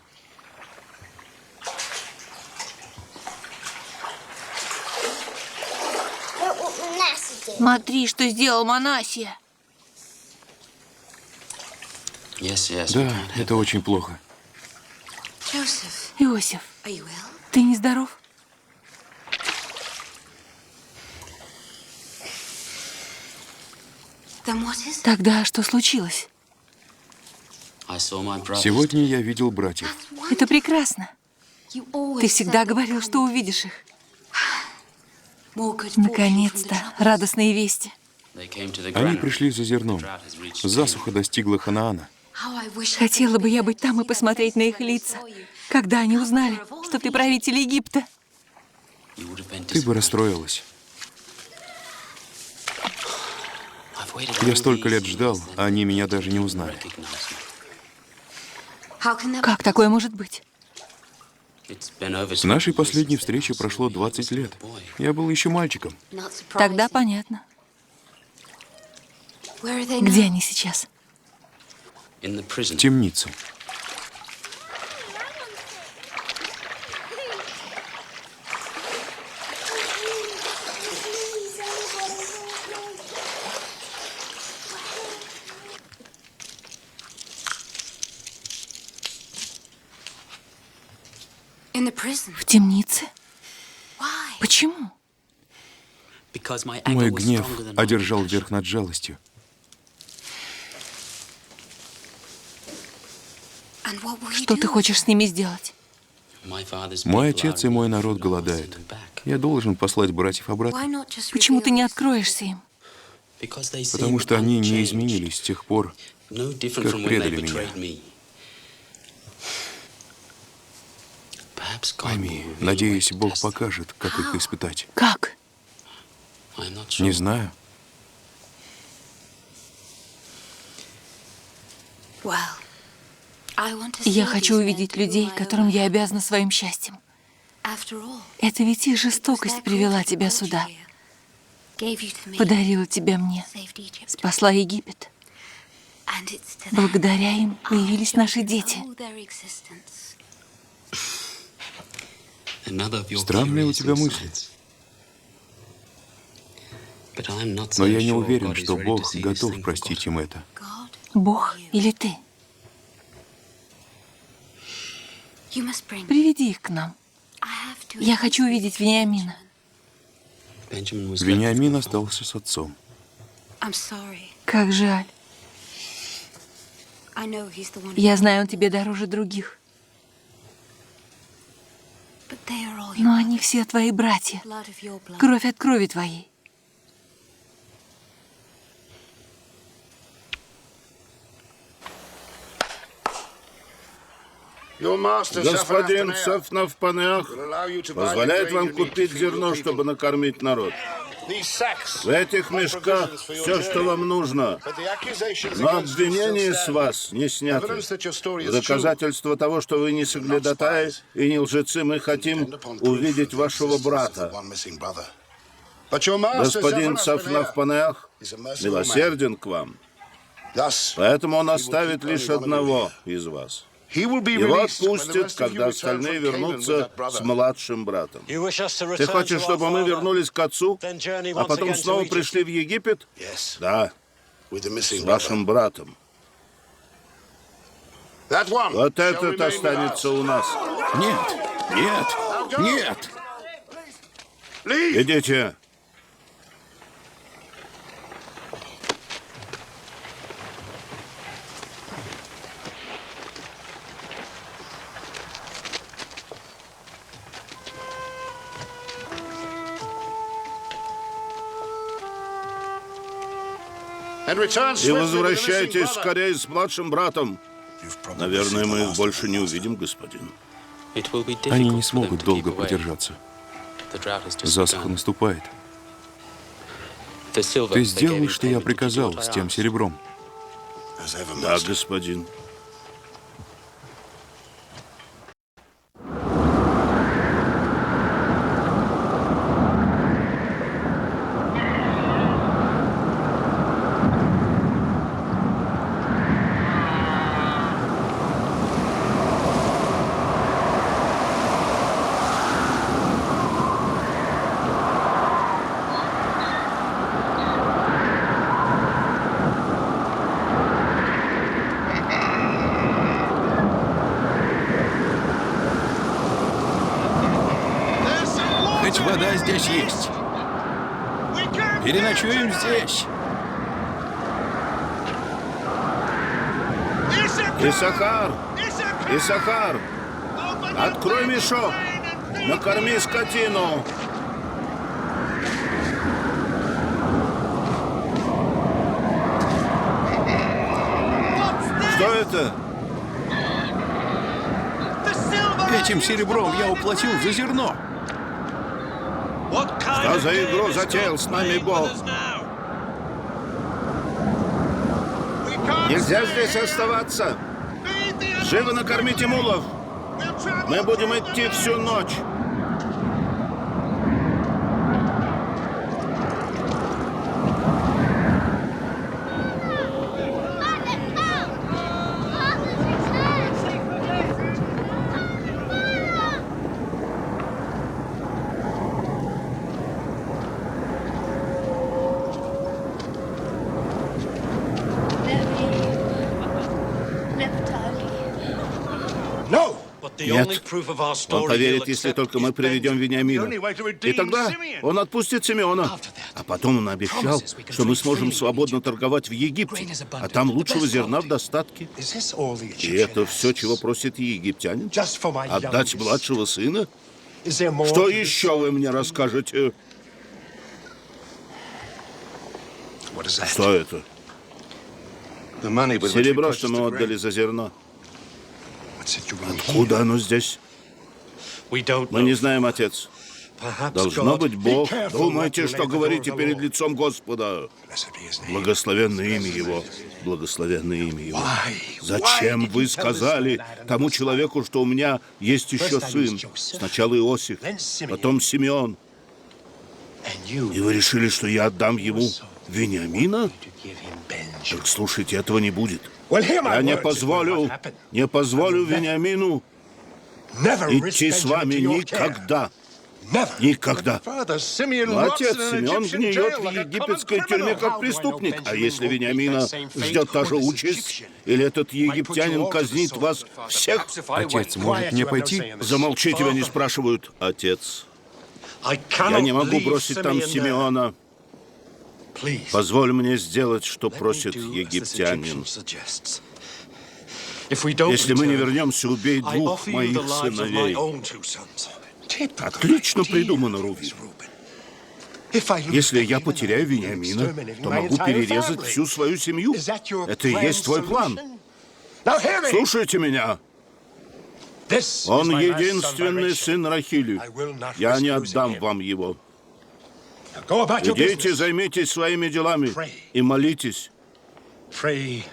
Смотри, что сделал Манасия. Да, это очень плохо. Иосиф, ты нездоров? Тогда что случилось? Сегодня я видел братьев. Это прекрасно. Ты всегда говорил, что увидишь их. Наконец-то, радостные вести. Они пришли за зерном. Засуха достигла Ханаана. Хотела бы я быть там и посмотреть на их лица, когда они узнали, что ты правитель Египта. Ты бы расстроилась. Я столько лет ждал, а они меня даже не узнали. Как такое может быть? С нашей последней встречи прошло 20 лет. Я был еще мальчиком. Тогда понятно. Где они сейчас? В темнице. В темнице? Почему? Мой гнев одержал верх над жалостью. Что ты хочешь с ними сделать? Мой отец и мой народ голодают. Я должен послать братьев обратно, Почему ты не откроешься им? потому что они не изменились с тех пор, как предали меня. Пойми, надеюсь, Бог покажет, как их испытать. Как? Не знаю. Я хочу увидеть людей, которым я обязана своим счастьем. Это ведь их жестокость привела тебя сюда, подарила тебя мне, спасла Египет. Благодаря им появились наши дети. Странные у тебя мысли. Но я не уверен, что Бог готов простить им это. Бог или ты? Приведи их к нам. Я хочу увидеть Вениамина. Вениамин остался с отцом. Как жаль. Я знаю, он тебе дороже других. Но они все твои братья. Кровь от крови твоей. Господин Сафнафпанеах позволяет вам купить зерно, чтобы накормить народ. В этих мешках все, что вам нужно. Но обвинения с вас не сняты. В доказательство того, что вы не соглядатаи и не лжецы, мы хотим увидеть вашего брата. Господин Сафнафпанеах милосерден к вам. Поэтому он оставит лишь одного из вас. Его отпустят, когда остальные вернутся с младшим братом. Ты хочешь, чтобы мы вернулись к отцу, а потом снова пришли в Египет? Да, с вашим братом. Вот этот останется у нас. Нет, нет, нет! Идите. И возвращайтесь скорее с младшим братом. Наверное, мы их больше не увидим, господин. Они не смогут долго продержаться. Засуха наступает. Ты сделал, что я приказал с тем серебром? Да, господин. Хоть вода здесь есть. Переночуем здесь. Исахар! Исахар! Открой мешок! Накорми скотину! Что это? Этим серебром я уплатил за зерно. Что за игру затеял с нами Бог? Нельзя здесь оставаться. Живо накормите мулов. Мы будем идти всю ночь. Нет, он поверит, если только мы приведем Вениамина. И тогда он отпустит Симеона. А потом он обещал, что мы сможем свободно торговать в Египте, а там лучшего зерна в достатке. И это все, чего просит египтянин? Отдать младшего сына? Что еще вы мне расскажете? Что это? Серебро, что мы отдали за зерно. Откуда оно здесь? Мы не знаем, отец. Должно быть Бог. Думайте, что говорите перед лицом Господа. Благословенное имя Его. Благословенное имя Его. Зачем вы сказали тому человеку, что у меня есть еще сын? Сначала Иосиф, потом Симеон. И вы решили, что я отдам ему Вениамина? Так слушайте, этого не будет. Я не позволю Вениамину идти с вами никогда. Никогда. Но отец Симеон гниет в египетской тюрьме как преступник. А если Вениамина ждет та же участь, или этот египтянин казнит вас всех? Отец, может мне пойти? Замолчи, тебя не спрашивают. Отец, я не могу бросить там Симеона. Позволь мне сделать, что просит египтянин. Если мы не вернемся, убей двух моих сыновей. Отлично придумано, Руви. Если я потеряю Вениамина, то могу перерезать всю свою семью. Это и есть твой план. Слушайте меня. Он единственный сын Рахили. Я не отдам вам его. Идите, займитесь своими делами и молитесь.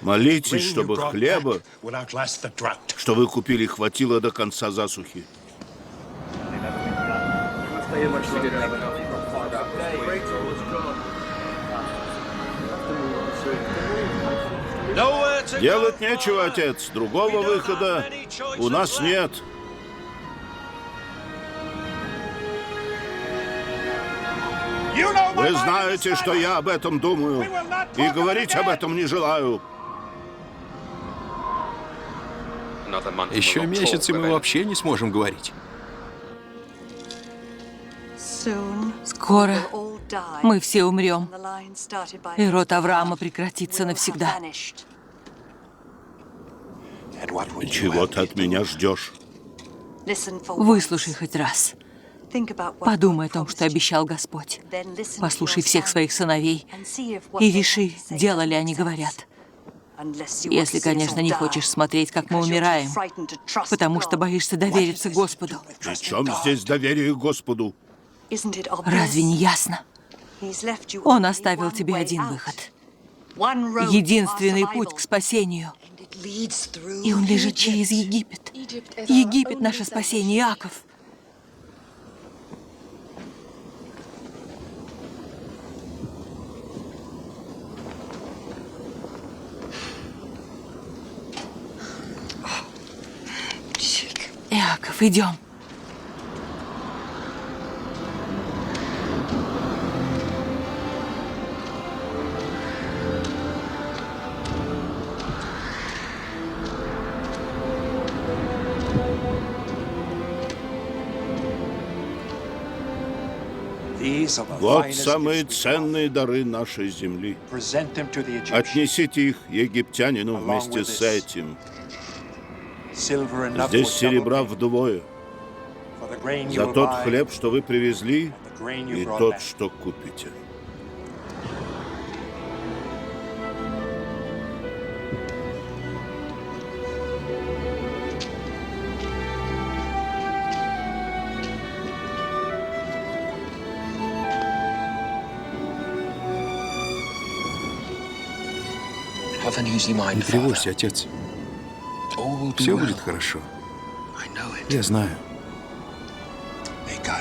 Молитесь, чтобы хлеба, что вы купили, хватило до конца засухи. Делать нечего, отец. Другого выхода у нас нет. Вы знаете, что я об этом думаю, и говорить об этом не желаю. Еще месяц, и мы вообще не сможем говорить. Скоро мы все умрем, и род Авраама прекратится навсегда. Чего ты от меня ждешь? Выслушай хоть раз. Подумай о том, что обещал Господь. Послушай всех своих сыновей и реши, дело ли они говорят. Если, конечно, не хочешь смотреть, как мы умираем, потому что боишься довериться Господу. При чем здесь доверие к Господу? Разве не ясно? Он оставил тебе один выход. Единственный путь к спасению. И он лежит через Египет. Египет — наше спасение, Иаков. Иаков, идем. Вот самые ценные дары нашей земли. Отнесите их египтянину вместе с этим. Здесь серебра вдвое. За тот хлеб, что вы привезли, и тот, что купите. Не тревожься, отец. Все будет хорошо. Я знаю.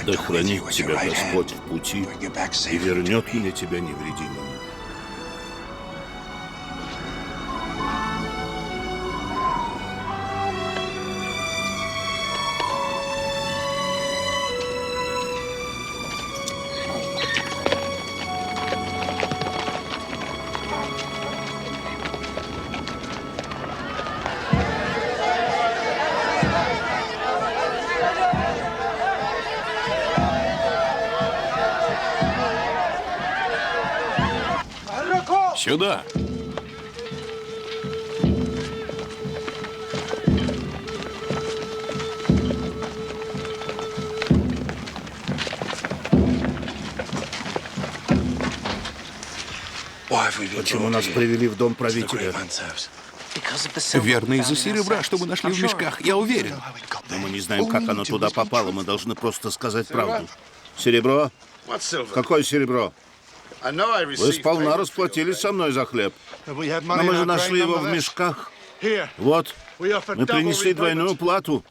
Да хранит тебя Господь в пути и вернет мне тебя невредимым. Сюда. Почему нас привели в дом правителя? Верно, из-за серебра, что мы нашли в мешках, я уверен. Но мы не знаем, как оно туда попало. Мы должны просто сказать правду. Серебро? Какое серебро? Вы сполна расплатились со мной за хлеб. Но мы же нашли его в мешках. Вот, мы принесли двойную плату.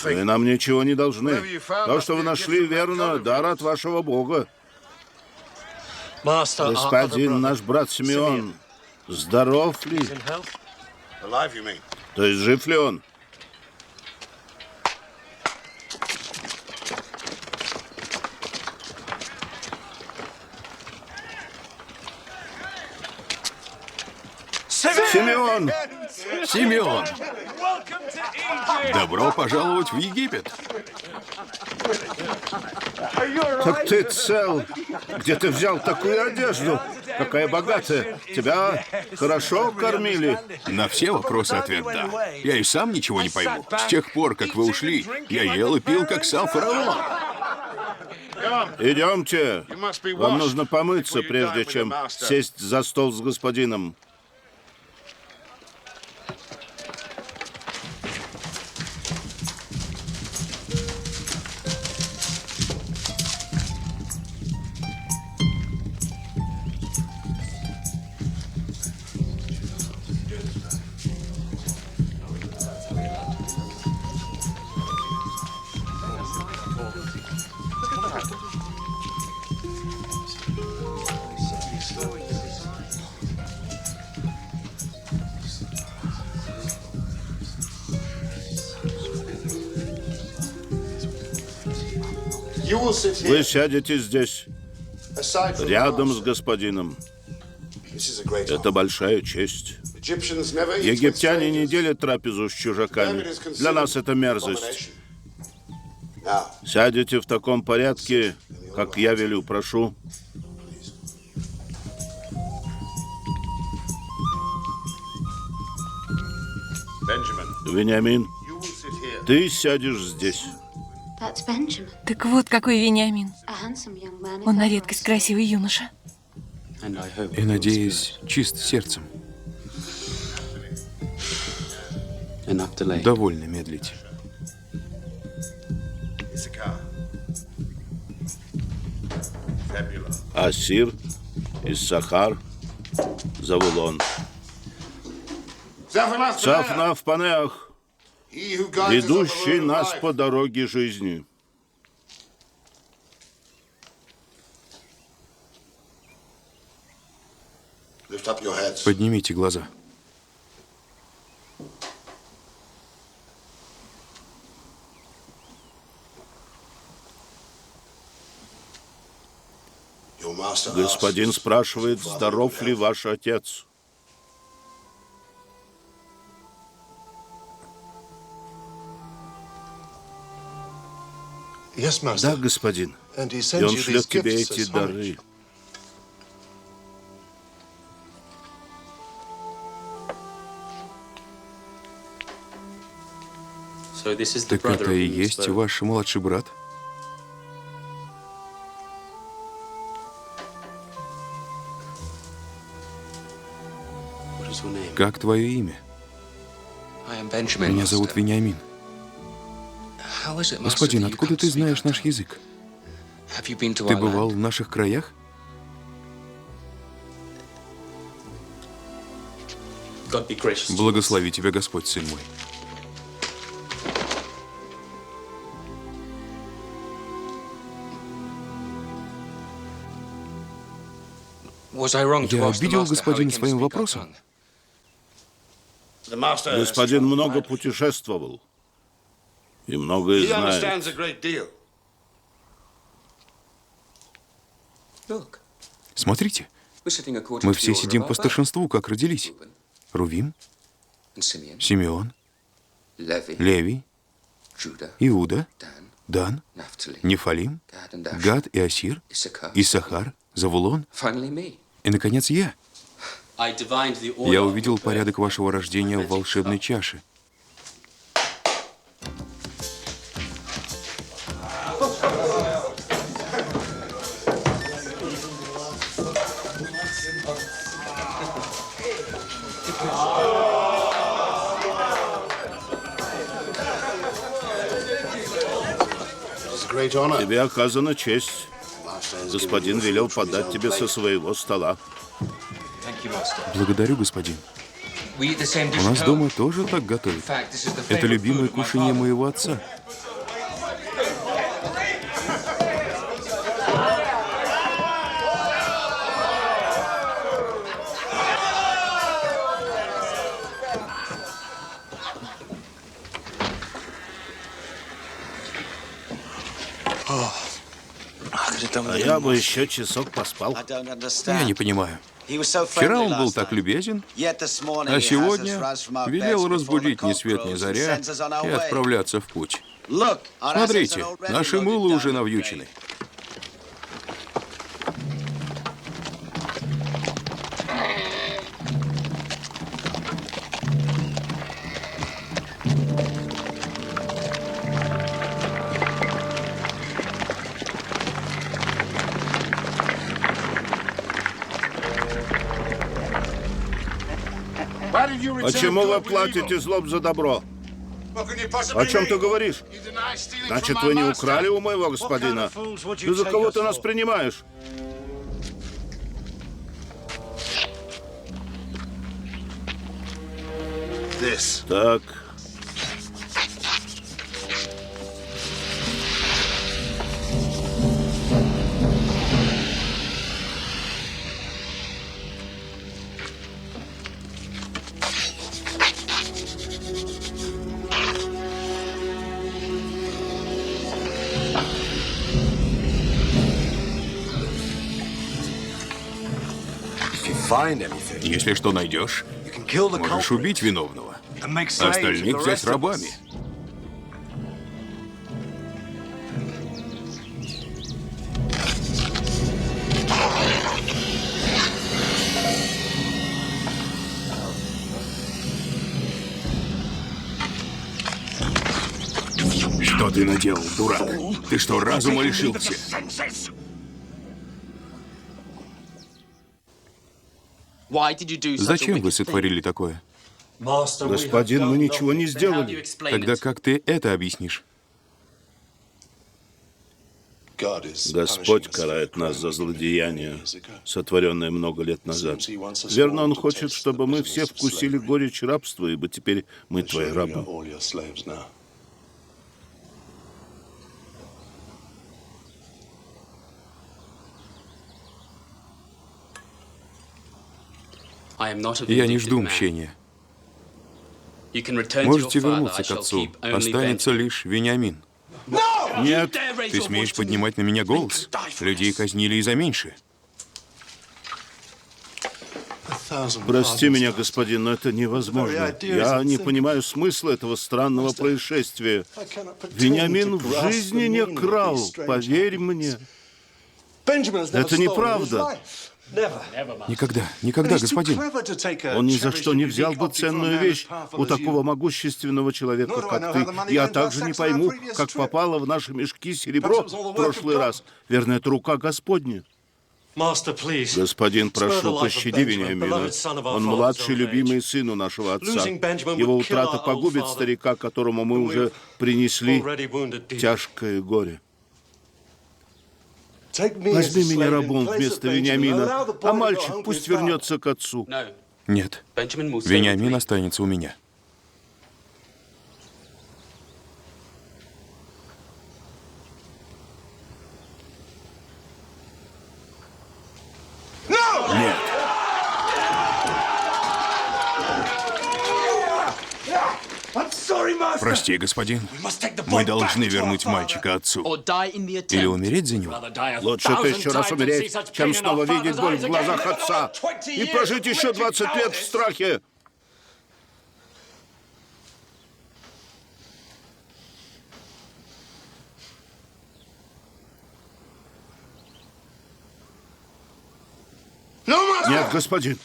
Вы нам ничего не должны. То, что вы нашли, верно, дар от вашего Бога. Господин, наш брат Симеон, здоров ли? То есть жив ли он? Симеон! Симеон! Добро пожаловать в Египет! Так ты цел. Где ты взял такую одежду? Какая богатая. Тебя хорошо кормили? На все вопросы ответ «да». Я и сам ничего не пойму. С тех пор, как вы ушли, я ел и пил, как сам фараон. Идемте. Вам нужно помыться, прежде чем сесть за стол с господином. Вы сядете здесь, рядом с господином. Это большая честь. Египтяне не делят трапезу с чужаками. Для нас это мерзость. Сядете в таком порядке, как я велю, прошу. Вениамин, ты сядешь здесь. Так вот какой Вениамин. Он на редкость красивый юноша. И, надеюсь, чист сердцем. Довольно медлить. Асир, Иссахар, Завулон. Цафнав Панеах, ведущий нас по дороге жизни. Поднимите глаза. Господин спрашивает, здоров ли ваш отец. Да, господин. И он шлет тебе эти дары. Так это и есть ваш младший брат? Как твое имя? Меня зовут Вениамин. Господин, откуда ты знаешь наш язык? Ты бывал в наших краях? Благослови тебя Господь, сын мой. Я обидел господина своим вопросом? Господин много путешествовал и многое знает. Смотрите, мы все сидим по старшинству, как родились. Рувим, Симеон, Левий, Иуда, Дан, Нефалим, Гад и Асир, Иссахар, Завулон и, наконец, я. Я увидел порядок вашего рождения в волшебной чаше. Тебе оказана честь. Господин велел подать тебе со своего стола. Благодарю, господин. У нас дома тоже так готовят. Это любимое кушанье моего отца. А я бы еще часок поспал. Я не понимаю. Вчера он был так любезен, а сегодня велел разбудить ни свет ни заря и отправляться в путь. Смотрите, наши мулы уже навьючены. Почему вы платите злом за добро? О чем ты говоришь? Значит, вы не украли у моего господина? Ты за кого ты нас принимаешь? Так. Если что найдешь, можешь убить виновного, а остальных взять рабами. Что ты наделал, дурак? Ты что, разума лишился? Зачем вы сотворили такое? Господин, мы ничего не сделали. Тогда как ты это объяснишь? Господь карает нас за злодеяние, сотворенное много лет назад. Верно, Он хочет, чтобы мы все вкусили горечь рабства, ибо теперь мы твои рабы. Я не жду мщения. Можете вернуться к отцу. Останется лишь Вениамин. Нет, Ты смеешь поднимать на меня голос? Людей казнили и за меньше. прости меня, господин, но это невозможно. Я не понимаю смысла этого странного происшествия. Вениамин в жизни не крал, поверь мне. Это неправда. Никогда, никогда, господин. Он ни за что не взял бы ценную вещь у такого могущественного человека, как ты. Я также не пойму, как попало в наши мешки серебро в прошлый раз. Верно, это рука Господня. Господин, прошу, пощади Вениамина. Он младший любимый сын у нашего отца. Его утрата погубит старика, которому мы уже принесли тяжкое горе. Возьми меня рабом вместо Вениамина, а мальчик пусть вернется к отцу. Нет, Вениамин останется у меня. Нет. Прости, господин. Мы должны вернуть мальчика отцу. Или умереть за него. Лучше 1000 раз умереть, чем снова видеть боль в глазах отца. И прожить еще 20 лет в страхе. Нет, господин.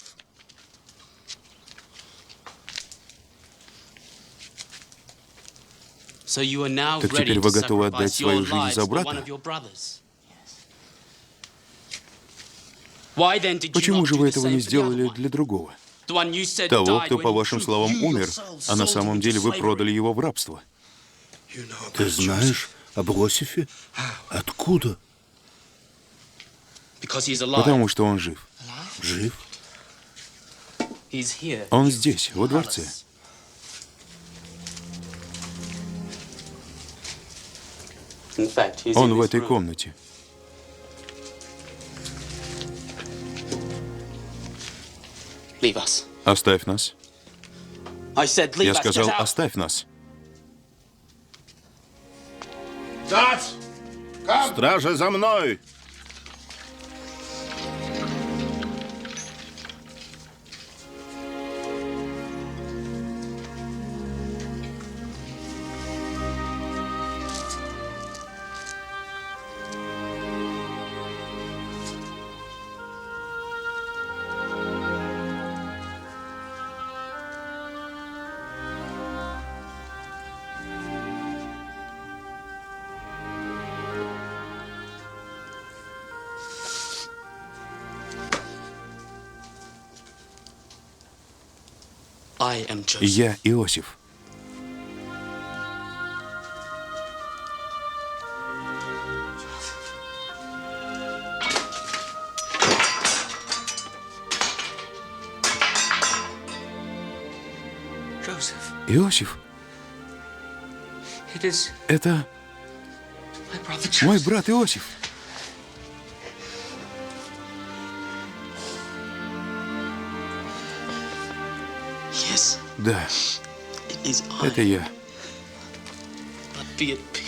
Так теперь вы готовы отдать свою жизнь за брата? Почему же вы этого не сделали для другого? Того, кто, по вашим словам, умер, а на самом деле вы продали его в рабство. Ты знаешь об Иосифе? Откуда? Потому что он жив. Жив? Он здесь, во дворце. Он в этой комнате. Оставь нас. Я сказал, оставь нас. Стража, за мной! Я Иосиф. Иосиф? Это мой брат Иосиф. Да, это я.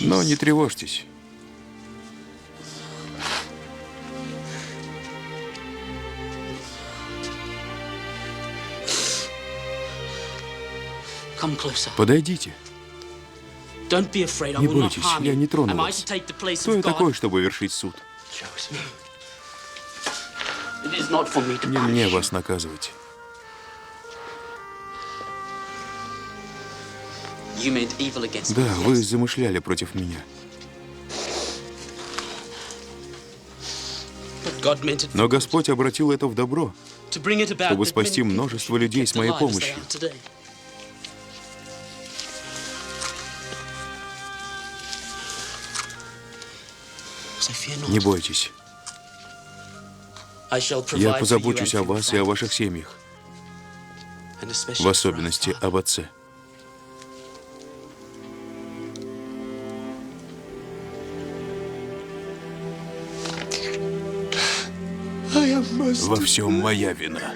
Но не тревожьтесь. Подойдите. Не бойтесь, я не трону вас. Кто я такой, чтобы вершить суд? Не мне вас наказывать. Да, вы замышляли против меня. Но Господь обратил это в добро, чтобы спасти множество людей с моей помощью. Не бойтесь. Я позабочусь о вас и о ваших семьях, в особенности об отце. Во всем моя вина.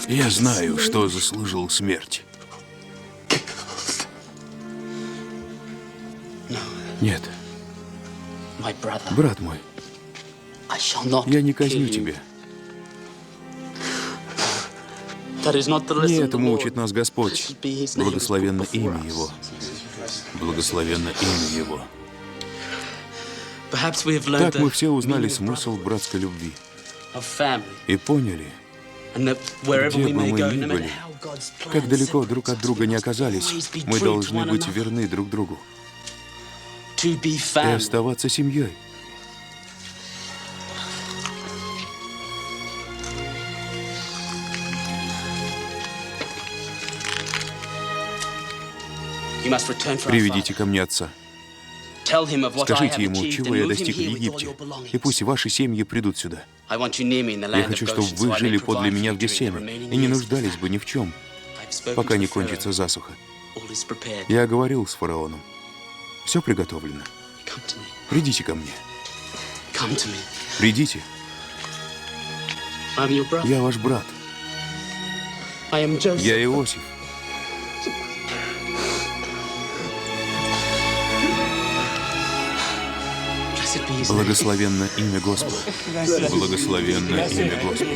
Я знаю, что заслужил смерть. Нет. Брат мой, я не казню тебя. Не этому учит нас Господь. Благословенно имя Его. Благословенно имя Его. Так мы все узнали смысл братской любви и поняли, где бы мы ни были, как далеко друг от друга не оказались, мы должны быть верны друг другу и оставаться семьей. Приведите ко мне отца. Скажите ему, чего я достиг в Египте, и пусть ваши семьи придут сюда. Я хочу, чтобы вы жили подле меня в Гесеме и не нуждались бы ни в чем, пока не кончится засуха. Я говорил с фараоном. Все приготовлено. Придите ко мне. Придите. Я ваш брат. Я Иосиф. Благословенно имя Господа. Благословенно имя Господа.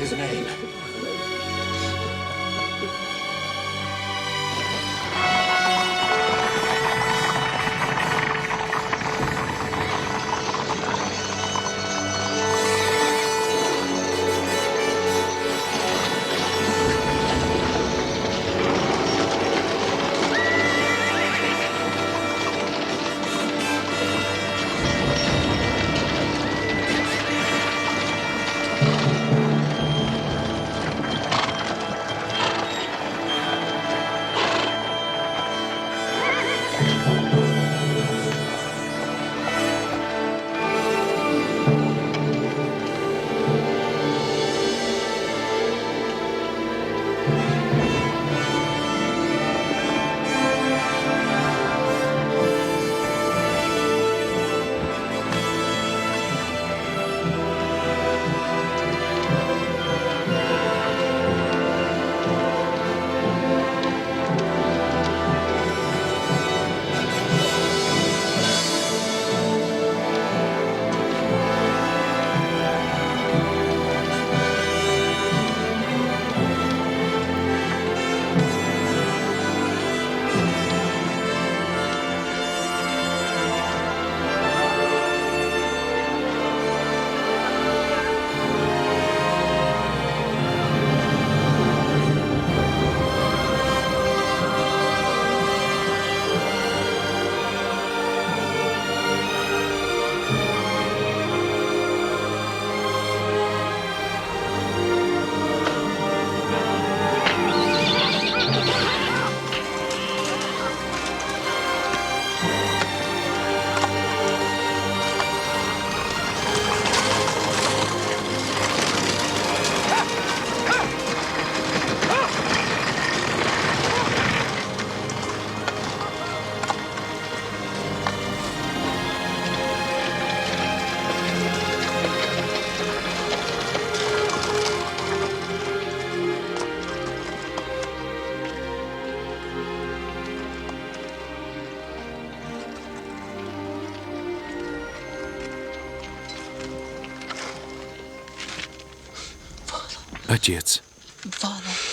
Отец.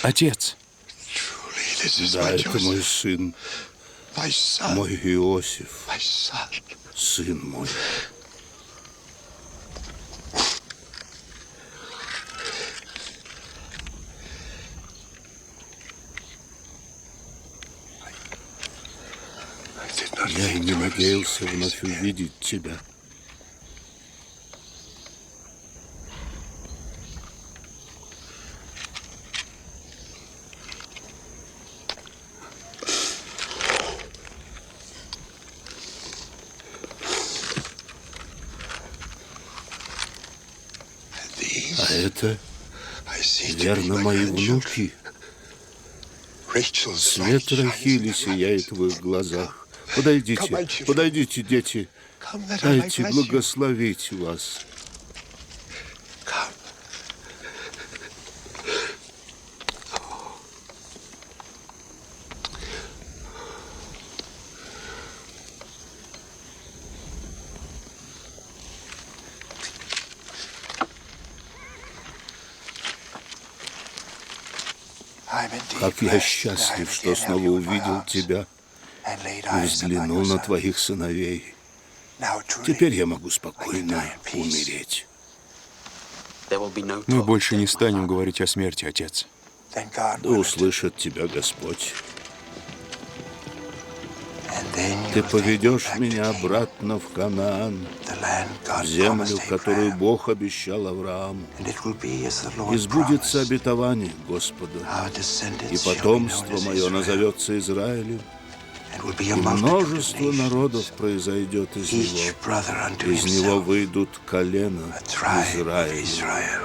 Отец. Truly, this is Да, my это мой Joseph, сын, my son, мой Иосиф, my son. сын мой. I did not Я и think не to ever see надеялся your face вновь again. увидеть тебя. А это, I see to be верно, my мои grandchildren. внуки. Rachel's Свет light shines Рахили in their сияет eyes. в их глазах. Подойдите, подойдите, дети. Come that I might Дайте bless you. благословить вас. Come. I'm indeed Как я blessed that счастлив, I что again снова have you in my увидел arms тебя and laid и eyes upon взглянул your на son. твоих сыновей. Now truly, Теперь я могу спокойно умереть. Мы больше не станем говорить о смерти, отец. then God Да will it. услышит тебя Господь. And then you Ты will take me поведешь back to меня Canaan, обратно в Канаан, the land God в землю, promised которую Abraham. Бог обещал Аврааму. And it will be as the Lord И сбудется promised. обетование Господа, Our и descendants shall be known потомство as мое Israel, назовется Израилем, and will be и a multitude of множество народов nations. произойдет из Each него. brother unto Из него himself, выйдут колена a tribe of Израиля. Israel.